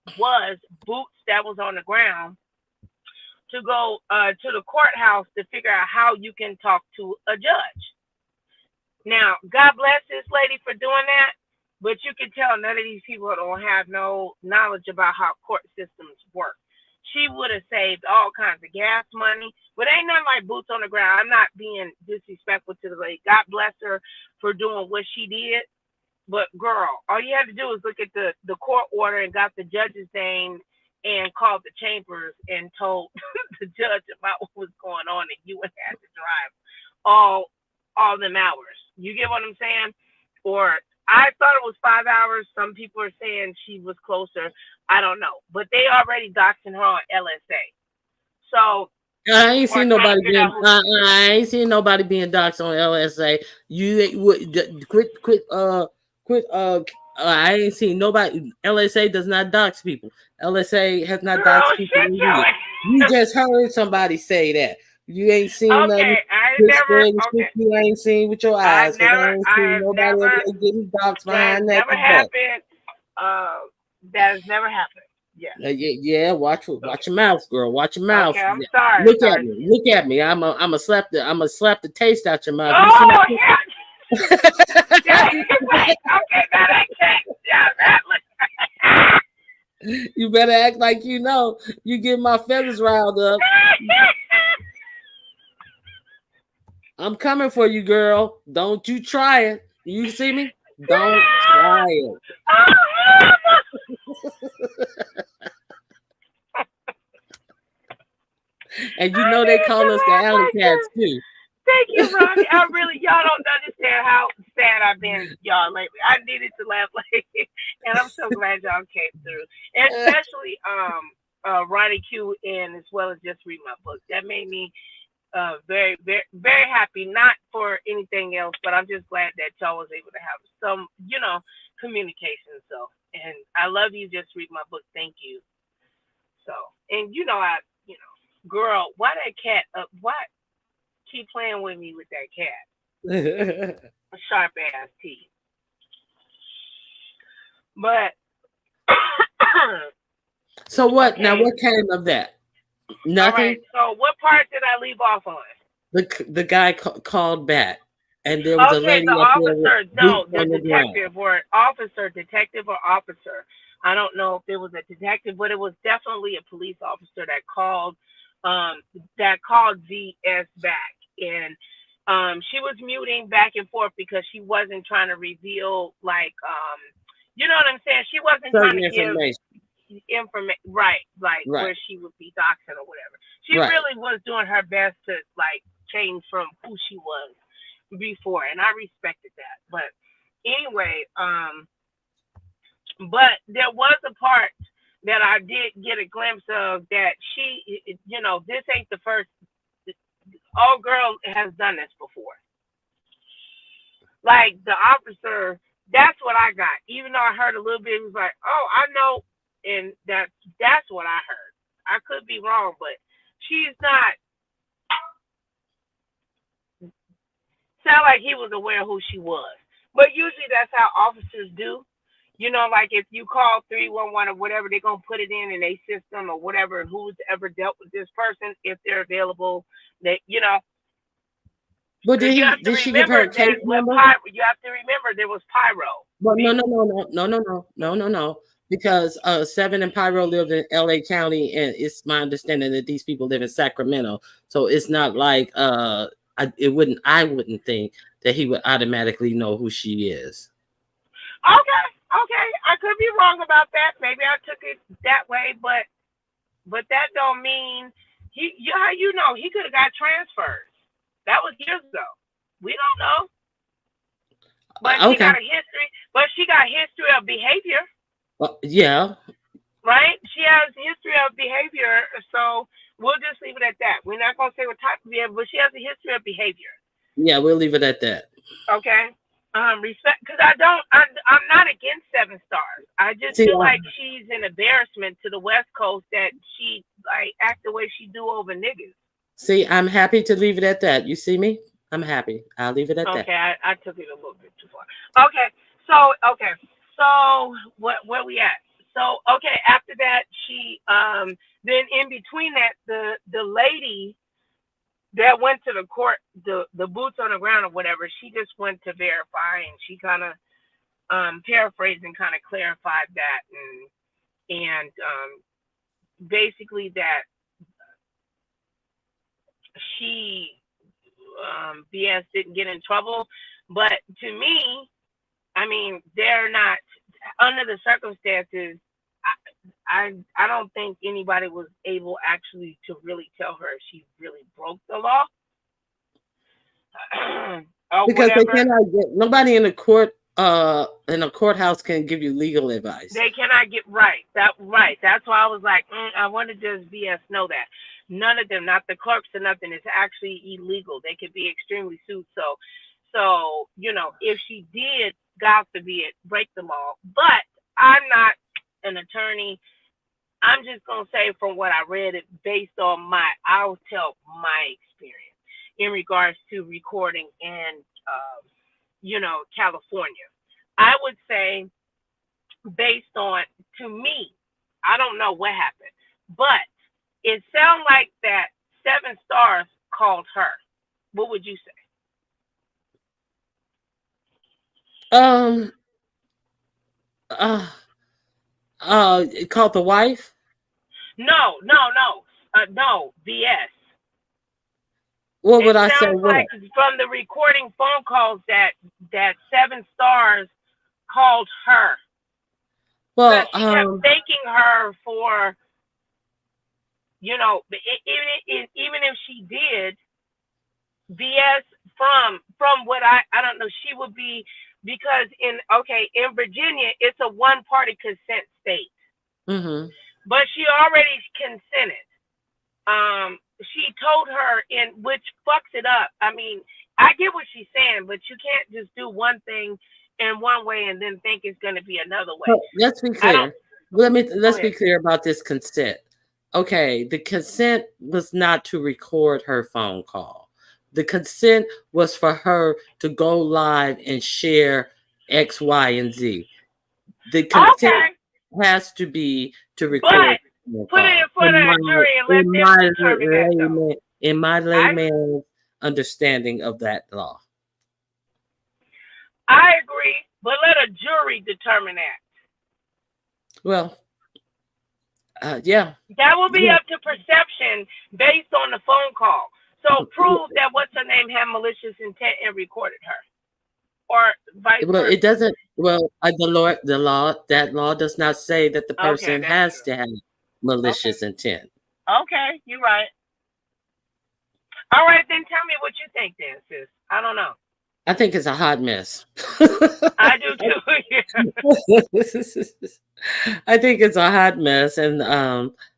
boots that was on the ground to go to the courthouse to figure out how you can talk to a judge. Now, God bless this lady for doing that, but you can tell none of these people don't have no knowledge about how court systems work. She would have saved all kinds of gas money, but ain't nothing like boots on the ground. I'm not being disrespectful to the lady. God bless her for doing what she did. But girl, all you had to do was look at the court order and got the judge's name and called the chambers and told the judge about what was going on, and you would have to drive all them hours. You get what I'm saying? Or I thought it was 5 hours. Some people are saying she was closer. I don't know. But they already doxing her on LSA. So I ain't seen nobody being doxed on LSA. Quit. I ain't seen nobody. LSA does not dox people. LSA has not doxed people. You just heard somebody say that. You ain't seen nothing. You ain't seen with your eyes. I ain't seen nobody getting doxed behind that. Never happened. That has never happened. Yeah. Yeah. Watch your mouth, girl. Watch your mouth. Okay, I'm sorry. Look at me. I'm a slap the taste out your mouth. Oh yeah. Okay, now that can't. You better act like you know. You get my feathers riled up. I'm coming for you, girl. Don't you try it. You see me? Don't try it. And you know they call us the alley cats too. Thank you, Ronnie. Y'all don't understand how sad I've been, y'all, lately. I needed to laugh lately, and I'm so glad y'all came through. And especially Ronnie Q in as well as just read my book. That made me very, very, very happy. Not for anything else, but I'm just glad that y'all was able to have some, communication. So, and I love you. Just read my book. Thank you. So, and girl, why that cat up? Why keep playing with me with that cat? Sharp ass teeth. But so what? Okay. Now, what came of that? Nothing. All right. So, what part did I leave off on? The guy called back, and there was a lady the up officer. there. No, the detective or officer, detective or officer. I don't know if it was a detective, but it was definitely a police officer that called VS back, and she was muting back and forth because she wasn't trying to reveal, like, you know what I'm saying? She wasn't certain trying to give information, right? Like where she would be doxing or whatever. She really was doing her best to like change from who she was before, and I respected that. But anyway, but there was a part that I did get a glimpse of that she, this ain't the first. Old girl has done this before. Like the officer, that's what I got. Even though I heard a little bit, it was like, oh, I know, and that's what I heard. I could be wrong, but she's not. Sound like he was aware of who she was, but usually that's how officers do. Like if you call 311 or whatever, they're gonna put it in their system or whatever. Who's ever dealt with this person, if they're available, that. But did she give her a case number? You have to remember there was Pyro. Well, no. Because Seven and Pyro lived in LA County, and it's my understanding that these people live in Sacramento. So it's not like I wouldn't think that he would automatically know who she is. Okay. I could be wrong about that. Maybe I took it that way, but that don't mean he could have got transferred. That was years ago. We don't know. But she got a history. But she got history of behavior. Yeah. Right? She has history of behavior. So we'll just leave it at that. We're not gonna say what type of behavior, but she has a history of behavior. Yeah, we'll leave it at that. Okay. Respect, because I'm not against 7 stars. I just feel like she's an embarrassment to the West Coast that she like act the way she do over niggas. See, I'm happy to leave it at that. You see me? I'm happy. I'll leave it at that. Okay, I took it a little bit too far. Okay, so where we at? So after that, she then in between that, the lady that went to the court, the boots on the ground or whatever, she just went to verify, and she kind of paraphrased and kind of clarified that, and basically that she BS didn't get in trouble. But to me, I mean, they're not under the circumstances. I don't think anybody was able actually to really tell her she really broke the law. Because they cannot get nobody in a courthouse can give you legal advice. They cannot get right. That's why I was like, I wanted to BS know that. None of them, not the clerks or nothing, is actually illegal. They could be extremely sued. So if she did, God forbid, break them all. But I'm not an attorney. I'm just gonna say from what I read, it based on I'll tell my experience in regards to recording in California. I would say based on, to me, I don't know what happened, but it sounded like that 7 stars called her. What would you say? Called the wife? No, BS. What would I say? Like from the recording phone calls that 7 stars called her. Well, she kept thanking her for, even if she did, BS from what I don't know, she would be, because in Virginia, it's a one-party consent state. Mm-hmm. but she already consented. She told her, in which fucks it up. I mean, I get what she's saying, but you can't just do one thing in one way and then think it's going to be another way. So let's be clear. Let's be clear about this consent. Okay, the consent was not to record her phone call. The consent was for her to go live and share X, Y, and Z. The consent has to be to record. But put it in front of the jury and let them determine that. In my layman's understanding of that law. I agree, but let a jury determine that. Well, yeah. That will be up to perception based on the phone call. So prove that what's her name had malicious intent and recorded her, or vice versa. Well, it doesn't. Well, that law does not say that the person has to have malicious intent. Okay, you're right. All right, then tell me what you think, then, sis. I don't know. I think it's a hot mess. I do too. I think it's a hot mess, and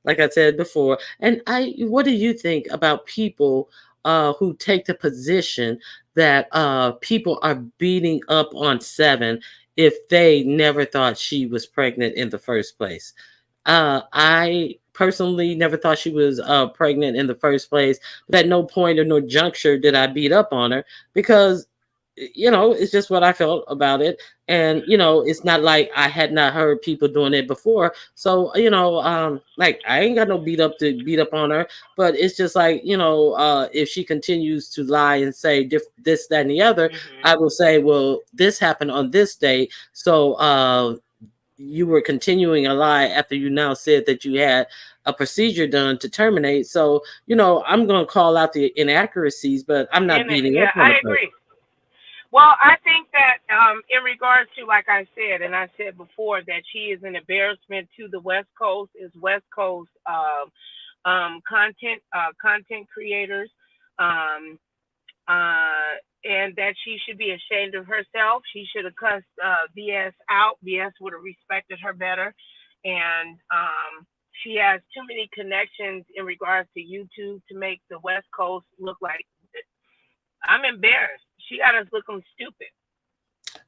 like I said before, and what do you think about people who take the position that people are beating up on Seven if they never thought she was pregnant in the first place? I personally never thought she was pregnant in the first place, but at no point or no juncture did I beat up on her, because it's just what I felt about it. And, it's not like I had not heard people doing it before. So, like, I ain't got no beat up on her, but it's just like, if she continues to lie and say this, that, and the other, I will say, well, this happened on this day. So, you were continuing a lie after you now said that you had a procedure done to terminate. So, I'm going to call out the inaccuracies, but I'm not beating up on her. I agree. Well, I think that in regards to, like I said, and I said before, that she is an embarrassment to the West Coast, content creators, and that she should be ashamed of herself. She should have cussed BS out. BS would have respected her better. And she has too many connections in regards to YouTube to make the West Coast look like I'm embarrassed. She got us looking stupid.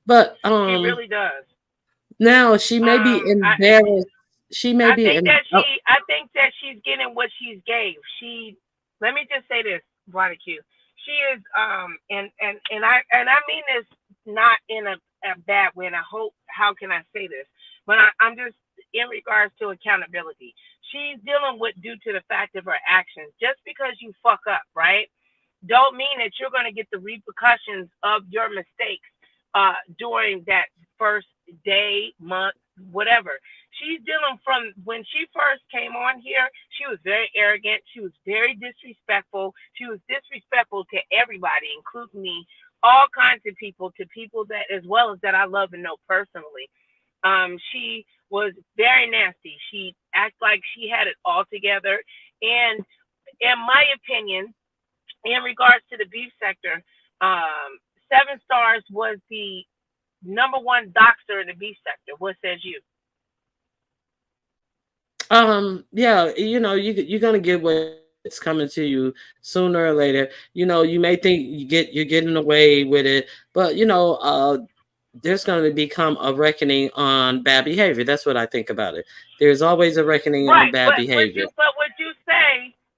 But she really does. Now she may be embarrassed. I think that she's getting what she's gave. Let me just say this, Bonnie Q. She is and I mean this not in a bad way, and I hope, how can I say this? But I'm just in regards to accountability. She's dealing with due to the fact of her actions. Just because you fuck up, right, don't mean that you're going to get the repercussions of your mistakes during that first day, month, whatever. She's dealing from when she first came on here, she was very arrogant. She was very disrespectful. She was disrespectful to everybody, including me, all kinds of people, to people that, as well as that I love and know personally. She was very nasty. She acted like she had it all together. And in my opinion, in regards to the beef sector, 7 Stars was the #1 doxer in the beef sector. What says you? Yeah, you're gonna get what's coming to you sooner or later. You may think you're getting away with it, but there's going to become a reckoning on bad behavior. That's what I think about it. There's always a reckoning on bad behavior.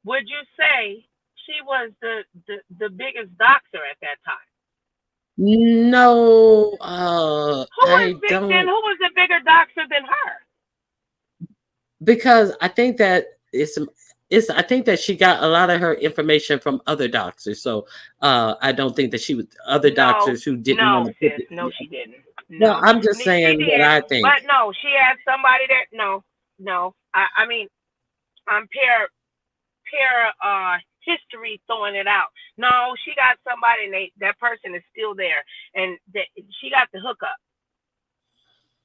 Would you say she was the biggest doxer at that time? No, Who was a bigger doxer than her? Because I think that I think that she got a lot of her information from other doxers. So I don't think that she was other doxers who didn't want to put it. No, she didn't. No, I'm just saying what I think. But no, she had somebody that no. I mean, Pior history throwing it out. No, she got somebody, and that person is still there, and she got the hookup.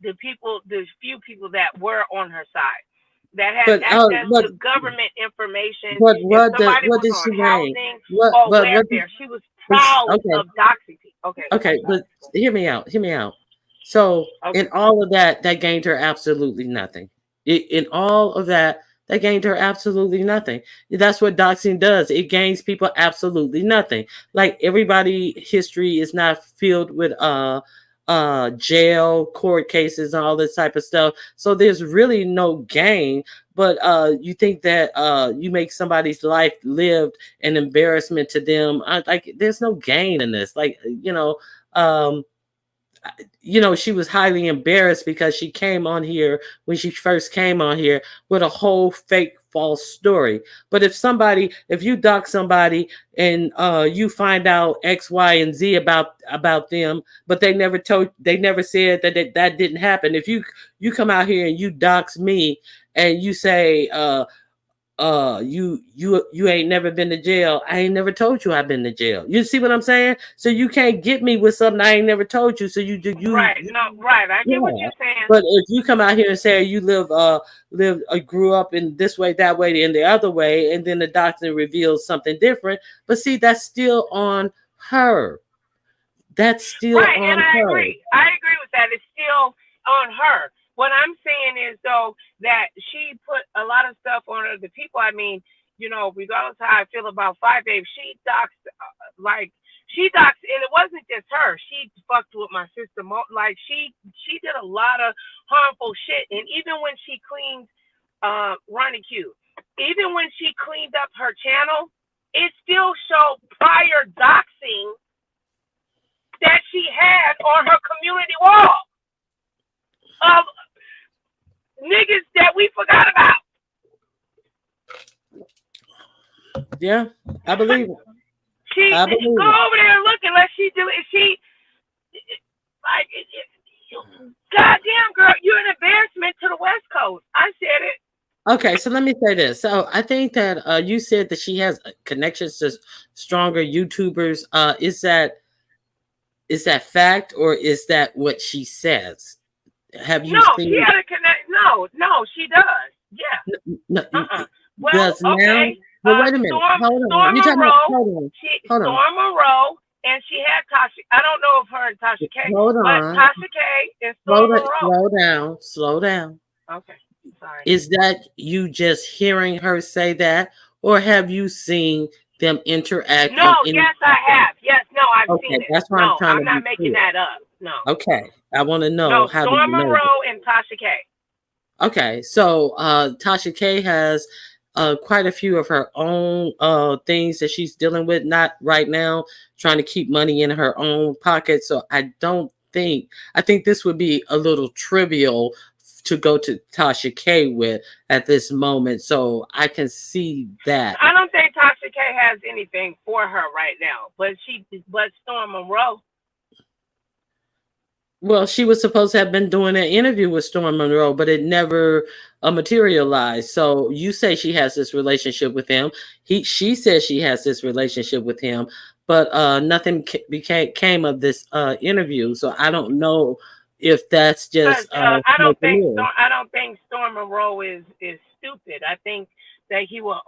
The few people that were on her side that had access to government information. What did she name? Welfare. She was proud of doxing people. Okay, but hear me out. So in all of that gained her absolutely nothing. In all of that, that gained her absolutely nothing. That's what doxing does. It gains people absolutely nothing. Like everybody history is not filled with jail, court cases, and all this type of stuff. So there's really no gain. But you think that you make somebody's life lived an embarrassment to them. Like there's no gain in this. Like, she was highly embarrassed because she came on here when she first came on here with a whole fake false story. But if you dox somebody and you find out X, Y, and Z about them, but they never said that didn't happen. If you come out here and you dox me and you say you ain't never been to jail. I ain't never told you I've been to jail. You see what I'm saying? So you can't get me with something I ain't never told you. So you right. I get what you're saying. But if you come out here and say you grew up in this way, that way, and the other way, and then the doctor reveals something different, but see, that's still on her. That's still right, on and I her. agree. I agree with that. It's still on her. What I'm saying is, though, that she put a lot of stuff on other people. I mean, regardless of how I feel about Five Babe, she doxed, and it wasn't just her. She fucked with my sister. Like, she did a lot of harmful shit. And even when she cleaned Ronnie Q, even when she cleaned up her channel, it still showed prior doxing that she had on her community wall of niggas that we forgot about. Yeah, I believe it. Go over there and look unless she do it. She goddamn girl, you're an embarrassment to the West Coast. I said it. Okay, so let me say this. So I think that you said that she has connections to stronger YouTubers. Is that fact or is that what she says? Have you seen? She had a connect. No, she does. Yeah. No, Well, does okay. Now? Wait a minute. Hold on. Storm Monroe, and she had Tasha. I don't know if her and Tasha K. Hold on. But Tasha K and Storm Monroe. Slow down. Okay. Sorry. Is that you just hearing her say that, or have you seen them interact? No, yes, I have. Yes, no, I've seen it. That's why I'm not making that up. No. Okay. I want to know how Storm Monroe and Tasha K. Okay, so Tasha K has quite a few of her own things that she's dealing with, not right now, trying to keep money in her own pocket. So I think this would be a little trivial to go to Tasha K with at this moment. So I can see that. I don't think Tasha K has anything for her right now, but Storm Monroe. Well, she was supposed to have been doing an interview with Storm Monroe, but it never materialized. So you say she has this relationship with him. She says she has this relationship with him, but nothing came of this interview. So I don't know if that's just. I don't think Storm Monroe is stupid. I think that he will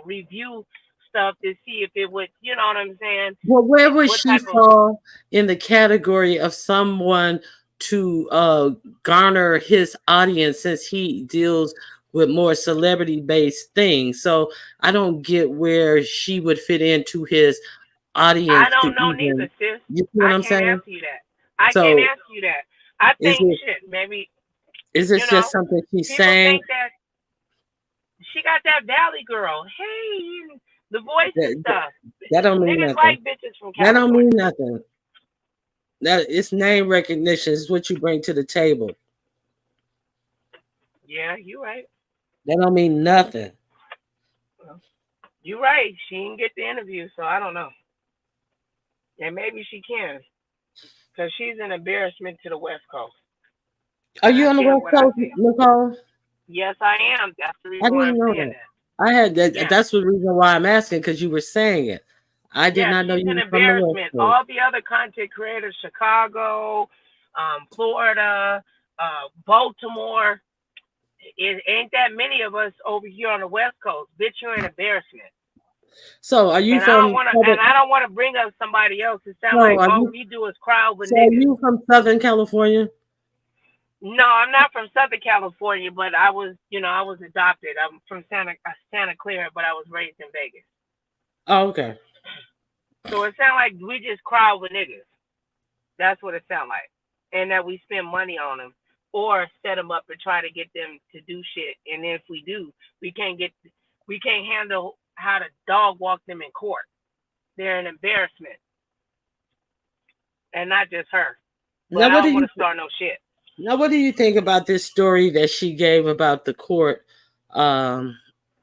review stuff to see if it would, you know what I'm saying? Well, where would she fall in the category of someone to garner his audience, since he deals with more celebrity-based things? So I don't get where she would fit into his audience. I don't know neither, sis. You see what I'm saying? Answer you that. I can't ask you that. I think maybe. Is this just something she's saying? Think that she got that Valley girl. Hey, the voice and stuff. That don't mean nothing. Like bitches from California. That don't mean nothing. That it's name recognition is what you bring to the table. Yeah, you're right. That don't mean nothing. You're right. She didn't get the interview, so I don't know. And maybe she can, because she's an embarrassment to the West Coast. Are you on the West Coast, Nicole? Yes, I am. That's the reason why I'm saying that. I had that. Yeah. That's the reason why I'm asking, because you were saying it. I did not know you were from the West Coast. All the other content creators, Chicago, Florida, Baltimore, it ain't that many of us over here on the West Coast. Bitch, you're an embarrassment. So are you from? I don't want to bring up somebody else. It sounds like all we do is cry over niggas. Are you from Southern California? No, I'm not from Southern California, but I was, I was adopted. I'm from Santa Clara, but I was raised in Vegas. Oh, okay. So it sounds like we just cry over niggas. That's what it sounds like, and that we spend money on them or set them up and try to get them to do shit. And if we do, we can't handle how to dog walk them in court. They're an embarrassment, and not just her. But Now, I don't want to start no shit. Now, what do you think about this story that she gave about the court, the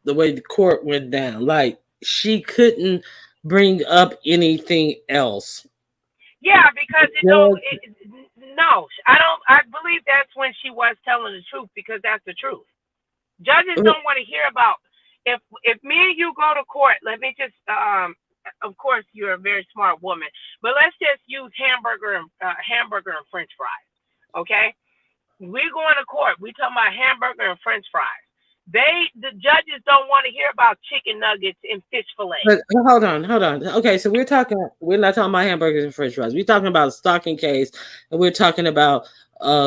way the court went down? Like, she couldn't bring up anything else. Yeah, because no, I believe that's when she was telling the truth, because that's the truth. Judges don't want to hear about if me and you go to court. Let me just of course you're a very smart woman, but let's just use hamburger and French fries. Okay, we going to court. We talking about hamburger and French fries. The judges don't want to hear about chicken nuggets and fish fillet. But hold on. Okay, so we're not talking about hamburgers and French fries. We're talking about a stalking case, and we're talking about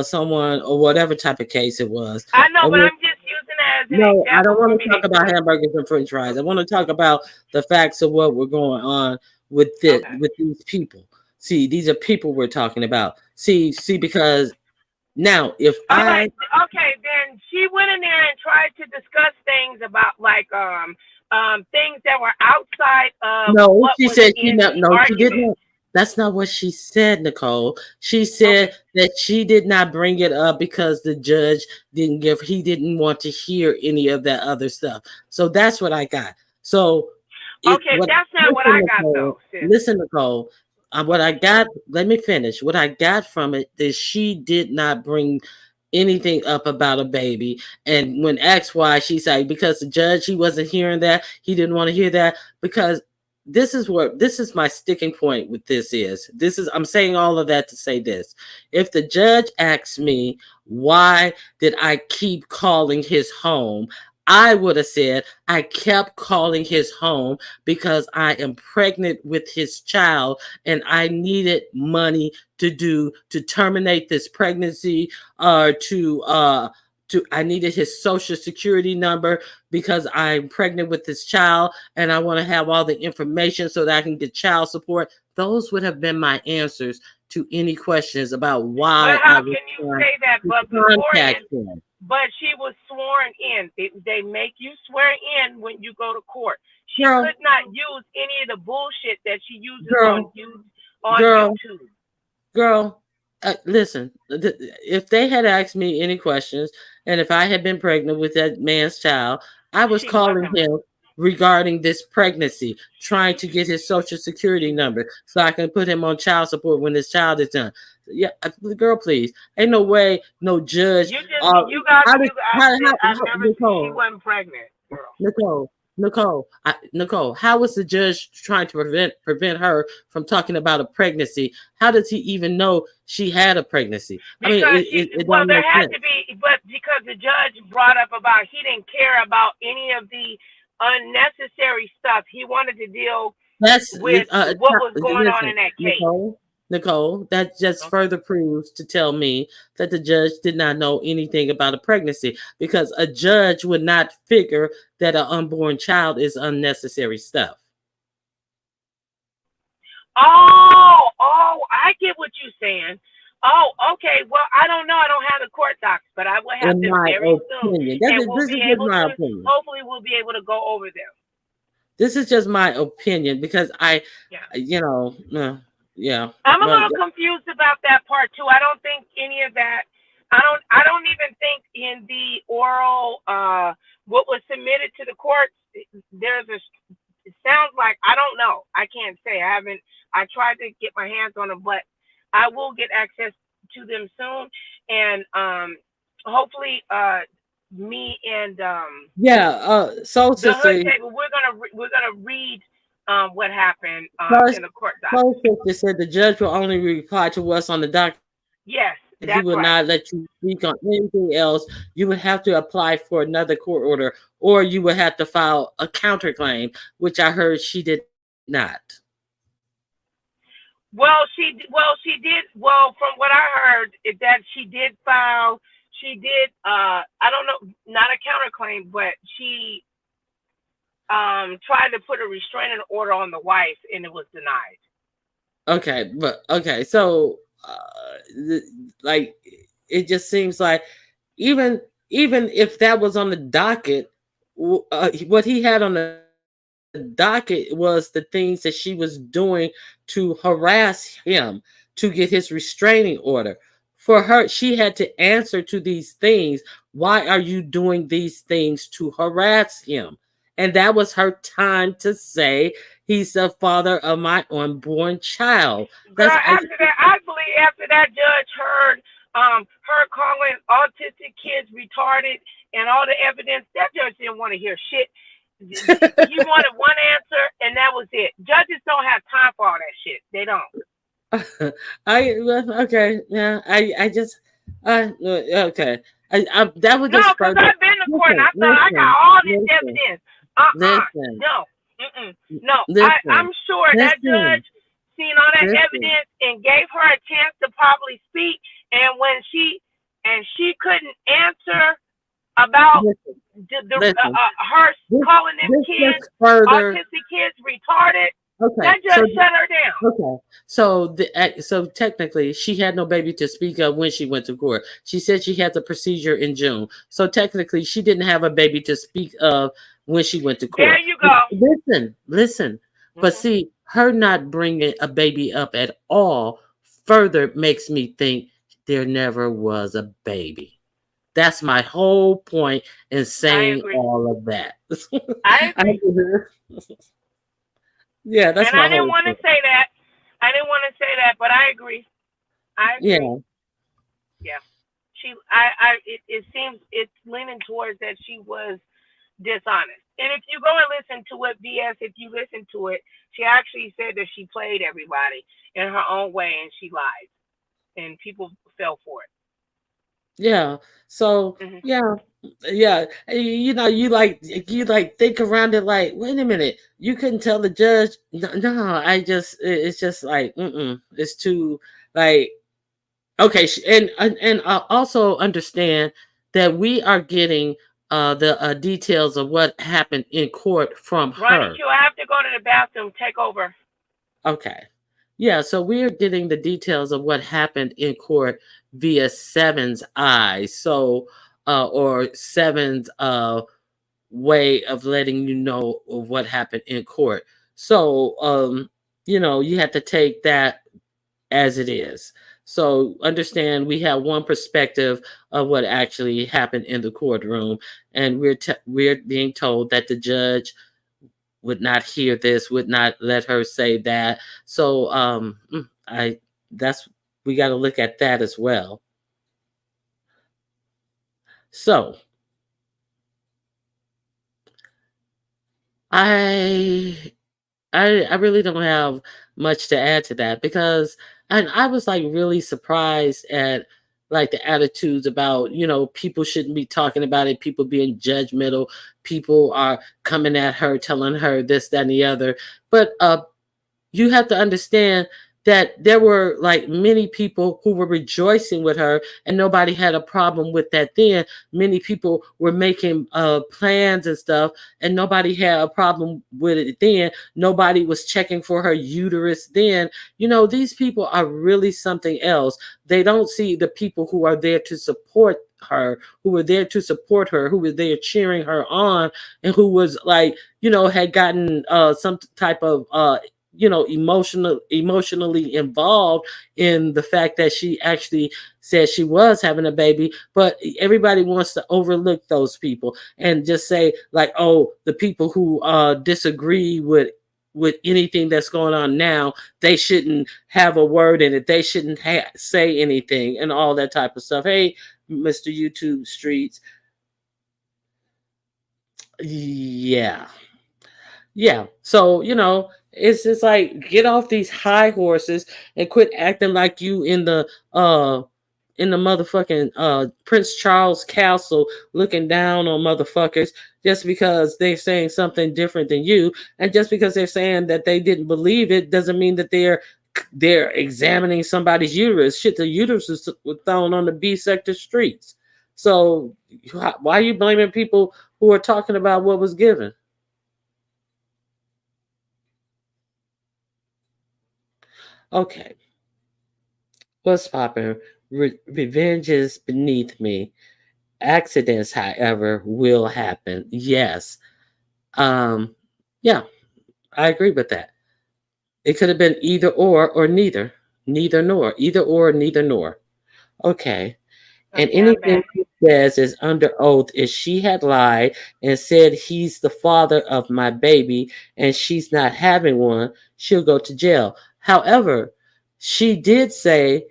someone or whatever type of case it was. I know, but I'm just using it as an example. I don't want to talk about hamburgers and French fries. I want to talk about the facts of what we're going on with with these people. See, these are people we're talking about. See, because now if then she went in there and tried to discuss things about like things that were outside of she didn't. That's not what she said, Nicole. She said that she did not bring it up because the judge he didn't want to hear any of that other stuff. So that's what I got. So that's not what I got though. Listen, Nicole. What I got, let me finish. What I got from it is she did not bring anything up about a baby. And when asked why, she said because the judge, he wasn't hearing that. He didn't want to hear that, because this is my sticking point with I'm saying all of that to say this. If the judge asks me, why did I keep calling his home? I would have said I kept calling his home because I am pregnant with his child and I needed money to terminate this pregnancy, or I needed his social security number because I'm pregnant with this child and I want to have all the information so that I can get child support. Those would have been my answers to any questions about why. But how can you say that? But she was sworn in. They make you swear in when you go to court. She could not use any of the bullshit that she uses on YouTube. Girl, listen, if they had asked me any questions and if I had been pregnant with that man's child, I was calling him regarding this pregnancy, trying to get his social security number so I can put him on child support when his child is done. Yeah, girl, please. Ain't no way, no judge. She wasn't pregnant, girl. Nicole, how was the judge trying to prevent her from talking about a pregnancy? How does he even know she had a pregnancy? Because there had to be, but because the judge brought up about he didn't care about any of the unnecessary stuff. He wanted to deal with what was going on in that case. Nicole, that just further proves to tell me that the judge did not know anything about a pregnancy, because a judge would not figure that an unborn child is unnecessary stuff. Oh, I get what you're saying. Oh, okay. Well, I don't know. I don't have the court docs, but I will have them very soon. Hopefully we'll be able to go over them. This is just my opinion because yeah. I'm a little confused about that part too. I don't think any of that. I don't even think in the oral what was submitted to the court. It sounds like, I don't know. I can't say. I tried to get my hands on them, but I will get access to them soon, and hopefully me and Soul Sister, we're gonna read what happened in the court doc. Soul Sister said the judge will only reply to us on the document. Yes, he will not let you speak on anything else. You would have to apply for another court order, or you would have to file a counterclaim, which I heard she did not. Well, she did. Well, from what I heard, that she did file. She did. I don't know, not a counterclaim, but she tried to put a restraining order on the wife, and it was denied. Okay, but okay, so like it just seems like even if that was on the docket, what he had on the docket was the things that she was doing to harass him to get his restraining order. For her, she had to answer to these things. Why are you doing these things to harass him? And that was her time to say, he's the father of my unborn child. Girl, after that, I believe after that judge heard her calling autistic kids retarded and all the evidence, that judge didn't want to hear shit. He wanted one answer, and that was it. Judges don't have time for all that shit. They don't. Okay, yeah, I just okay. I that would just no, because I've been to court and I thought I got all this evidence. No. I'm sure that judge seen all that evidence and gave her a chance to probably speak. And when she couldn't answer about her calling them kids, autistic kids, retarded. Okay, that judge shut her down. Okay, so technically, she had no baby to speak of when she went to court. She said she had the procedure in June, so technically, she didn't have a baby to speak of when she went to court. There you go. Listen. But see, her not bringing a baby up at all further makes me think there never was a baby. That's my whole point in saying all of that. I agree. Yeah, that's and I didn't want to say that. I didn't want to say that, but I agree. I agree. Yeah. It seems it's leaning towards that she was dishonest. And if you go and listen to it, BS, if you listen to it, she actually said that she played everybody in her own way and she lied, and people fell for it. Yeah. So yeah. You know, you think around it like, wait a minute, you couldn't tell the judge. No, it's just like, it's too like, okay. And I also understand that we are getting the details of what happened in court from her. Ronnie, I have to go to the bathroom. Take over. Okay. Yeah, so we're getting the details of what happened in court via Seven's eyes. So, or Seven's way of letting you know of what happened in court. So, you know, you have to take that as it is. So understand we have one perspective of what actually happened in the courtroom, and we're being told that the judge would not hear this, would not let her say that. So we got to look at that as well. So I really don't have much to add to that, because I was like really surprised at like the attitudes about, you know, people shouldn't be talking about it, people being judgmental, people are coming at her, telling her this, that, and the other. But you have to understand that there were like many people who were rejoicing with her, and nobody had a problem with that then. Many people were making plans and stuff, and nobody had a problem with it then. Nobody was checking for her uterus then. You know, these people are really something else. They don't see the people who are there to support her, who were there to support her, who were there cheering her on, and who was like, you know, had gotten some type of you know, emotionally involved in the fact that she actually said she was having a baby. But everybody wants to overlook those people and just say like, oh, the people who disagree with anything that's going on now, they shouldn't have a word in it, they shouldn't say anything and all that type of stuff. Hey, Mr. YouTube Streets. Yeah. So, you know, it's just like, get off these high horses and quit acting like you in the motherfucking Prince Charles Castle looking down on motherfuckers just because they're saying something different than you. And just because they're saying that they didn't believe it doesn't mean that they're they're examining somebody's uterus. Shit, the uterus was thrown on the B sector streets. So why are you blaming people who are talking about what was given? Okay. What's poppin'? Revenge is beneath me. Accidents, however, will happen. Yes. Yeah, I agree with that. It could have been either or neither. Neither nor. Either or, neither nor. Okay. And Okay, I'm anything back. she says is under oath. If she had lied and said he's the father of my baby and she's not having one, she'll go to jail. However, she did say,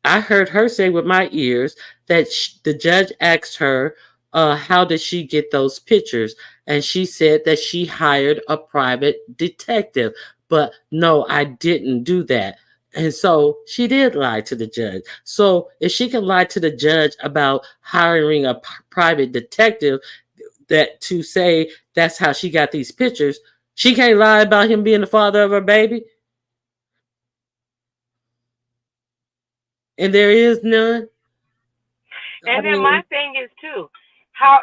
I heard her say with my ears that the judge asked her, how did she get those pictures? And she said that she hired a private detective. But no, I didn't do that. And so she did lie to the judge. So if she can lie to the judge about hiring a private detective that to say that's how she got these pictures, she can't lie about him being the father of her baby. And there is none. I And then my mean, thing is too, how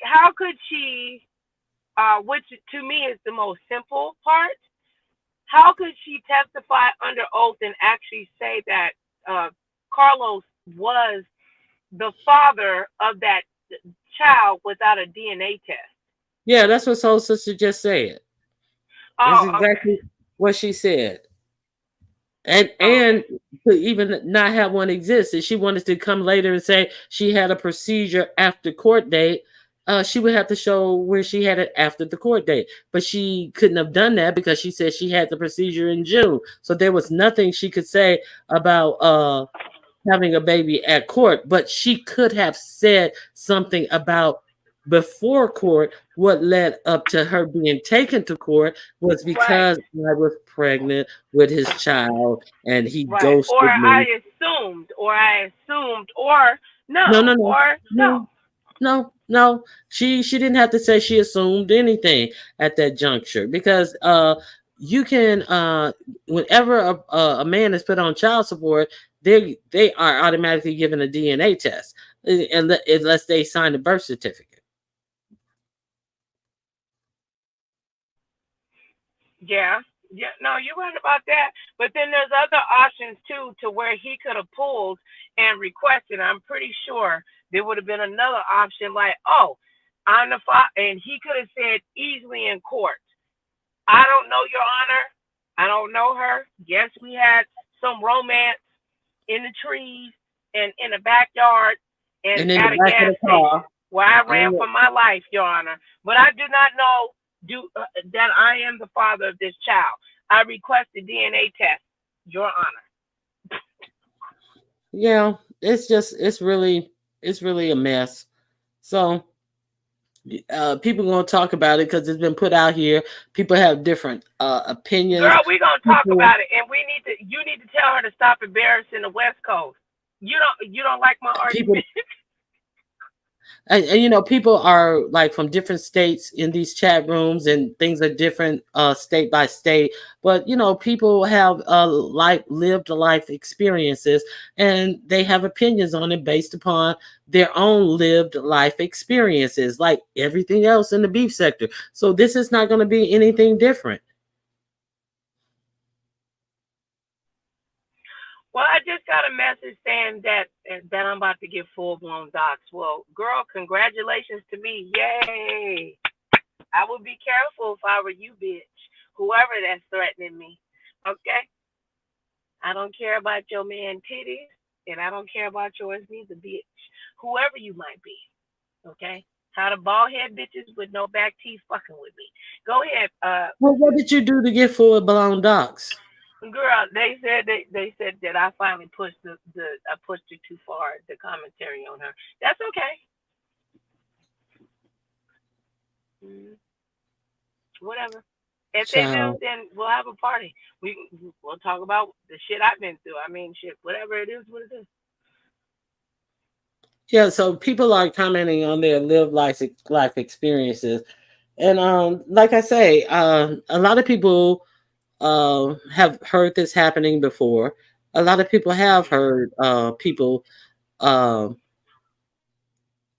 how could she, which to me is the most simple part, how could she testify under oath and actually say that Carlos was the father of that child without a DNA test? yeah, that's what Soul Sister just said. That's Oh, okay. exactly what she said. And Oh, okay. to even not have one exist, if she wanted to come later and say she had a procedure after court date, she would have to show where she had it after the court date. But she couldn't have done that because she said she had the procedure in June. So there was nothing she could say about having a baby at court. But she could have said something about before court. What led up to her being taken to court was Right, because I was pregnant with his child and he right. ghosted me. Or or No, no, no, no, or no. no, no, no. She didn't have to say she assumed anything at that juncture because you can whenever a man is put on child support, they are automatically given a DNA test unless they sign the birth certificate. Yeah, yeah. No, you're right about that. But then there's other options too, to where he could have pulled and requested. I'm pretty sure there would have been another option, like, oh, I'm the father, and he could have said easily in court, I don't know, Your Honor. I don't know her. Yes, we had some romance in the trees and in the backyard and And in the at a back of gas the station car, where I ran and for my life, Your Honor. But I do not know that I am the father of this child. I request a DNA test, Your Honor. yeah, it's really a mess. So people gonna talk about it because it's been put out here. People have different opinions. Girl, we're gonna talk People, about it, and you need to tell her to stop embarrassing the West Coast. You don't like my people argument. and you know, people are like from different states in these chat rooms, and things are different state by state. But you know, people have lived life experiences, and they have opinions on it based upon their own lived life experiences, like everything else in the beef sector. So this is not going to be anything different. Well, I just got a message saying that I'm about to get full blown docs. Well, girl, congratulations to me. Yay. I would be careful if I were you, bitch. Whoever that's threatening me. Okay? I don't care about your man titties, and I don't care about yours neither, bitch. Whoever you might be. Okay? How the bald head bitches with no back teeth fucking with me. Go ahead. Well, what did you do to get full blown docs? Girl, they said that I finally pushed I pushed it too far, the commentary on her. That's okay. Whatever. If they do, Child. then we'll have a party. We'll talk about the shit I've been through. I mean, shit, whatever it is, what it is. Yeah, so people are commenting on their live life experiences. And like I say, a lot of people have heard this happening before. A lot of people have heard people, um,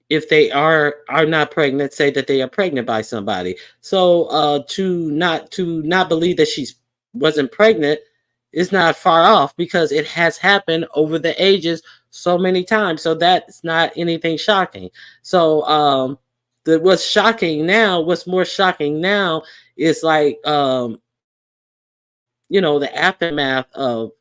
if they are not pregnant, say that they are pregnant by somebody. So to not believe that she's wasn't pregnant is not far off, because it has happened over the ages so many times. So that's not anything shocking. So what's more shocking now is like, the aftermath of,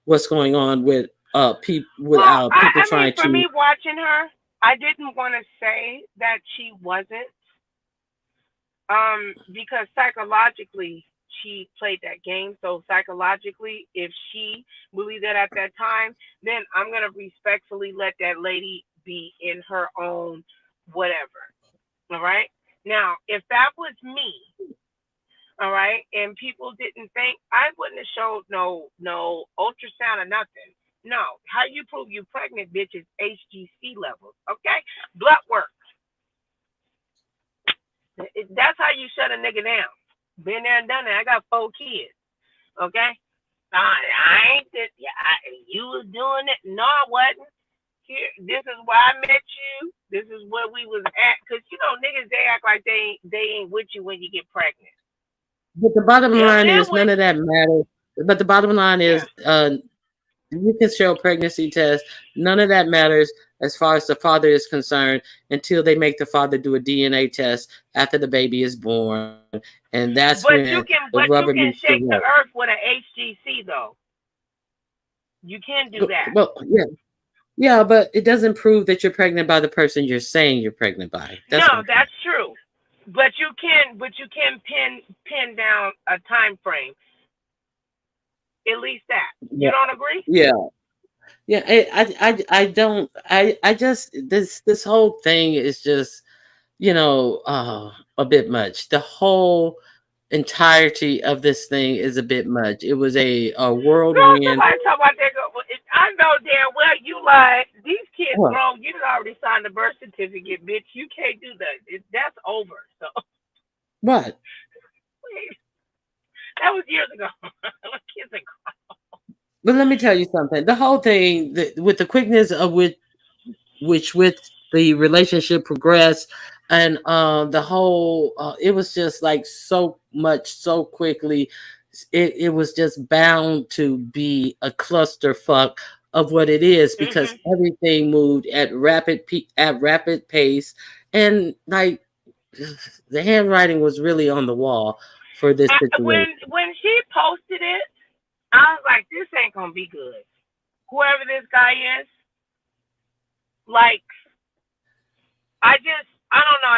what's going on with Well, people I mean, trying for to. me watching her, I didn't want to say that she wasn't, because psychologically she played that game. So psychologically, if she believed that at that time, then I'm gonna respectfully let that lady be in her own whatever. All right. Now, if that was me, all right, and people didn't think, I wouldn't have showed no ultrasound or nothing. No, how you prove you pregnant, bitch, is HGC levels. Okay, blood work. That's how you shut a nigga down. Been there and done that. I got 4 kids. Okay, I ain't that. Yeah, you was doing it. No, I wasn't. Here, this is where I met you. This is where we was at. Cause niggas, they act like they ain't with you when you get pregnant. But the bottom They're line there is none with of that matters. But the bottom line yeah. is, you can show pregnancy test. None of that matters as far as the father is concerned until they make the father do a DNA test after the baby is born, and that's But when the you rubber can meets the shake the road. earth with an HGC though. You can do that. Well, yeah, yeah, but it doesn't prove that you're pregnant by the person you're saying you're pregnant by. That's No, my point. that's true. But you can pin down a time frame. At least that. You Yeah, don't agree? yeah. Yeah, I don't, I just, this whole thing is just, a bit much. The whole entirety of this thing is a bit much. It was a Girl, whirlwind. somebody talk about that. I know damn well you lied. These kids What? grown. You done already signed the birth certificate, bitch. You can't do that. That's over. So What? that was years ago. Kids are But let me tell you something. The whole thing, with the quickness of which with the relationship progressed, and the whole, it was just like so much so quickly. It was just bound to be a clusterfuck of what it is, because everything moved at rapid pace, and like, the handwriting was really on the wall for this situation. when she posted it, I was like, this ain't gonna be good. Whoever this guy is, like, I don't know.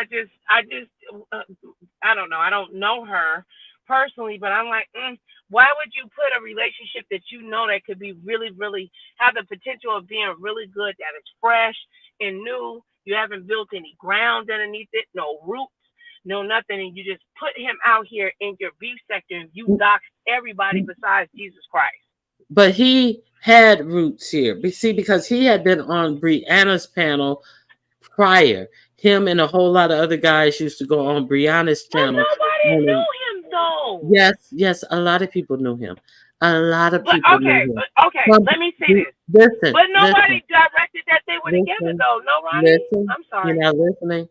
I don't know. I don't know her personally, but I'm like, why would you put a relationship that that could be really, really have the potential of being really good, that it's fresh and new? You haven't built any ground underneath it, no roots, no nothing, and you just put him out here in your beef sector and you dox everybody besides Jesus Christ. But he had roots here. See, because he had been on Brianna's panel prior. Him and a whole lot of other guys used to go on Brianna's But channel. nobody knew him though. Yes, a lot of people knew him. A lot of But people okay, knew him. let me say this. Listen, But nobody directed that they were together though. No, Ronnie? I'm sorry. You're not listening.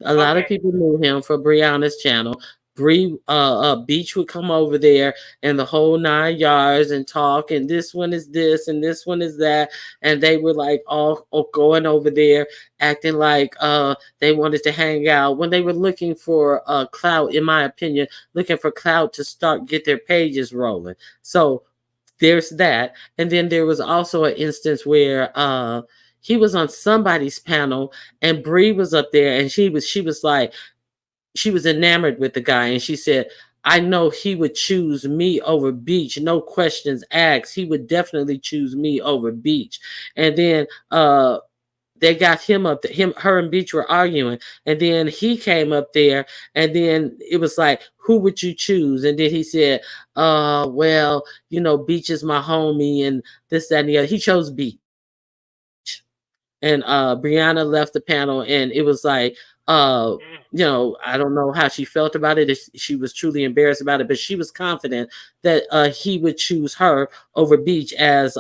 A lot of people knew him for Brianna's channel. Beach would come over there and the whole 9 yards and talk, and this one is this and this one is that, and they were like all going over there acting like they wanted to hang out when they were looking for clout, in my opinion, looking for clout to get their pages rolling. So there's that. And then there was also an instance where he was on somebody's panel and Bree was up there, and she was like, she was enamored with the guy, and she said, I know he would choose me over Beach, no questions asked. He would definitely choose me over Beach. And then they got him up there. Her and Beach were arguing, and then he came up there, and then it was like, who would you choose? And then he said, well, Beach is my homie, and this, that, and the other. He chose Beach. And Brianna left the panel, and it was like, You know, I don't know how she felt about it, if she was truly embarrassed about it, but she was confident that he would choose her over Beach as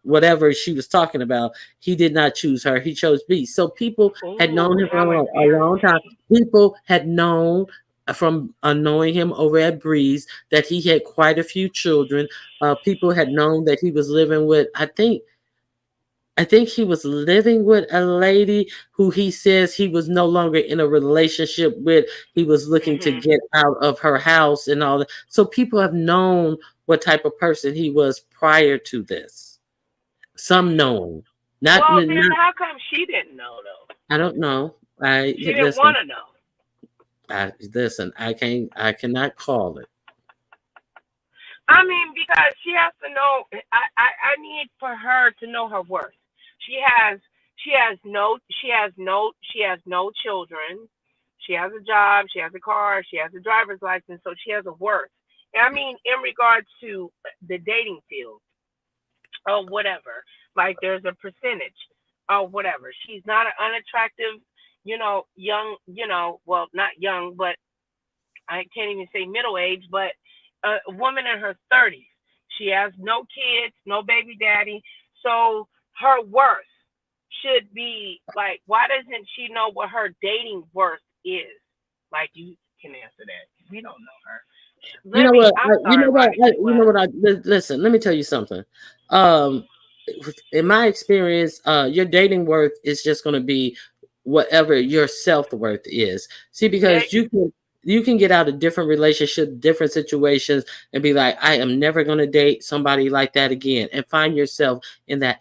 whatever she was talking about. He did not choose her. He chose Beach. So people had known him for How a long time. People had known from knowing him over at Breeze that he had quite a few children. People had known that he was living with, I think he was living with a lady who he says he was no longer in a relationship with. He was looking to get out of her house and all that. So people have known what type of person he was prior to this. Some know. Not, Well, then not how come she didn't know though? I don't know. She didn't want to know. I cannot call it. I mean, because she has to know. I need for her to know her worth. She has no children. She has a job. She has a car. She has a driver's license. So she has a worth. And I mean, in regards to the dating field or whatever, like there's a percentage or whatever. She's not an unattractive, young, well, not young, but I can't even say middle age, but a woman in her 30s. She has no kids, no baby daddy. So her worth should be like, why doesn't she know what her dating worth is? Like, you can answer that. We don't know her. You know what? Listen, let me tell you something. In my experience, your dating worth is just going to be whatever your self-worth is. See, because you can get out of different relationships, different situations, and be like, I am never going to date somebody like that again, and find yourself in that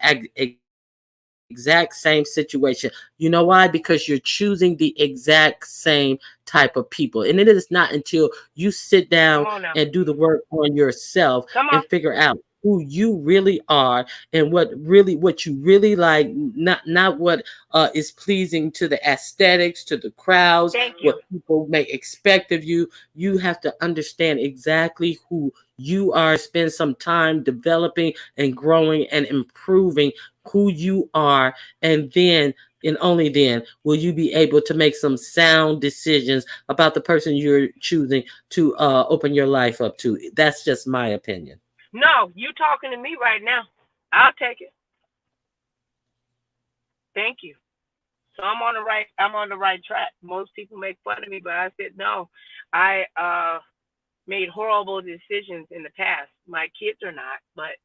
exact same situation. You know why? Because you're choosing the exact same type of people. And it is not until you sit down and do the work on yourself and figure out who you really are and what you really like, not what is pleasing to the aesthetics, to the crowds, what people may expect of you. You have to understand exactly who you are, spend some time developing and growing and improving who you are, and then and only then will you be able to make some sound decisions about the person you're choosing to open your life up to. That's just my opinion. No, you talking to me right now. I'll take it. Thank you. So I'm on the right track. Most people make fun of me, but I said no. I made horrible decisions in the past. My kids are not, but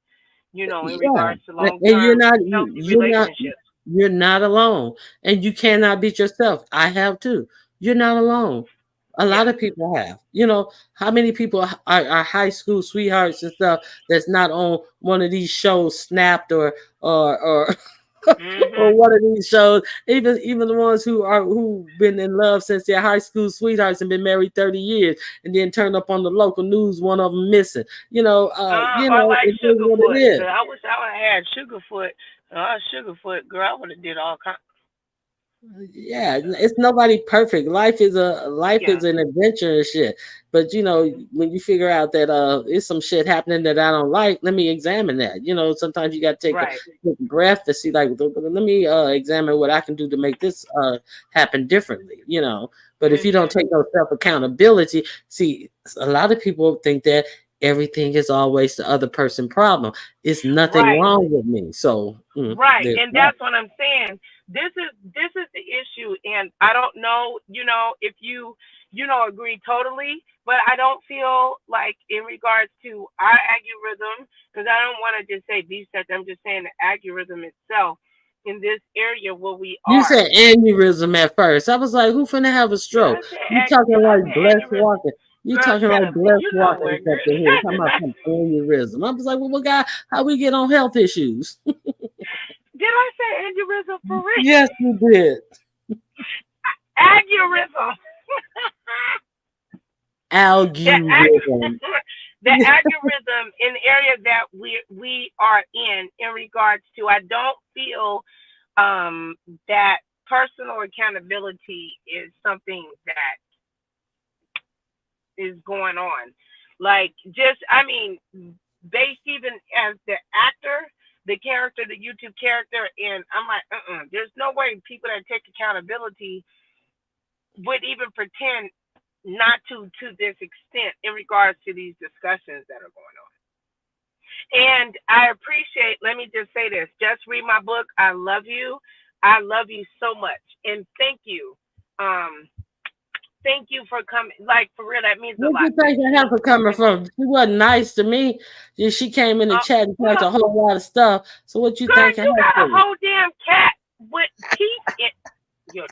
in regards to long-term healthy relationships. You're not alone, and you cannot beat yourself. I have too. You're not alone. A lot of people have. How many people are high school sweethearts and stuff that's not on one of these shows, Snapped or or one of these shows. Even the ones who've been in love since their high school sweethearts and been married 30 years, and then turn up on the local news, one of them missing. I like Sugarfoot. I wish I would have had Sugarfoot. Sugarfoot, girl, I would have did all kinds. Yeah, it's nobody perfect. Life is an adventure and shit. But when you figure out that it's some shit happening that I don't like, let me examine that. Sometimes you got to take a breath to see, like, let me examine what I can do to make this happen differently. But if you don't take no self accountability, see, a lot of people think that everything is always the other person's problem. It's nothing wrong with me. So and that's what I'm saying. This is the issue, and I don't know, if you agree totally, but I don't feel like in regards to our algorithm, because I don't want to just say B-sex, I'm just saying the algorithm itself in this area where we are. You said aneurysm at first. I was like, who finna have a stroke? You talking like Bless Walker. You talking like Bless Walker up in here talking about some aneurysm. I was like, well, God, how we get on health issues? Did I say aneurysm for real? Yes, you did. Aneurysm. Algorithm. The algorithm in the area that we are in regards to, I don't feel that personal accountability is something that is going on. Like, based even as the actor, the character, the YouTube character, and I'm like, there's no way people that take accountability would even pretend not to this extent in regards to these discussions that are going on. And I appreciate, let me just say this, just read my book. I love you. I love you so much. And thank you. Thank you for coming. Like, for real, that means a What lot. you think of her for coming from? She wasn't nice to me. She came in the chat and talked a whole lot of stuff. So what you Girl, think of you her got a for? whole damn cat with teeth in your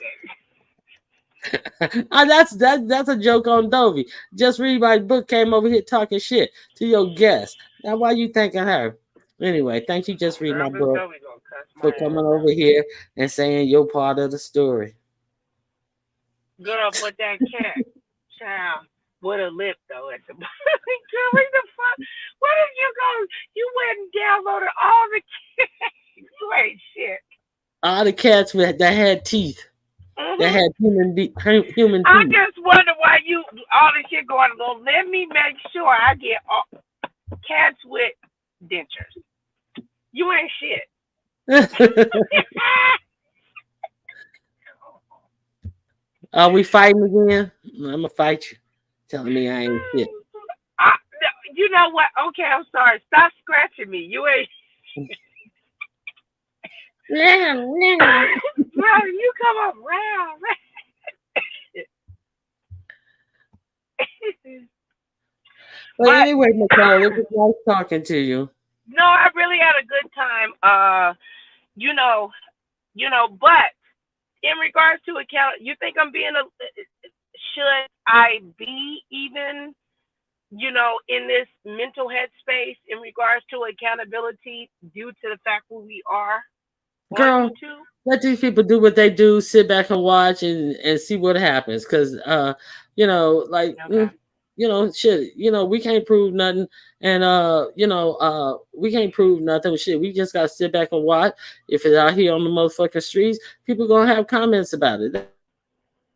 That's a joke on Dovie. Just read my book, came over here talking shit to your guest. Now why you thinking her? Anyway, thank you. Just read my book for coming over here and saying your part of the story. Girl, but that cat, child, with a lip though at the bottom. Girl, what the fuck? What did you go? You went and downloaded all the cats. You ain't shit. All the cats that had teeth. That had human teeth. I just wonder why you all this shit going on. Let me make sure I get all cats with dentures. You ain't shit. Are we fighting again? I'm gonna fight you. Telling me I ain't shit. You know what? Okay, I'm sorry. Stop scratching me. You ain't. Bro, you come up round. But anyway, Nicole, it was nice talking to you. No, I really had a good time. But in regards to account, you think I'm being should I be even, in this mental headspace in regards to accountability due to the fact who we are? Girl, let these people do what they do, sit back and watch and see what happens. Because, shit, we can't prove nothing. And, we can't prove nothing. Shit, we just got to sit back and watch. If it's out here on the motherfucking streets, people going to have comments about it.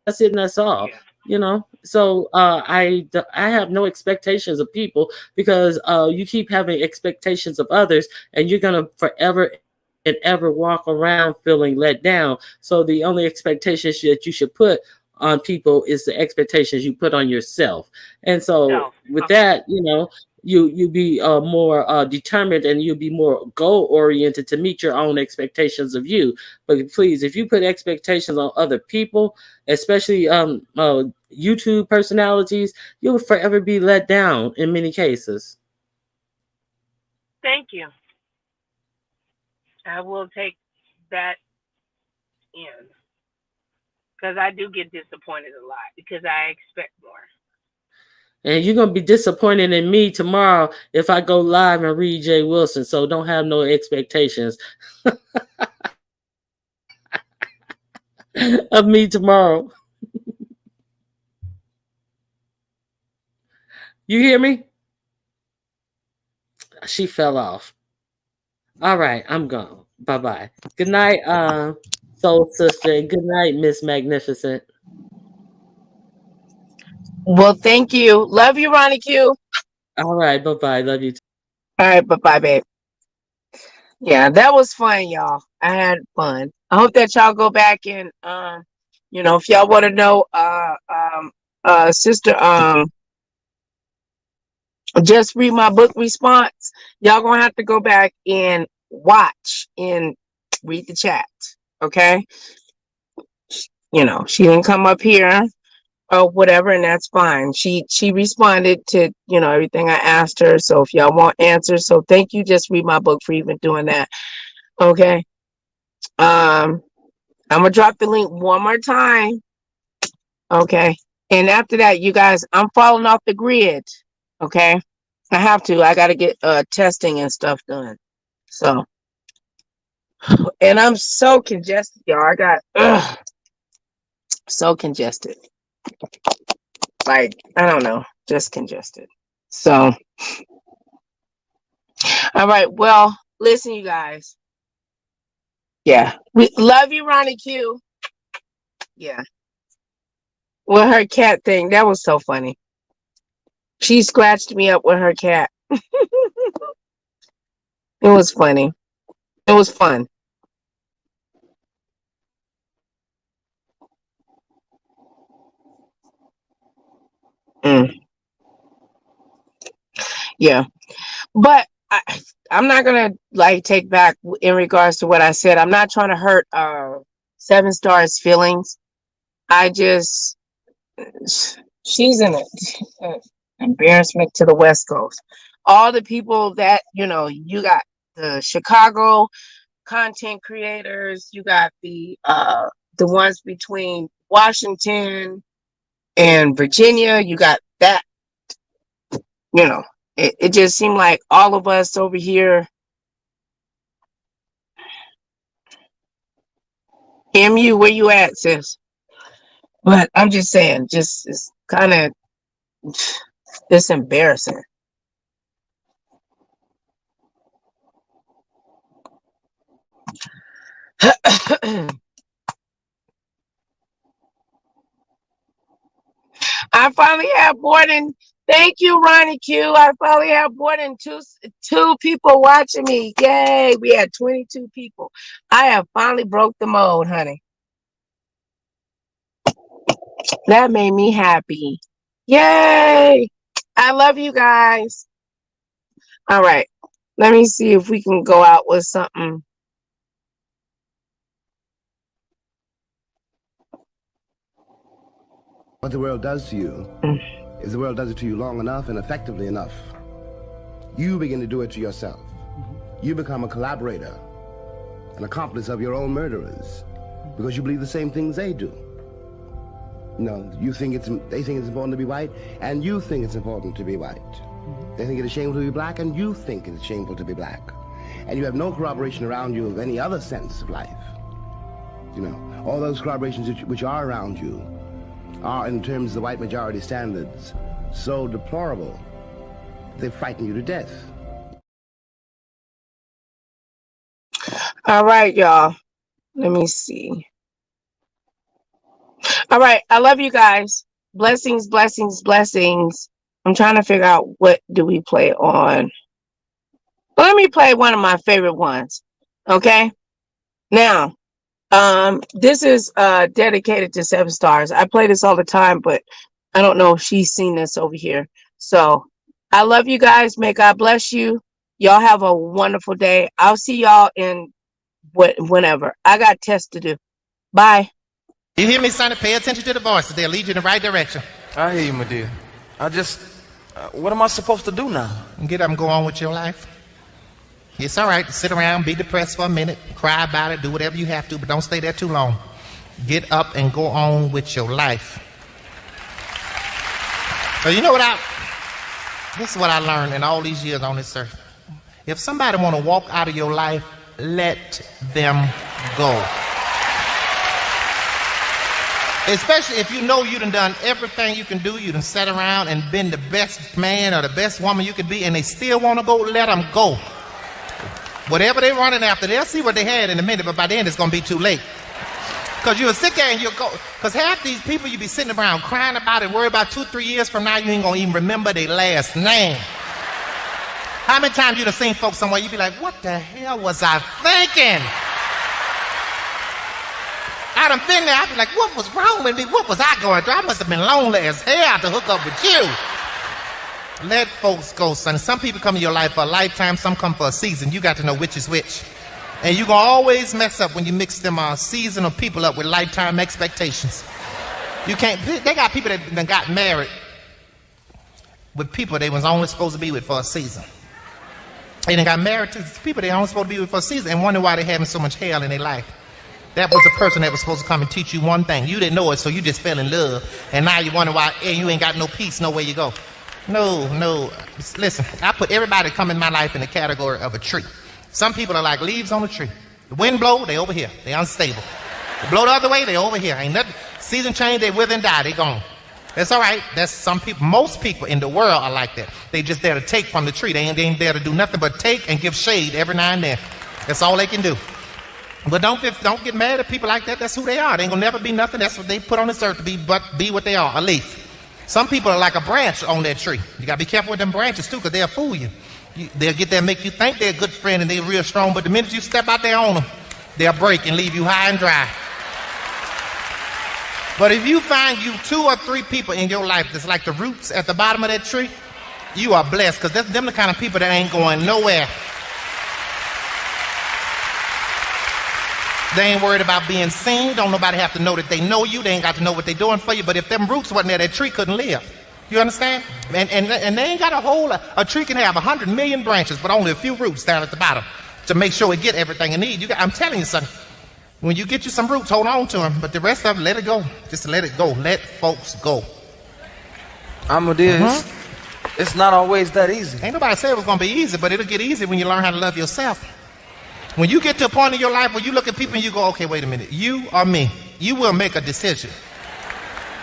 That's it and that's all. Yeah. So I have no expectations of people because you keep having expectations of others and you're going to forever and ever walk around feeling let down. So the only expectations that you should put on people is the expectations you put on yourself. And so with that, you be more determined and you'll be more goal oriented to meet your own expectations of you. But please, if you put expectations on other people, especially YouTube personalities, you'll forever be let down in many cases. Thank you. I will take that in because I do get disappointed a lot because I expect more. And you're going to be disappointed in me tomorrow if I go live and read Jay Wilson. So don't have no expectations of me tomorrow. You hear me? She fell off. All right, I'm gone. Bye-bye. Good night, Soul Sister, and good night, Miss Magnificent. Well, thank you. Love you, Ronnie Q. All right, bye-bye. Love you too. All right, bye-bye, babe. Yeah, that was fun, y'all. I had fun. I hope that y'all go back and if y'all want to know sister just read my book response, y'all gonna have to go back and watch and read the chat. Okay. She didn't come up here or whatever, and that's fine. She responded to everything I asked her. So if y'all want answers, so thank you. Just read my book for even doing that. Okay. I'm gonna drop the link one more time. Okay. And after that, you guys, I'm falling off the grid. Okay. I have to. I gotta get testing and stuff done. So, and I'm so congested, y'all. I got so congested. Like, I don't know, just congested. So, all right. Well, listen, you guys. Yeah. We love you, Ronnie Q. Yeah. Well, her cat thing, that was so funny. She scratched me up with her cat. It was funny. It was fun. Mm, yeah, but I'm not gonna like take back in regards to what I said. I'm not trying to hurt 7 Stars feelings. I just she's an embarrassment to the West Coast. All the people that you got the Chicago content creators, you got the ones between Washington and Virginia, you got that, it just seemed like all of us over here. MU, where you at, sis? But I'm just saying, just it's kind of it's embarrassing. I finally have more than, thank you, Ronnie Q. I finally have more than two people watching me. Yay, we had 22 people. I have finally broke the mold, honey. That made me happy. Yay. I love you guys. All right. Let me see if we can go out with something. What the world does to you is the world does it to you long enough and effectively enough. You begin to do it to yourself. You become a collaborator, an accomplice of your own murderers, because you believe the same things they do. They think it's important to be white, and you think it's important to be white. They think it is shameful to be black, and you think it is shameful to be black. And you have no corroboration around you of any other sense of life. All those corroborations which are around you are, in terms of the white majority standards, so deplorable, they frighten you to death. All right, y'all. Let me see. All right. I love you guys. Blessings, blessings, blessings. I'm trying to figure out what do we play on. Let me play one of my favorite ones. Okay. Now, this is dedicated to 7 Stars. I play this all the time, but I don't know if she's seen this over here. So I love you guys. May God bless you. Y'all have a wonderful day. I'll see y'all in whenever. I got tests to do. Bye. You hear me, Sonny? Pay attention to the voices. They'll lead you in the right direction. I hear you, my dear. What am I supposed to do now? Get up and go on with your life. It's all right to sit around, be depressed for a minute, cry about it, do whatever you have to, but don't stay there too long. Get up and go on with your life. So you know what this is what I learned in all these years on this earth. If somebody want to walk out of your life, let them go. Especially if you know you done everything you can do, you done sat around and been the best man or the best woman you could be, and they still want to go, let them go. Whatever they're running after, they'll see what they had in a minute, but by then it's going to be too late. Because you'll sit there and you'll go. Because half these people you be sitting around crying about it, worry about 2-3 years from now, you ain't going to even remember their last name. How many times you done seen folks somewhere, you be like, what the hell was I thinking? I done been there, I be like, what was wrong with me? What was I going through? I must have been lonely as hell to hook up with you. Let folks go, son. Some people come in your life for a lifetime, some come for a season. You got to know which is which. And you're going to always mess up when you mix them seasonal people up with lifetime expectations. You can't, they got people that got married with people they was only supposed to be with for a season. They done got married to people they only supposed to be with for a season and wonder why they having so much hell in their life. That was the person that was supposed to come and teach you one thing. You didn't know it, so you just fell in love. And now you wonder why you ain't got no peace, nowhere you go. No. Listen, I put everybody that come in my life in the category of a tree. Some people are like leaves on a tree. The wind blow, they over here. They unstable. They blow the other way, they over here. Ain't nothing. Season change, they wither and die. They gone. That's all right. That's some people. Most people in the world are like that. They just there to take from the tree. They ain't there to do nothing but take and give shade every now and then. That's all they can do. But don't get mad at people like that. That's who they are. They ain't gonna never be nothing. That's what they put on this earth to be, but be what they are, a leaf. Some people are like a branch on that tree. You gotta be careful with them branches too, because they'll fool you. They'll get there and make you think they're a good friend and they're real strong, but the minute you step out there on them, they'll break and leave you high and dry. But if you find you 2 or 3 people in your life that's like the roots at the bottom of that tree, you are blessed, because them the kind of people that ain't going nowhere. They ain't worried about being seen. Don't nobody have to know that they know you. They ain't got to know what they're doing for you. But if them roots wasn't there, that tree couldn't live. You understand? And they ain't got a tree can have 100 million branches, but only a few roots down at the bottom to make sure it get everything it needs. I'm telling you something. When you get you some roots, hold on to them. But the rest of them, let it go. Just let it go. Let folks go. It's not always that easy. Ain't nobody said it was going to be easy, but it'll get easy when you learn how to love yourself. When you get to a point in your life where you look at people and you go, okay, wait a minute, you or me, you will make a decision.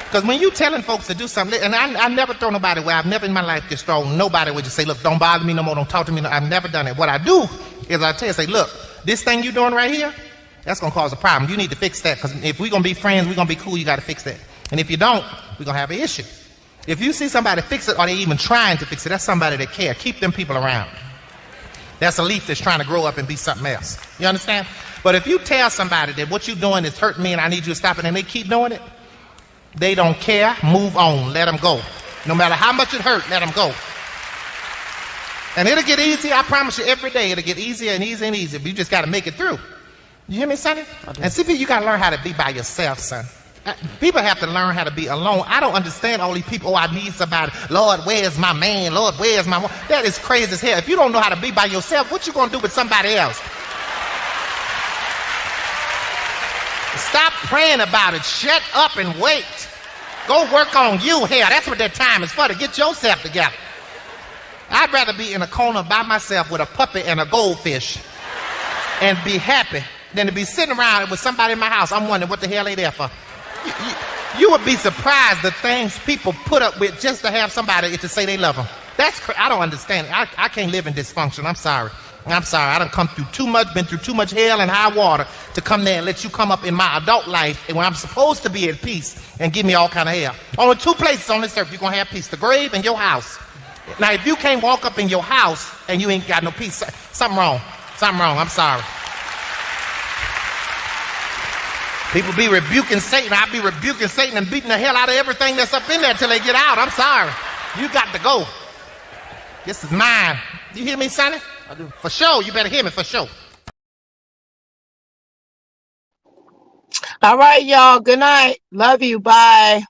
Because when you telling folks to do something, and I never throw nobody away. I've never in my life just thrown nobody away. Just say, look, don't bother me no more, don't talk to me. No, I've never done it. What I do is I tell you, say, look, this thing you doing right here, that's going to cause a problem. You need to fix that, because if we're going to be friends, we're going to be cool, you got to fix that. And if you don't, we're going to have an issue. If you see somebody fix it or they even trying to fix it, that's somebody that care. Keep them people around. That's a leaf that's trying to grow up and be something else. You understand? But if you tell somebody that what you're doing is hurting me and I need you to stop it, and they keep doing it, they don't care. Move on. Let them go. No matter how much it hurt, let them go. And it'll get easier. I promise you, every day it'll get easier and easier and easier. But you just got to make it through. You hear me, sonny? And see, you got to learn how to be by yourself, son. People have to learn how to be alone. I don't understand all these people. Oh, I need somebody. Lord, where's my man? Lord, where's my woman? That is crazy as hell. If you don't know how to be by yourself, what you going to do with somebody else? Stop praying about it. Shut up and wait. Go work on you. Hell, that's what that time is for, to get yourself together. I'd rather be in a corner by myself with a puppy and a goldfish and be happy than to be sitting around with somebody in my house. I'm wondering what the hell they there for. You would be surprised the things people put up with just to have somebody to say they love them. I don't understand it. I can't live in dysfunction. I'm sorry. I done come through too much, been through too much hell and high water to come there and let you come up in my adult life and when I'm supposed to be at peace and give me all kind of hell. Only 2 places on this earth you're going to have peace: the grave and your house. Now, if you can't walk up in your house and you ain't got no peace, something wrong. I'm sorry. People be rebuking Satan. I be rebuking Satan and beating the hell out of everything that's up in there till they get out. I'm sorry. You got to go. This is mine. You hear me, sonny? I do. For sure. You better hear me for sure. All right, y'all. Good night. Love you. Bye.